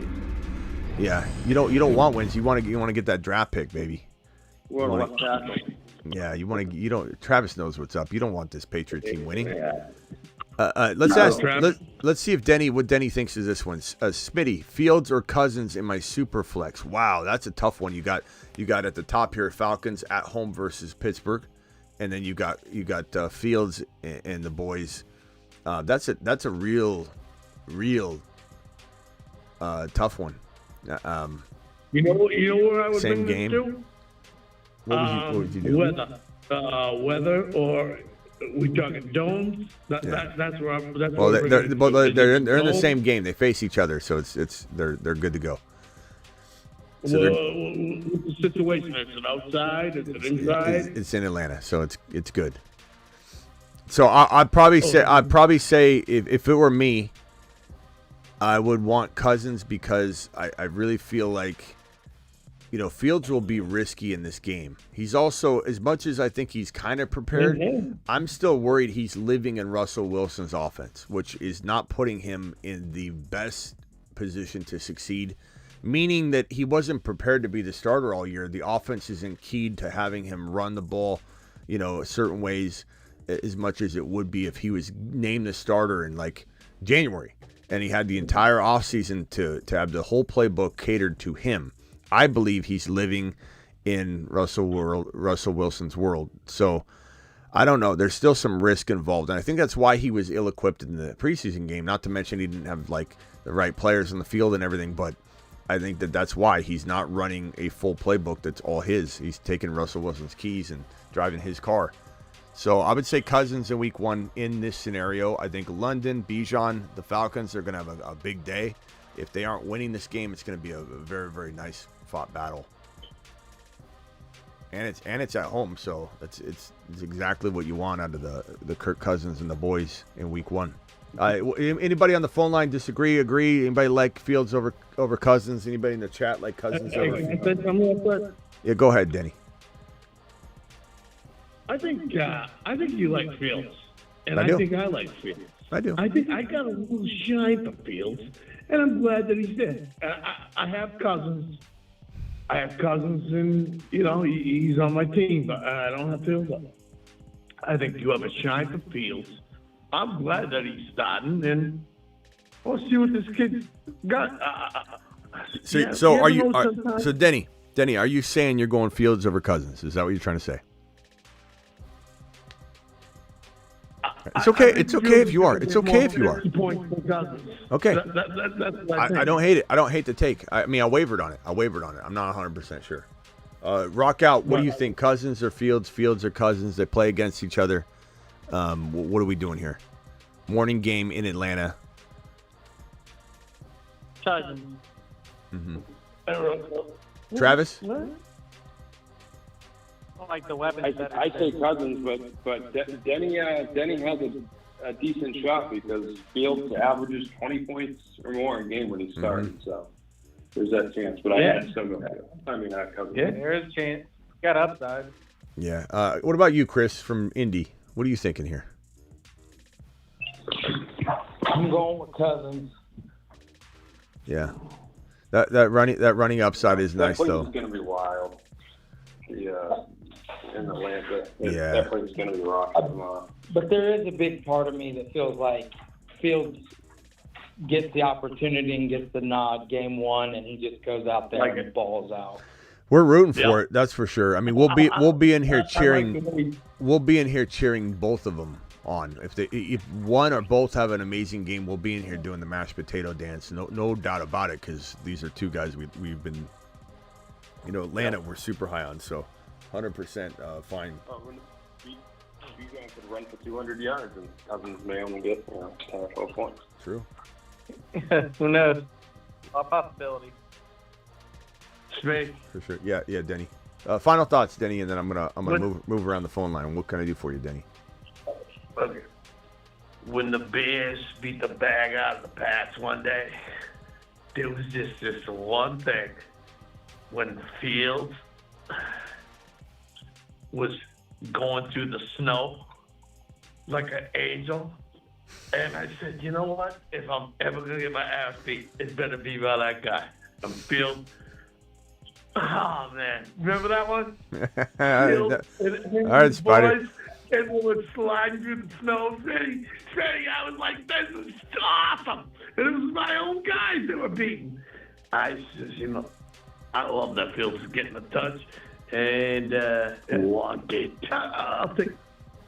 [SPEAKER 1] Yeah, you don't want wins. You want to get that draft pick, baby. Yeah, you want to. You don't. Travis knows what's up. You don't want this Patriot team winning. Let's see if what Denny thinks of this one. Smitty, Fields or Cousins in my super flex. Wow, that's a tough one. You got at the top here Falcons at home versus Pittsburgh, and then you got Fields and the boys. That's a real tough one.
[SPEAKER 14] You know where I would
[SPEAKER 1] same
[SPEAKER 14] bring
[SPEAKER 1] game.
[SPEAKER 14] this to?
[SPEAKER 1] What would you do?
[SPEAKER 14] Weather or we talking domes? That's where I'm. That's
[SPEAKER 1] well,
[SPEAKER 14] where
[SPEAKER 1] they're in the same game. They face each other, so they're good to go. So
[SPEAKER 14] what's the situation? Is it outside? Is it inside?
[SPEAKER 1] It's in Atlanta, so it's good. So I'd probably say if it were me, I would want Cousins because I really feel like, Fields will be risky in this game. He's also, as much as I think he's kind of prepared, I'm still worried he's living in Russell Wilson's offense, which is not putting him in the best position to succeed, meaning that he wasn't prepared to be the starter all year. The offense isn't keyed to having him run the ball, certain ways as much as it would be if he was named the starter in like January and he had the entire offseason to have the whole playbook catered to him. I believe he's living in Russell Wilson's world. So I don't know. There's still some risk involved. And I think that's why he was ill-equipped in the preseason game. Not to mention he didn't have like the right players on the field and everything. But I think that's why he's not running a full playbook that's all his. He's taking Russell Wilson's keys and driving his car. So I would say Cousins in week 1 in this scenario. I think London, Bijan, the Falcons are going to have a big day. If they aren't winning this game, it's going to be a very, very nice fought battle. And it's at home, so it's exactly what you want out of the Kirk Cousins and the boys in week 1. Anybody on the phone line disagree, agree? Anybody like Fields over Cousins? Anybody in the chat like Cousins over? Yeah, go ahead, Denny.
[SPEAKER 14] I think you like Fields, and I think I like Fields.
[SPEAKER 1] I do.
[SPEAKER 14] I think I got a little shy for Fields, and I'm glad that he's there. I have cousins. And, he's on my team, but I don't have Fields. I think you have a shy for Fields. I'm glad that he's starting, and we'll see what this kid got.
[SPEAKER 1] So Denny, are you saying you're going Fields over Cousins? Is that what you're trying to say? It's okay. It's okay if you are. It's okay if you are. Okay. I don't hate it. I don't hate the take. I mean, I wavered on it. I'm not 100% sure. Rock out. What do you think? Cousins or Fields? Fields or Cousins? They play against each other. What are we doing here? Morning game in Atlanta.
[SPEAKER 6] Cousins.
[SPEAKER 1] Mm-hmm. Travis?
[SPEAKER 6] Like the weapons.
[SPEAKER 11] I say Cousins, but Denny has a decent shot because Fields averages 20 points or more a game when he started. So there's that chance. But I had some. Cousins.
[SPEAKER 6] Yeah, there is a chance. Got upside.
[SPEAKER 1] Yeah. What about you, Chris from Indy? What are you thinking here?
[SPEAKER 15] I'm going with Cousins.
[SPEAKER 1] Yeah. That running upside is nice though.
[SPEAKER 11] That place is going to be wild. In Atlanta.
[SPEAKER 1] Yeah.
[SPEAKER 11] That place is going to be rocking tomorrow.
[SPEAKER 15] But there is a big part of me that feels like Fields gets the opportunity and gets the nod game one, and he just goes out there and balls out.
[SPEAKER 1] We're rooting for it, that's for sure. I mean, we'll be in here cheering. We'll be in here cheering both of them on. If one or both have an amazing game, we'll be in here doing the mashed potato dance. No doubt about it, because these are two guys we've been, Atlanta we're super high on. So 100% fine.
[SPEAKER 11] He's going to run for 200 yards, and Cousins may only get 10 or 12 points.
[SPEAKER 1] True.
[SPEAKER 6] Who knows? A possibility.
[SPEAKER 14] Smitty.
[SPEAKER 1] For sure. Yeah, Denny. Final thoughts, Denny, and then I'm gonna move around the phone line. What can I do for you, Denny?
[SPEAKER 14] Okay. When the Bears beat the bag out of the Pats one day, there was just this one thing. When Fields was going through the snow like an angel, and I said, you know what? If I'm ever going to get my ass beat, it better be by that guy. I'm Fields. Oh, man. Remember that one?
[SPEAKER 1] All right, Spider.
[SPEAKER 14] And we were sliding through the snow. City, I was like, this is awesome. And it was my own guys that were beating. I says, I love that Fields is getting a touch. And want it. I'll take,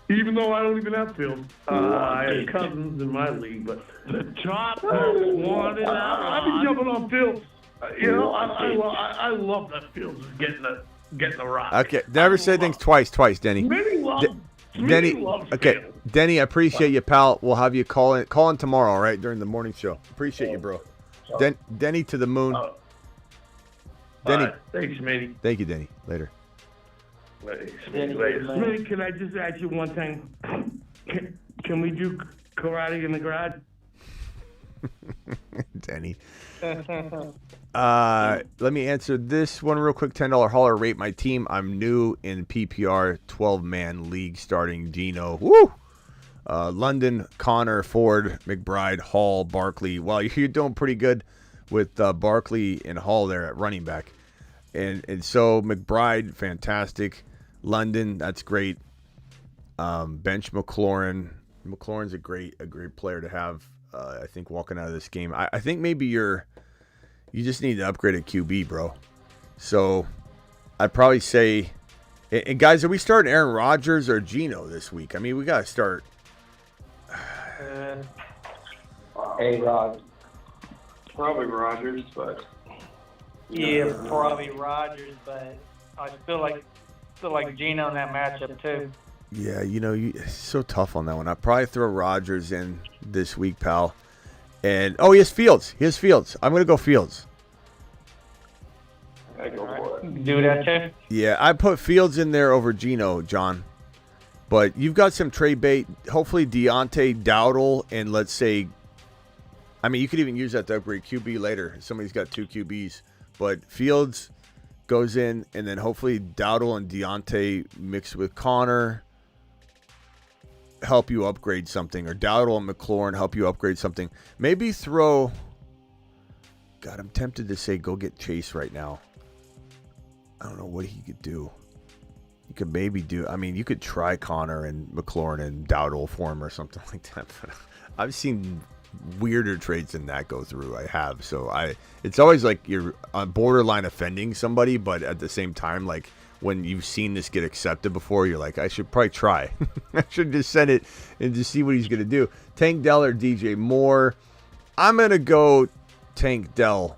[SPEAKER 14] even though I don't even have Fields. I have Cousins in my league, but the top wanted out. I've been jumping on Fields. I love that Fields is getting the rock.
[SPEAKER 1] Okay, never say things twice, Denny. Denny, okay, Denny, I appreciate you, pal. We'll have you call in tomorrow, all right, during the morning show. Appreciate you, bro. Denny to the moon. Denny.
[SPEAKER 14] Thanks, Smitty.
[SPEAKER 1] Thank you, Denny. Later.
[SPEAKER 14] Smitty, can I just ask you one thing? Can we do karate in the garage?
[SPEAKER 1] Denny. Let me answer this one real quick. $10 hauler. Rate my team. I'm new in PPR 12-man league starting Gino. Woo! London, Connor, Ford, McBride, Hall, Barkley. Well, you're doing pretty good with Barkley and Hall there at running back. And so McBride, fantastic. London, that's great. Bench McLaurin. McLaurin's a great player to have. I think walking out of this game, I think maybe you just need to upgrade at QB, bro. So I'd probably say, and guys, are we starting Aaron Rodgers or Geno this week? I mean, we gotta start.
[SPEAKER 15] A-Rod.
[SPEAKER 11] Probably Rodgers, but
[SPEAKER 6] yeah, probably Rodgers, but I feel like Geno in that matchup too.
[SPEAKER 1] Yeah, it's so tough on that one. I'd probably throw Rodgers in this week, pal. And he has Fields. I'm gonna go Fields.
[SPEAKER 11] I go for it.
[SPEAKER 6] Do that too.
[SPEAKER 1] Yeah, I put Fields in there over Geno, John. But you've got some trade bait. Hopefully Deontay, Dowdle, and let's say, I mean, you could even use that to upgrade QB later. Somebody's got 2 QBs. But Fields goes in, and then hopefully Dowdle and Deontay mixed with Connor. help you upgrade something, or Dowdle and McLaurin help you upgrade something, maybe throw. God, I'm tempted to say go get Chase right now. I don't know what he could do. You could maybe do. I mean, you could try Connor and McLaurin and Dowdle for him or something like that. But I've seen weirder trades than that go through. I have. So it's always like you're on borderline offending somebody, but at the same time, like when you've seen this get accepted before, you're like, I should probably try. I should just send it and just see what he's gonna do. Tank Dell or DJ Moore. I'm gonna go Tank Dell.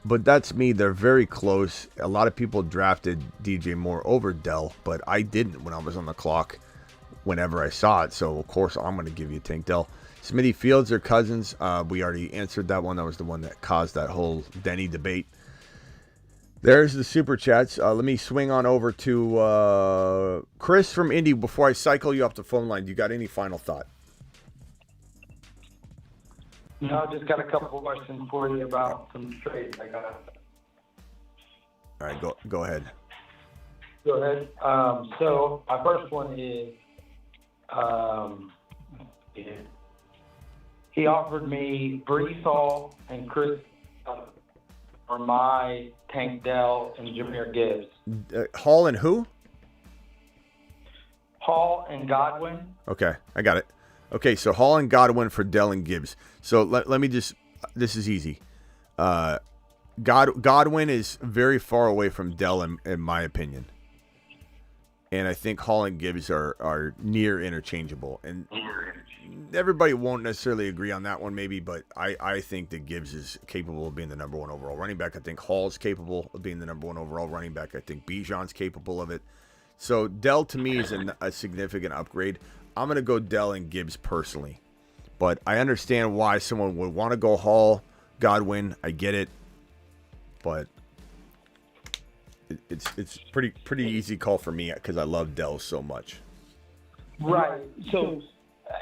[SPEAKER 1] But that's me. They're very close. A lot of people drafted DJ Moore over Dell, but I didn't when I was on the clock whenever I saw it. So, of course, I'm going to give you Tank Dell. Smitty, Fields or Cousins? We already answered that one. That was the one that caused that whole Denny debate. There's the Super Chats. Let me swing on over to Chris from Indy. Before I cycle you up the phone line, do you got any final thought?
[SPEAKER 15] No, I just got a couple of questions for you about some trades I got.
[SPEAKER 1] All right, go ahead.
[SPEAKER 15] Go ahead. So my first one is, he offered me Brees Hall and Chris for my Tank Dell and Jahmyr Gibbs.
[SPEAKER 1] Hall and who?
[SPEAKER 15] Hall and Godwin.
[SPEAKER 1] Okay, I got it. Okay, so Hall and Godwin for Dell and Gibbs. So let me just, this is easy. Godwin is very far away from Dell in my opinion. And I think Hall and Gibbs are near interchangeable. And everybody won't necessarily agree on that one maybe, but I think that Gibbs is capable of being the number one overall running back. I think Hall's capable of being the number one overall running back. I think Bijan's capable of it. So Dell to me is a significant upgrade. I'm going to go Dell and Gibbs personally. But I understand why someone would want to go Hall, Godwin. I get it. But it's pretty easy call for me because I love Dell so much.
[SPEAKER 15] Right. So,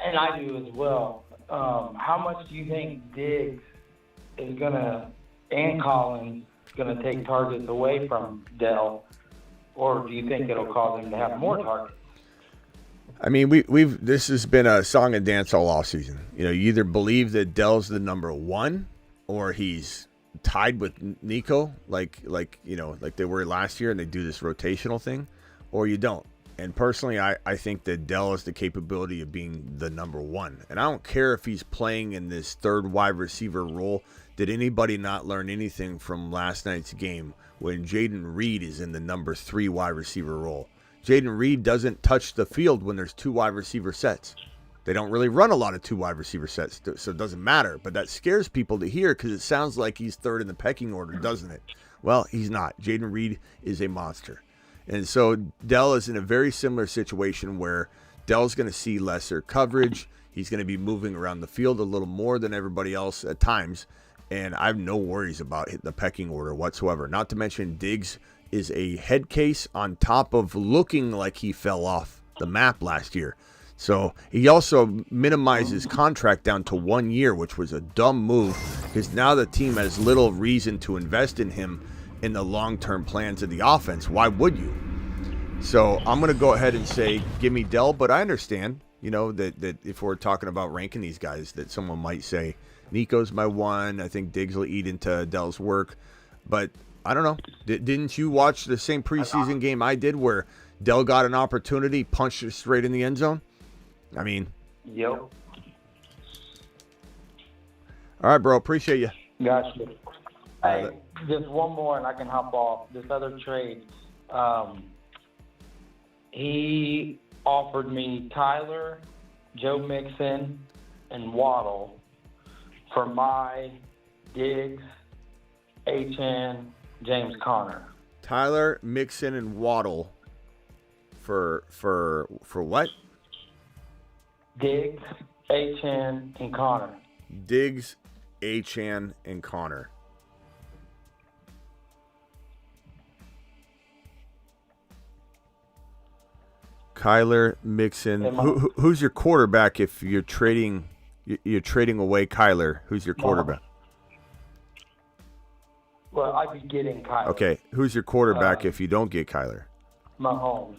[SPEAKER 15] and I do as well. How much do you think Diggs is going to, and Collins, going to take targets away from Dell? Or do you think it'll cause him to have more targets?
[SPEAKER 1] I mean, this has been a song and dance all offseason. You know, you either believe that Dell's the number one, or he's tied with Nico, like they were last year, and they do this rotational thing, or you don't. And personally, I think that Dell has the capability of being the number one. And I don't care if he's playing in this third wide receiver role. Did anybody not learn anything from last night's game when Jaden Reed is in the number 3 wide receiver role? Jaden Reed doesn't touch the field when there's 2 wide receiver sets. They don't really run a lot of 2 wide receiver sets, so it doesn't matter. But that scares people to hear because it sounds like he's third in the pecking order, doesn't it? Well, he's not. Jaden Reed is a monster. And so Dell is in a very similar situation where Dell's going to see lesser coverage. He's going to be moving around the field a little more than everybody else at times. And I have no worries about hitting the pecking order whatsoever. Not to mention Diggs is a head case on top of looking like he fell off the map last year. So he also minimized his contract down to 1 year, which was a dumb move because now the team has little reason to invest in him in the long-term plans of the offense. Why would you? So I'm going to go ahead and say give me Dell, but I understand, that if we're talking about ranking these guys, that someone might say Nico's my one. I think Diggs will eat into Dell's work, but I don't know. Didn't you watch the same preseason game I did where Dell got an opportunity, punched it straight in the end zone? I mean.
[SPEAKER 15] Yep.
[SPEAKER 1] All right, bro. Appreciate you.
[SPEAKER 15] Gotcha. Hey, just one more and I can hop off. This other trade, he offered me Tyler, Joe Mixon, and Waddle for my Diggs, HN, James Conner.
[SPEAKER 1] Tyler, Mixon, and Waddle for what?
[SPEAKER 15] Diggs, HN, and Conner.
[SPEAKER 1] Diggs, HN, and Conner. Kyler, Mixon. Who's your quarterback if you're trading away Kyler? Who's your quarterback?
[SPEAKER 15] Well, I'd be getting Kyler.
[SPEAKER 1] Okay. Who's your quarterback if you don't get Kyler?
[SPEAKER 15] Mahomes.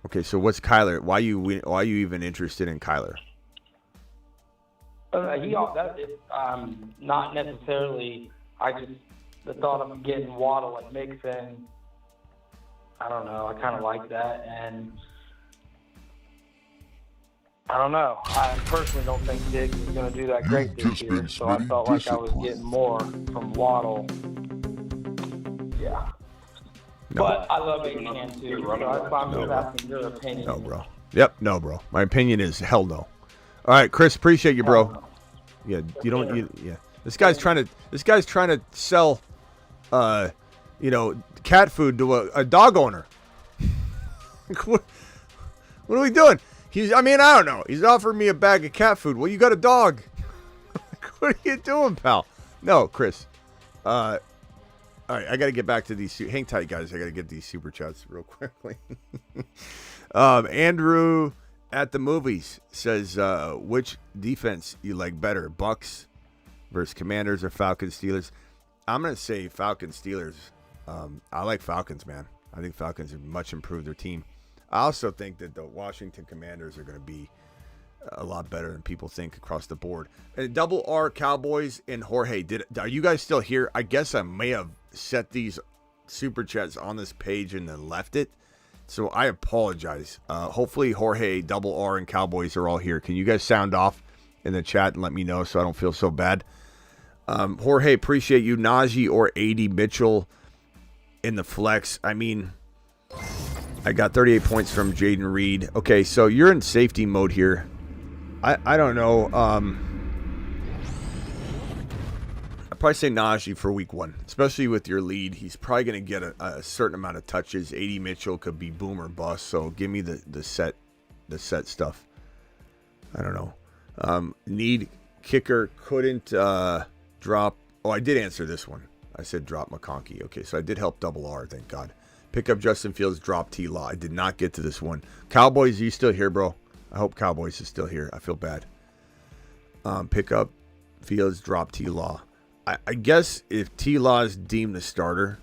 [SPEAKER 1] Okay, so what's Kyler? Why are you even interested in Kyler?
[SPEAKER 15] Not necessarily. I just the thought of getting Waddle and Mixon. I don't know. I kind of like that, and I don't know. I personally don't think Diggs is going to do that great this year, so I felt like I was getting more from Waddle. Yeah.
[SPEAKER 1] No.
[SPEAKER 15] But I love Aiyuk too, so that's why I'm just asking your opinion.
[SPEAKER 1] No, bro. Yep, no, bro. My opinion is hell no. All right, Chris, appreciate you, bro. Yeah, you don't. Yeah, this guy's trying to sell, cat food to a dog owner. What are we doing? I don't know. He's offering me a bag of cat food. Well, you got a dog. What are you doing, pal? No, Chris. All right, I got to get back to these. Hang tight, guys. I got to get these super chats real quickly. Andrew at the movies says, which defense you like better, Bucks versus Commanders or Falcons Steelers? I'm going to say Falcons Steelers. I like Falcons, man. I think Falcons have much improved their team. I also think that the Washington Commanders are going to be a lot better than people think across the board. And Double R, Cowboys, and Jorge, are you guys still here? I guess I may have set these super chats on this page and then left it. So I apologize. Hopefully Jorge, Double R, and Cowboys are all here. Can you guys sound off in the chat and let me know so I don't feel so bad? Jorge, appreciate you. Najee or A.D. Mitchell in the flex. I got 38 points from Jaden Reed. Okay, so you're in safety mode here. I don't know. I'd probably say Najee for week 1, especially with your lead. He's probably going to get a certain amount of touches. A.D. Mitchell could be boom or bust, so give me the set stuff. I don't know. Need kicker couldn't drop. Oh, I did answer this one. I said drop McConkey. Okay, so I did help Double R, thank God. Pick up Justin Fields, drop T-Law. I did not get to this one. Cowboys, are you still here, bro? I hope Cowboys is still here. I feel bad. Pick up Fields, drop T-Law. I guess if T-Law is deemed the starter,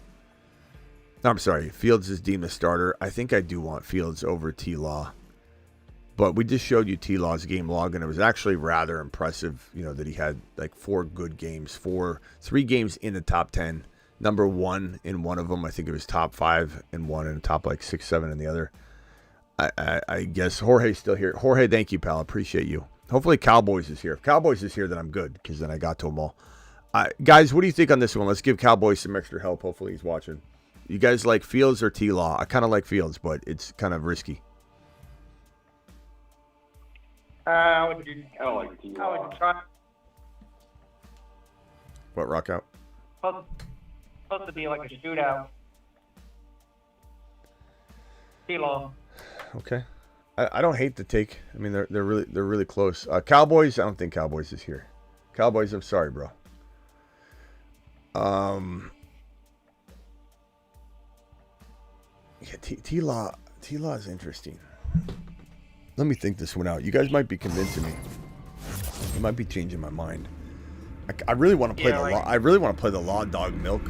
[SPEAKER 1] Fields is deemed the starter, I think I do want Fields over T-Law. But we just showed you T-Law's game log, and it was actually rather impressive, that he had like 4 good games, 3 games in the top 10. Number 1 in one of them. I think it was top 5 in one and top 6, 7 in the other. I guess Jorge's still here. Jorge, thank you, pal. Appreciate you. Hopefully Cowboys is here. If Cowboys is here, then I'm good, because then I got to them all. Guys, what do you think on this one? Let's give Cowboys some extra help. Hopefully he's watching. You guys like Fields or T-Law? I kind of like Fields, but it's kind of risky.
[SPEAKER 6] I would try.
[SPEAKER 1] What, rock out?
[SPEAKER 6] Supposed to be like a shootout. T-Law.
[SPEAKER 1] Okay. I don't hate the take. They're really close. Cowboys, I don't think Cowboys is here. Cowboys, I'm sorry, bro. Yeah, T-Law is interesting. Let me think this one out. You guys might be convincing me. You might be changing my mind. I really want to play I really want to play the Law Dog Milk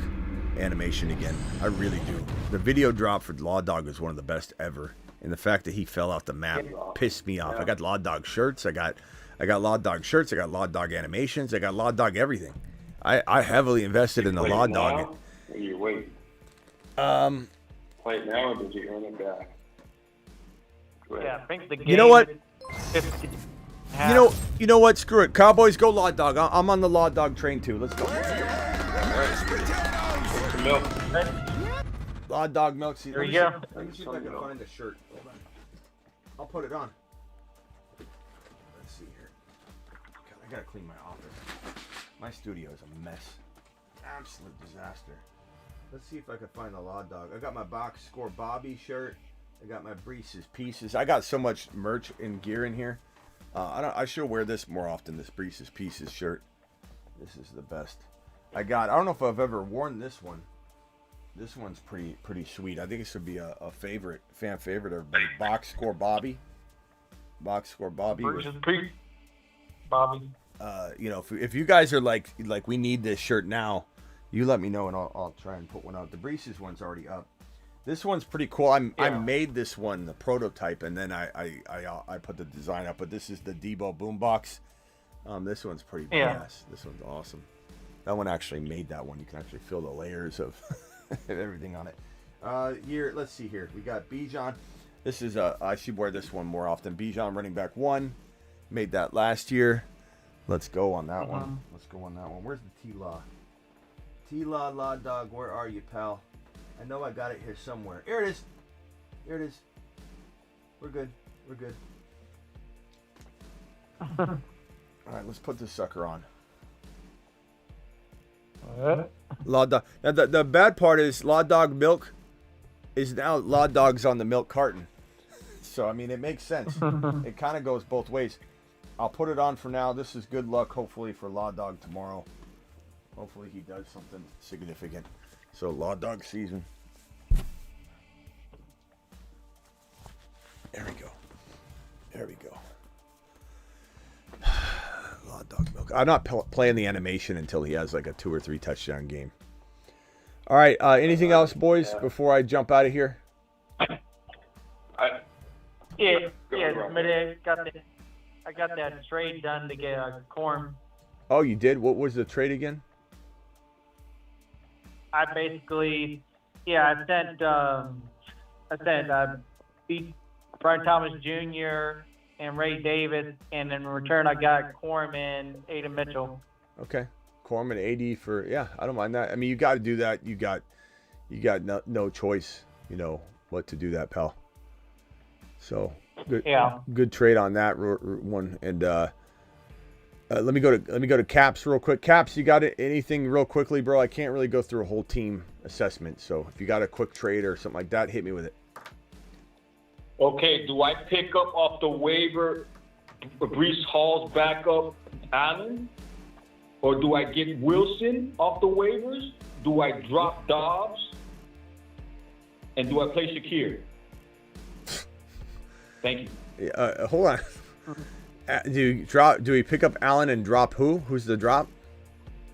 [SPEAKER 1] animation again. I really do. The video drop for Law Dog was one of the best ever, and the fact that he fell off the map pissed me off. I got Law Dog shirts. I got Law Dog shirts. I got Law Dog animations. I got Law Dog everything. I heavily invested in the Law Dog.
[SPEAKER 11] Or you wait. Play it now, or did you earn it back?
[SPEAKER 6] Yeah, I think the game.
[SPEAKER 1] You know what? You know what? Screw it. Cowboys, go Law Dog. I'm on the Law Dog train too. Let's go.
[SPEAKER 11] Milk.
[SPEAKER 1] Law Dog milk. See,
[SPEAKER 6] There you go.
[SPEAKER 1] Let me see if I can find the shirt. Hold on. I'll put it on. Let's see here. God, I gotta clean my office. My studio is a mess. Absolute disaster. Let's see if I can find the Law Dog. I got my Box Score Bobby shirt. I got my Breeze's Pieces. I got so much merch and gear in here. I should wear this more often, this Breeze's Pieces shirt. This is the best. I don't know if I've ever worn this one. This one's pretty sweet. I think this would be a fan favorite, everybody. Box Score Bobby. Box Score Bobby.
[SPEAKER 6] Bobby.
[SPEAKER 1] If you guys are like we need this shirt now, you let me know and I'll try and put one out. The Breeze's one's already up. This one's pretty cool. I made this one, the prototype, and then I put the design up. But this is the Debo boombox. This one's pretty badass. This one's awesome. That one actually made that one. You can actually feel the layers of everything on it. Here, let's see here. We got Bijan. This is I should wear this one more often. Bijan running back 1. Made that last year. Let's go on that one. Let's go on that one. Where's the T-Law? T-Law, Law Dog, where are you, pal? I know I got it here somewhere. Here it is. Here it is. We're good. We're good. All right, let's put this sucker on. Law Dog. Now, the bad part is Law Dog milk is now Law Dog's on the milk carton. So, I mean, it makes sense. It kind of goes both ways. I'll put it on for now. This is good luck, hopefully, for Law Dog tomorrow. Hopefully he does something significant. So, Law Dog season. There we go. There we go. Law Dog milk. I'm not playing the animation until he has like a 2 or 3 touchdown game. All right. Anything else, boys, before I jump out of here?
[SPEAKER 6] Smitty, I got that trade done to get corn.
[SPEAKER 1] Oh, you did? What was the trade again?
[SPEAKER 6] I basically, I beat Brian Thomas Jr. and Ray Davis, and in return I got Corum and Aiden Mitchell.
[SPEAKER 1] Okay, Corum and AD for I don't mind that. I mean, you got to do that. You got no choice, what to do that, pal. So good trade on that one. And let me go to Caps real quick. Caps, you got anything real quickly, bro? I can't really go through a whole team assessment, so if you got a quick trade or something like that, hit me with it.
[SPEAKER 16] Okay, do I pick up off the waiver Breece Hall's backup Allen? Or do I get Wilson off the waivers? Do I drop Dobbs? And do I play Shakir? Thank you.
[SPEAKER 1] Hold on. Do we pick up Allen and drop who? Who's the drop?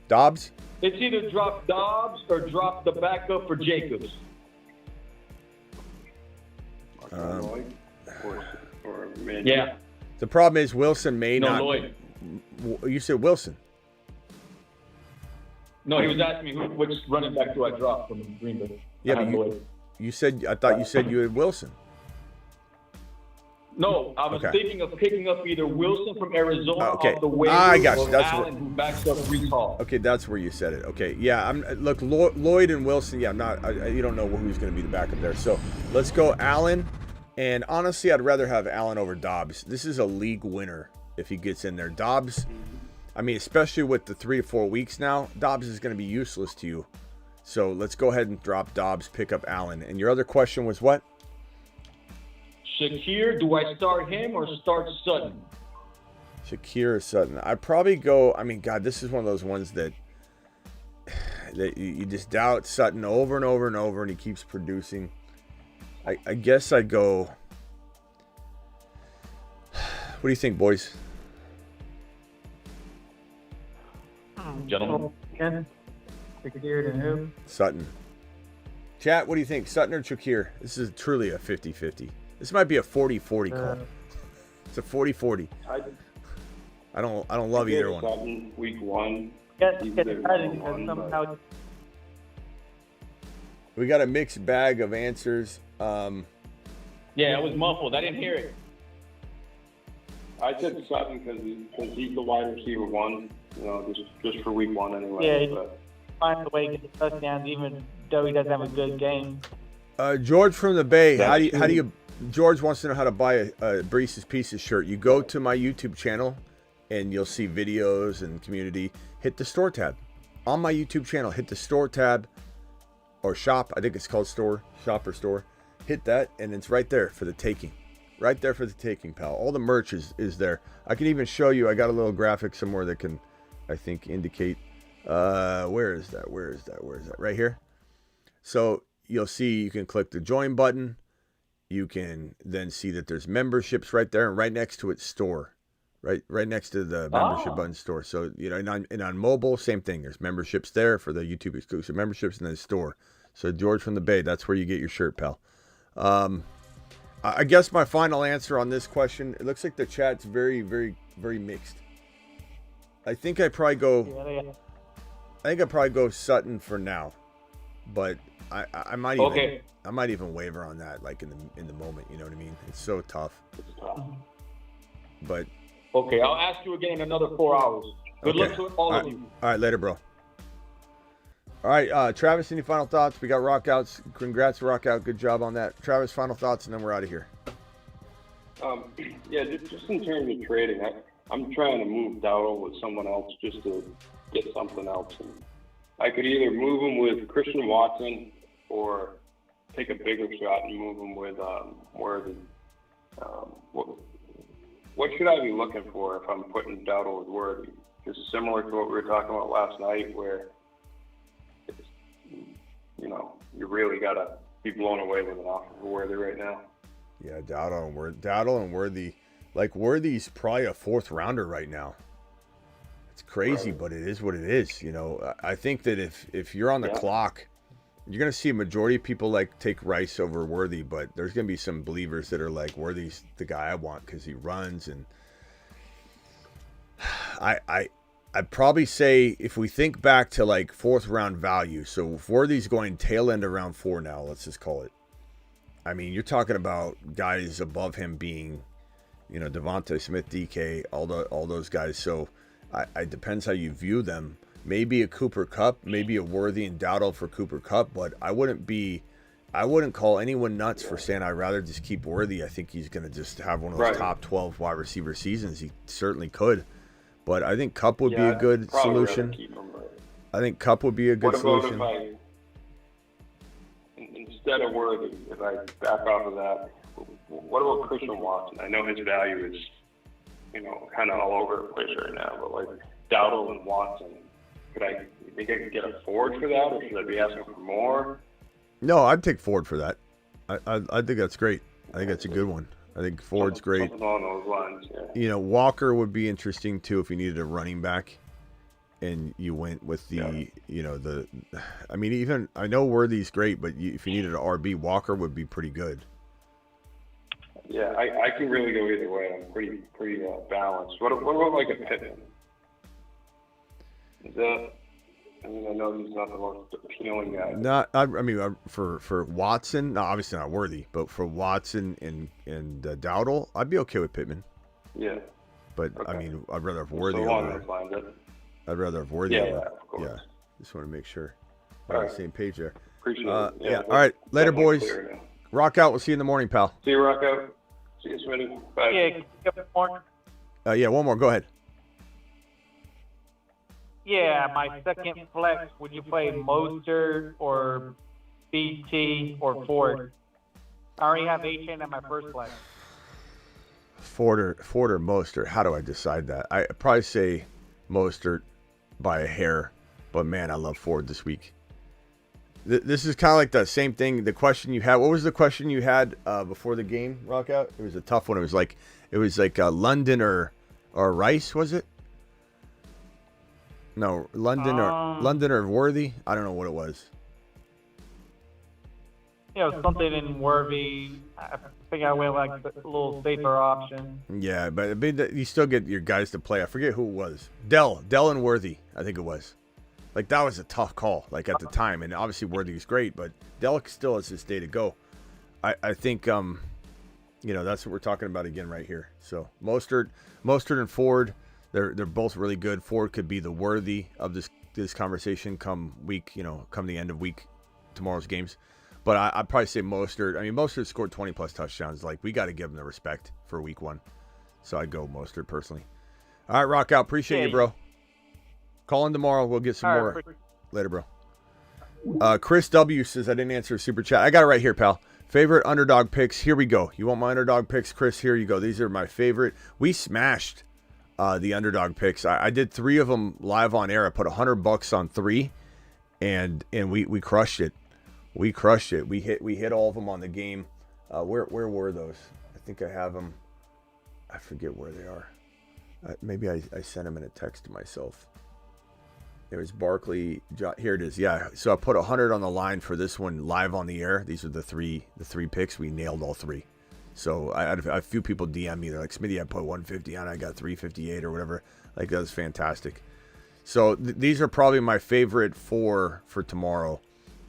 [SPEAKER 1] Dobbs?
[SPEAKER 16] It's either drop Dobbs or drop the backup for Jacobs. Yeah.
[SPEAKER 1] The problem is Wilson may not.
[SPEAKER 16] Lloyd.
[SPEAKER 1] You said Wilson.
[SPEAKER 16] No, he was asking me which running back do I drop from Green Bay.
[SPEAKER 1] Yeah, but you said I thought you said you had Wilson.
[SPEAKER 16] No, I was thinking of picking up either Wilson from Arizona off the waiver
[SPEAKER 1] I got you.
[SPEAKER 16] or
[SPEAKER 1] That's
[SPEAKER 16] Allen who backs up Breece Hall.
[SPEAKER 1] Okay, that's where you said it. Okay, yeah. Look, Lloyd and Wilson. Yeah, I'm not. You don't know who's going to be the backup there. So let's go Allen. And honestly, I'd rather have Allen over Dobbs. This is a league winner if he gets in there. Dobbs, I mean, especially with the 3 to 4 weeks now, Dobbs is going to be useless to you. So let's go ahead and drop Dobbs, pick up Allen. And your other question was what?
[SPEAKER 16] Shakir, do I start him or start Sutton?
[SPEAKER 1] Shakir or Sutton? I'd probably go, I mean, God, this is one of those ones that you just doubt Sutton over and over and over, and he keeps producing. I guess I'd go. What do you think, boys?
[SPEAKER 16] Gentlemen.
[SPEAKER 6] Shakir and who?
[SPEAKER 1] Sutton. Chat, what do you think? Sutton or Shakir? This is truly a 50-50. This might be a 40-40 call. It's a 40-40. I don't love either one.
[SPEAKER 11] Sutton, week 1.
[SPEAKER 1] We got a mixed bag of answers.
[SPEAKER 16] Yeah, it was muffled. I didn't hear it.
[SPEAKER 11] I said Sutton because he's the wide receiver 1. Just for week 1 anyway.
[SPEAKER 6] Yeah, find a way to get the touchdowns, even though he doesn't have a good game.
[SPEAKER 1] George from the Bay, how do you? George wants to know how to buy a Breece's Pieces shirt. You go to my YouTube channel, and you'll see videos and community. Hit the store tab on my YouTube channel. Hit the store tab or shop. I think it's called store, shop or store. Hit that, and it's right there for the taking. Right there for the taking, pal. All the merch is there. I can even show you. I got a little graphic somewhere that can, I think, indicate. Where is that? Where is that? Where is that? Right here. So you'll see you can click the join button. You can then see that there's memberships right there, and right next to it, store. Right next to the membership button, store. So, and on mobile, same thing. There's memberships there for the YouTube exclusive memberships, and then store. So George from the Bay, that's where you get your shirt, pal. I guess my final answer on this question, it looks like the chat's very, very, very mixed. I think I probably go Sutton for now, but I might even waver on that, like in the moment. You know what I mean? It's so tough. But
[SPEAKER 16] okay, I'll ask you again in another 4 hours. Good luck to all of you.
[SPEAKER 1] All right, later, bro. All right, Travis, any final thoughts? We got rock outs. Congrats, rock out. Good job on that. Travis, final thoughts, and then we're out of here.
[SPEAKER 11] Yeah, just in terms of trading, I'm trying to move Dowdle with someone else just to get something else. And I could either move him with Christian Watson or take a bigger shot and move him with Worthy. What should I be looking for if I'm putting Dowdle with Worthy? Just similar to what we were talking about last night, where it's, you really got to be blown away with an offer for Worthy right now.
[SPEAKER 1] Yeah, Dowdle and Worthy. Like, Worthy's probably a 4th rounder right now. It's crazy, but it is what it is. I think that if you're on the clock, you're going to see a majority of people take Rice over Worthy, but there's going to be some believers that are like, Worthy's the guy I want because he runs. And I'd probably say if we think back to 4th round value, so if Worthy's going tail end of round 4 now, let's just call it. I mean, you're talking about guys above him being, Devontae Smith, DK, all those guys. So it depends how you view them. Maybe a Cooper Kupp, maybe a Worthy and Dowdle for Cooper Kupp, but I wouldn't call anyone nuts for saying I'd rather just keep Worthy. I think he's going to just have one of those top 12 wide receiver seasons. He certainly could, but I think Kupp would be a good solution. I think Kupp would be a good solution.
[SPEAKER 11] Instead of Worthy, if I back off of that, what about Christian Watson? I know his value is, kind of all over the place right now, but Dowdle and Watson, could I think I could get a Ford for that, or should I be asking for more?
[SPEAKER 1] No, I'd take Ford for that. I think that's great. I think that's a good one. I think Ford's great.
[SPEAKER 11] Something along those lines, yeah.
[SPEAKER 1] Walker would be interesting too if you needed a running back. And you went with the, even I know Worthy's great, but if you needed an RB, Walker would be pretty good.
[SPEAKER 11] Yeah, I can really go either way. I'm pretty balanced. What about a Pittman? Is that? I know he's not the most appealing guy. For Watson, no, obviously not Worthy, but for Watson and Dowdle, I'd be okay with Pittman. Yeah.
[SPEAKER 1] But
[SPEAKER 11] okay.
[SPEAKER 1] I'd rather have Worthy
[SPEAKER 11] over.
[SPEAKER 1] I'd rather have Worthy.
[SPEAKER 11] Of course.
[SPEAKER 1] Yeah, just want to make sure we're on the same page there.
[SPEAKER 11] Appreciate it.
[SPEAKER 1] Yeah. All right, later, boys. Rock out. We'll see you in the morning, pal.
[SPEAKER 11] See you, Rock out. See you, Smitty. Bye.
[SPEAKER 6] Yeah,
[SPEAKER 1] one more. Go ahead.
[SPEAKER 6] Yeah, my second flex. Would you play Mostert or BT or Ford? I already have HN at my first flex.
[SPEAKER 1] Ford or Mostert. How do I decide that? I probably say Mostert by a hair, but man, I love Ford this week. This is kind of like the same thing. The question you had. What was the question you had before the game? Rock out. It was a tough one. It was like London or Rice. Was it? No, London or Worthy. I don't know what it was.
[SPEAKER 6] Something in Worthy. I think I went a little safer option.
[SPEAKER 1] Yeah, but you still get your guys to play. I forget who it was. Dell and Worthy, I think it was. That was a tough call, at the time. And obviously Worthy was great, but Dell still has his day to go. I think, that's what we're talking about again right here. So Mostert and Ford, they're both really good. Ford could be the Worthy of this conversation come the end of week, tomorrow's games. But I'd probably say Mostert. Mostert scored 20-plus touchdowns. We got to give him the respect for week 1. So I'd go Mostert personally. All right, Rock out. Appreciate you, bro. Call in tomorrow. We'll get some more. Later, bro. Chris W. says, I didn't answer a super chat. I got it right here, pal. Favorite underdog picks. Here we go. You want my underdog picks, Chris? Here you go. These are my favorite. We smashed the underdog picks. I did 3 of them live on air. I put $100 on 3, and we crushed it. We crushed it. We hit all of them on the game. Where were those? I think I have them. I forget where they are. Maybe I sent them in a text to myself. There's Barkley. Here it is. Yeah. So I put 100 on the line for this one live on the air. These are the three picks. We nailed all three. So I had a few people DM me. They're like, Smitty, I put 150 on. I got 358 or whatever. Like, that was fantastic. So these are probably my favorite four for tomorrow.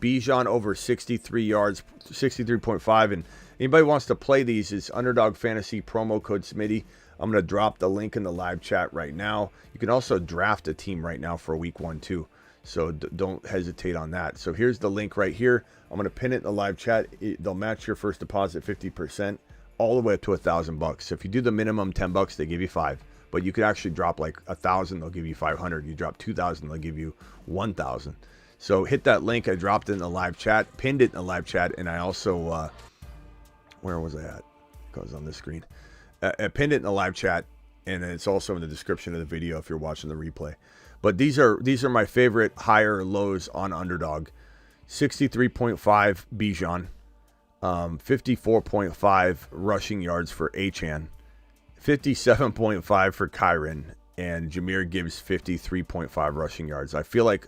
[SPEAKER 1] Bijan over 63 yards, 63.5. And anybody wants to play these, is Underdog Fantasy promo code Smitty. I'm going to drop the link in the live chat right now. You can also draft a team right now for week 1 too. So don't hesitate on that. So here's the link right here. I'm going to pin it in the live chat. They'll match your first deposit 50% all the way up to $1,000. So if you do the minimum $10, they give you $5. But you could actually drop like 1,000, they'll give you 500. You drop 2,000, they'll give you 1,000. So hit that link. I dropped it in the live chat, pinned it in the live chat, and I also, where was I at? It goes on this screen. I pinned it in the live chat, and it's also in the description of the video if you're watching the replay. But these are my favorite higher lows on Underdog. 63.5 Bijan, 54.5 rushing yards for Achane, 57.5 for Kyren, and Jahmyr Gibbs 53.5 rushing yards. I feel like,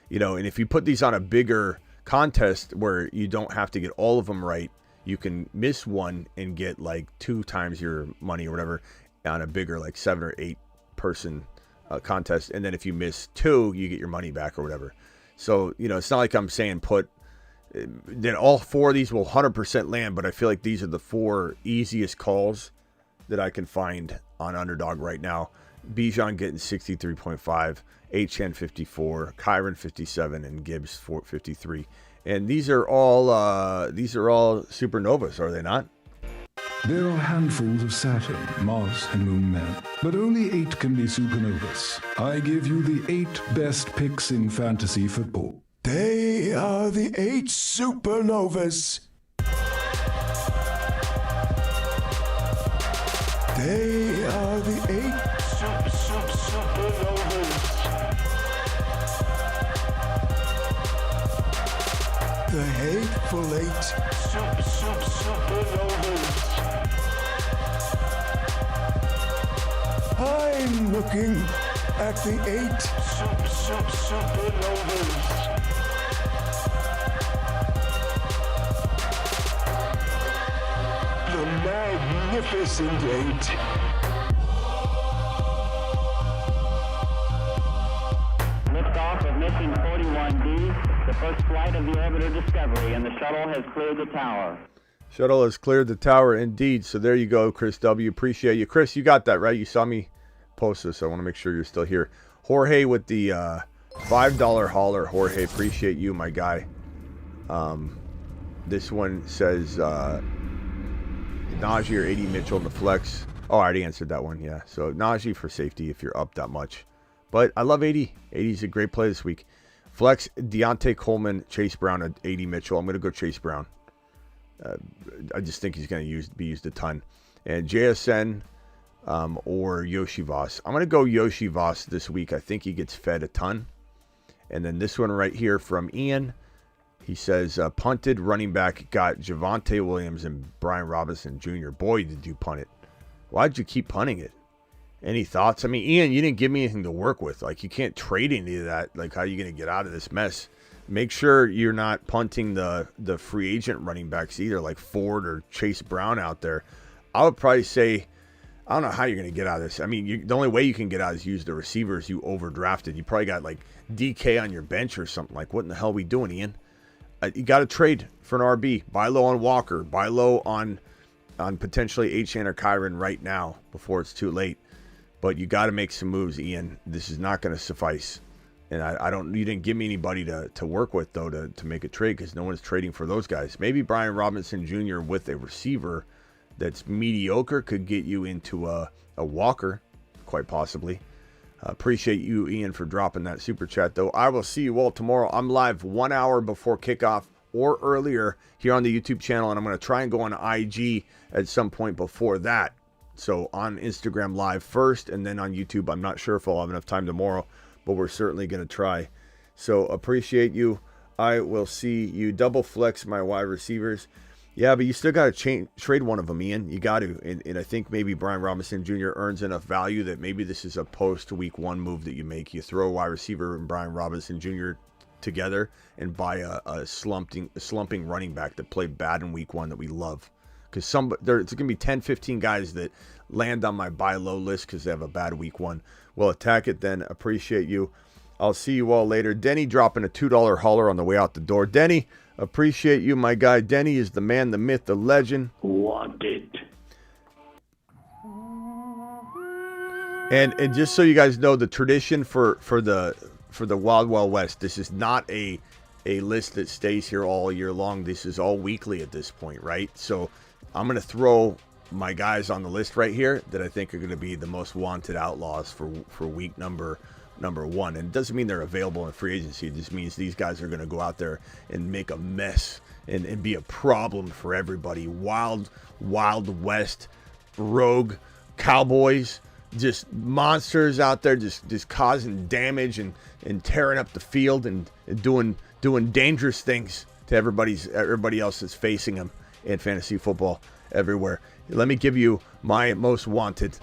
[SPEAKER 1] and if you put these on a bigger contest where you don't have to get all of them right, you can miss one and get like 2 times your money or whatever on a bigger like 7 or 8 person contest. And then if you miss 2, you get your money back or whatever. So, it's not like I'm saying then all 4 of these will 100% land, but I feel like these are the 4 easiest calls that I can find on Underdog right now. Bijan getting 63.5, Achane 54, Kyren 57, and Gibbs 53. And these are all supernovas, are they not?
[SPEAKER 17] There are handfuls of Saturn, Mars, and Moon men, but only 8 can be supernovas. I give you the 8 best picks in fantasy football.
[SPEAKER 5] They are the 8 supernovas. They are the 8 supernovas. The hateful 8 supernovas. I'm looking at the 8 supernovas. The magnificent 8.
[SPEAKER 18] Liftoff of mission 41D, the first flight of the orbiter Discovery, and the shuttle has cleared the tower.
[SPEAKER 1] Shuttle has cleared the tower, indeed. So there you go, Chris W. Appreciate you. Chris, you got that, right? You saw me post this, so I want to make sure you're still here. Jorge with the $5 hauler. Jorge, appreciate you, my guy. This one says Najee or 80 Mitchell in the flex. Oh, I already answered that one, yeah. So Najee for safety if you're up that much. But I love 80. 80 is a great play this week. Flex, Deontay Coleman, Chase Brown at 80 Mitchell. I'm going to go Chase Brown. I just think he's going to be used a ton. And JSN or Yoshi Voss. I'm going to go Yoshi Voss this week. I think he gets fed a ton. And then this one right here from Ian. He says, punted running back got Javonte Williams and Brian Robinson Jr. Boy, did you punt it. Why'd you keep punting it? Any thoughts? I mean, Ian, you didn't give me anything to work with. Like, you can't trade any of that. Like, how are you going to get out of this mess? Make sure you're not punting the free agent running backs either, like Ford or Chase Brown out there. I would probably say, I don't know how you're going to get out of this. I mean, the only way you can get out is use the receivers you overdrafted. You probably got, like, DK on your bench or something. Like, what in the hell are we doing, Ian? You got to trade for an RB. Buy low on Walker. Buy low on potentially Achane or Kyren right now before it's too late. But you got to make some moves, Ian. This is not going to suffice. And you didn't give me anybody to work with, though, to make a trade because no one's trading for those guys. Maybe Brian Robinson Jr. with a receiver that's mediocre could get you into a Walker, quite possibly. Appreciate you, Ian, for dropping that super chat, though. I will see you all tomorrow. I'm live 1 hour before kickoff or earlier here on the YouTube channel, and I'm going to try and go on IG at some point before that. So on Instagram live first, and then on YouTube. I'm not sure if I'll have enough time tomorrow, but we're certainly going to try. So appreciate you. I will see you. Double flex my wide receivers. Yeah, but you still got to trade one of them, Ian. You got to. And I think maybe Brian Robinson Jr. earns enough value that maybe this is a post-week 1 move that you make. You throw a wide receiver and Brian Robinson Jr. together and buy a slumping running back that played bad in week 1 that we love. Because there's going to be 10, 15 guys that land on my buy low list because they have a bad week 1. We'll attack it then. Appreciate you. I'll see you all later. Denny dropping a $2 hauler on the way out the door. Denny, appreciate you, my guy. Denny is the man, the myth, the legend.
[SPEAKER 14] Wanted.
[SPEAKER 1] And just so you guys know, the tradition for the Wild Wild West, this is not a list that stays here all year long. This is all weekly at this point, right? So I'm going to throw my guys on the list right here that I think are going to be the most wanted outlaws for week number 1. And it doesn't mean they're available in free agency. It just means these guys are going to go out there and make a mess and be a problem for everybody. Wild West, rogue Cowboys, just monsters out there just causing damage and tearing up the field and doing dangerous things to everybody else that's facing them in fantasy football everywhere. Let me give you my most wanted.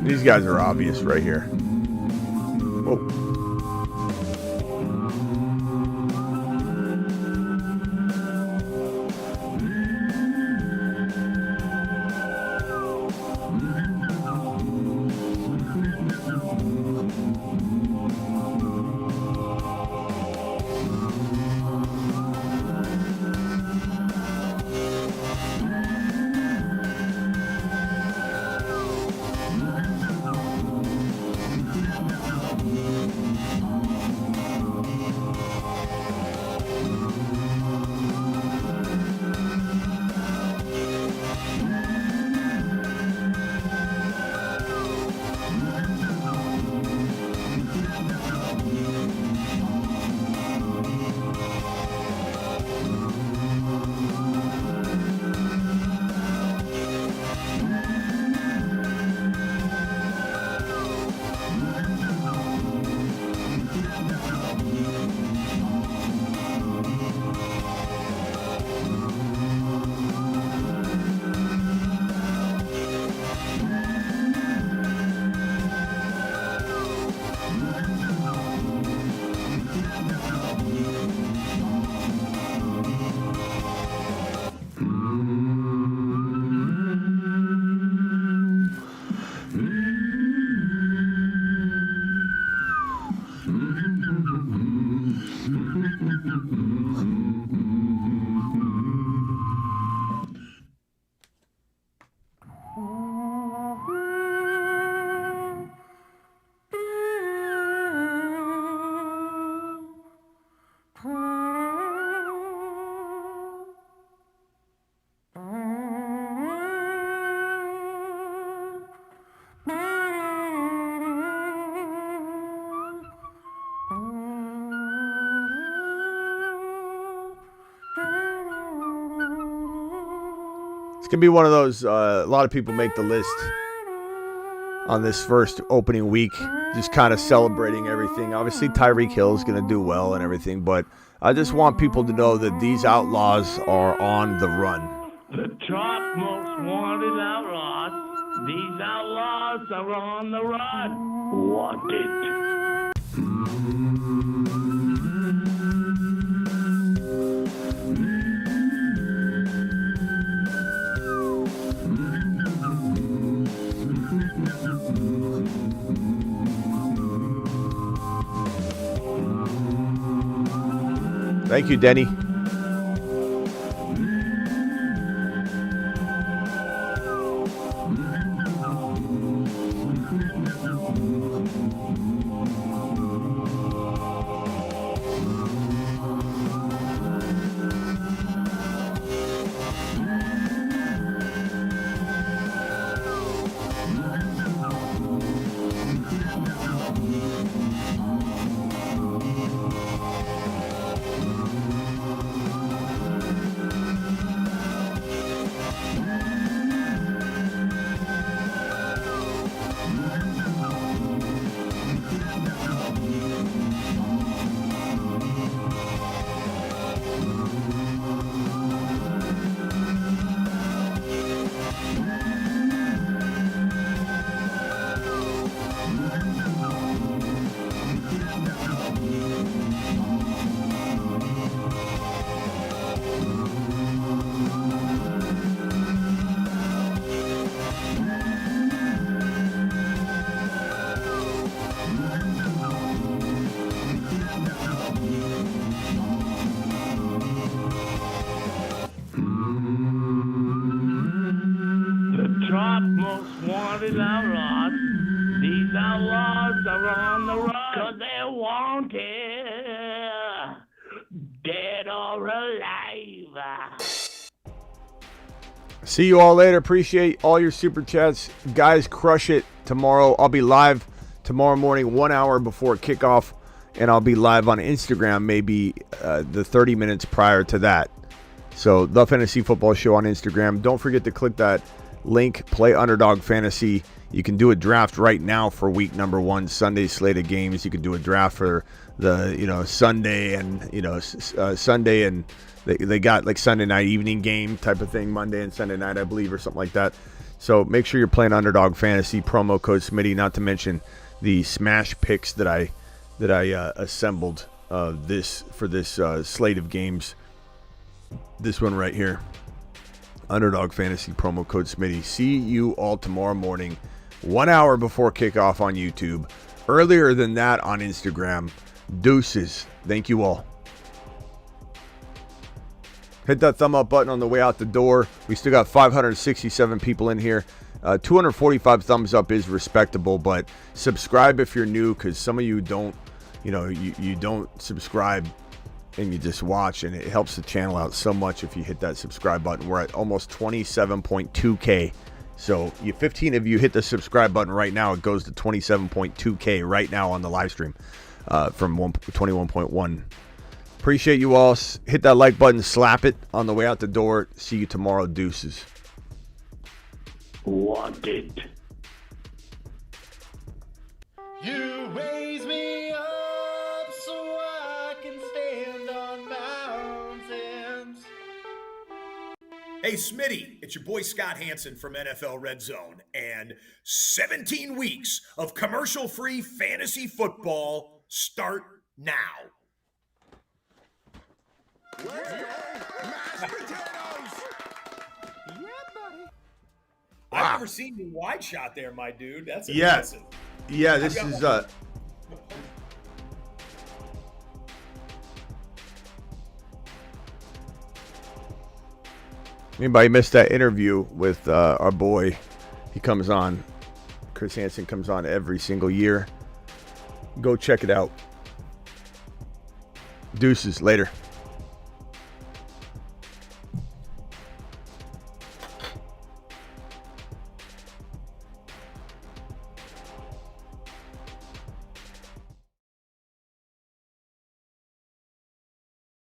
[SPEAKER 1] These guys are obvious right here. Whoa. It's going to be one of those, a lot of people make the list on this first opening week, just kind of celebrating everything. Obviously, Tyreek Hill is going to do well and everything, but I just want people to know that these outlaws are on the run.
[SPEAKER 14] The top most wanted outlaws. These outlaws are on the run. Wanted.
[SPEAKER 1] Thank you, Denny.
[SPEAKER 14] Top most wanted outlaws. These outlaws are on the run 'cause they're wanted, dead or alive.
[SPEAKER 1] See you all later. Appreciate all your super chats. Guys, crush it tomorrow. I'll be live tomorrow morning, 1 hour before kickoff, and I'll be live on Instagram maybe the 30 minutes prior to that. So, The Fantasy Football Show on Instagram. Don't forget to click that link, Play Underdog Fantasy. You can do a draft right now for week number 1, Sunday slate of games. You can do a draft for the, Sunday and, Sunday and they got like Sunday night evening game type of thing, Monday and Sunday night, I believe, or something like that. So make sure you're playing Underdog Fantasy, promo code Smitty, not to mention the smash picks that I assembled for this slate of games. This one right here. Underdog Fantasy, promo code Smitty. See you all tomorrow morning, 1 hour before kickoff on YouTube. Earlier than that on Instagram. Deuces. Thank you all. Hit that thumb up button on the way out the door. We still got 567 people in here. 245 thumbs up is respectable, but subscribe if you're new, because some of you don't, you don't subscribe and you just watch, and it helps the channel out so much if you hit that subscribe button. We're at almost 27.2K. So 15 of you hit the subscribe button right now. It goes to 27.2K right now on the live stream from 21.1. Appreciate you all. Hit that like button, slap it on the way out the door. See you tomorrow. Deuces.
[SPEAKER 14] Wanted.
[SPEAKER 19] You raise me up so I can stand on mountains.
[SPEAKER 20] Hey, Smitty, it's your boy Scott Hansen from NFL Red Zone, and 17 weeks of commercial-free fantasy football start now.
[SPEAKER 19] Mashed potatoes. Yeah, buddy.
[SPEAKER 20] I've never seen you wide shot there, my dude. That's
[SPEAKER 1] Yes.
[SPEAKER 20] impressive.
[SPEAKER 1] Yeah, this is Anybody missed that interview with our boy? He comes on. Chris Hansen comes on every single year. Go check it out. Deuces. Later.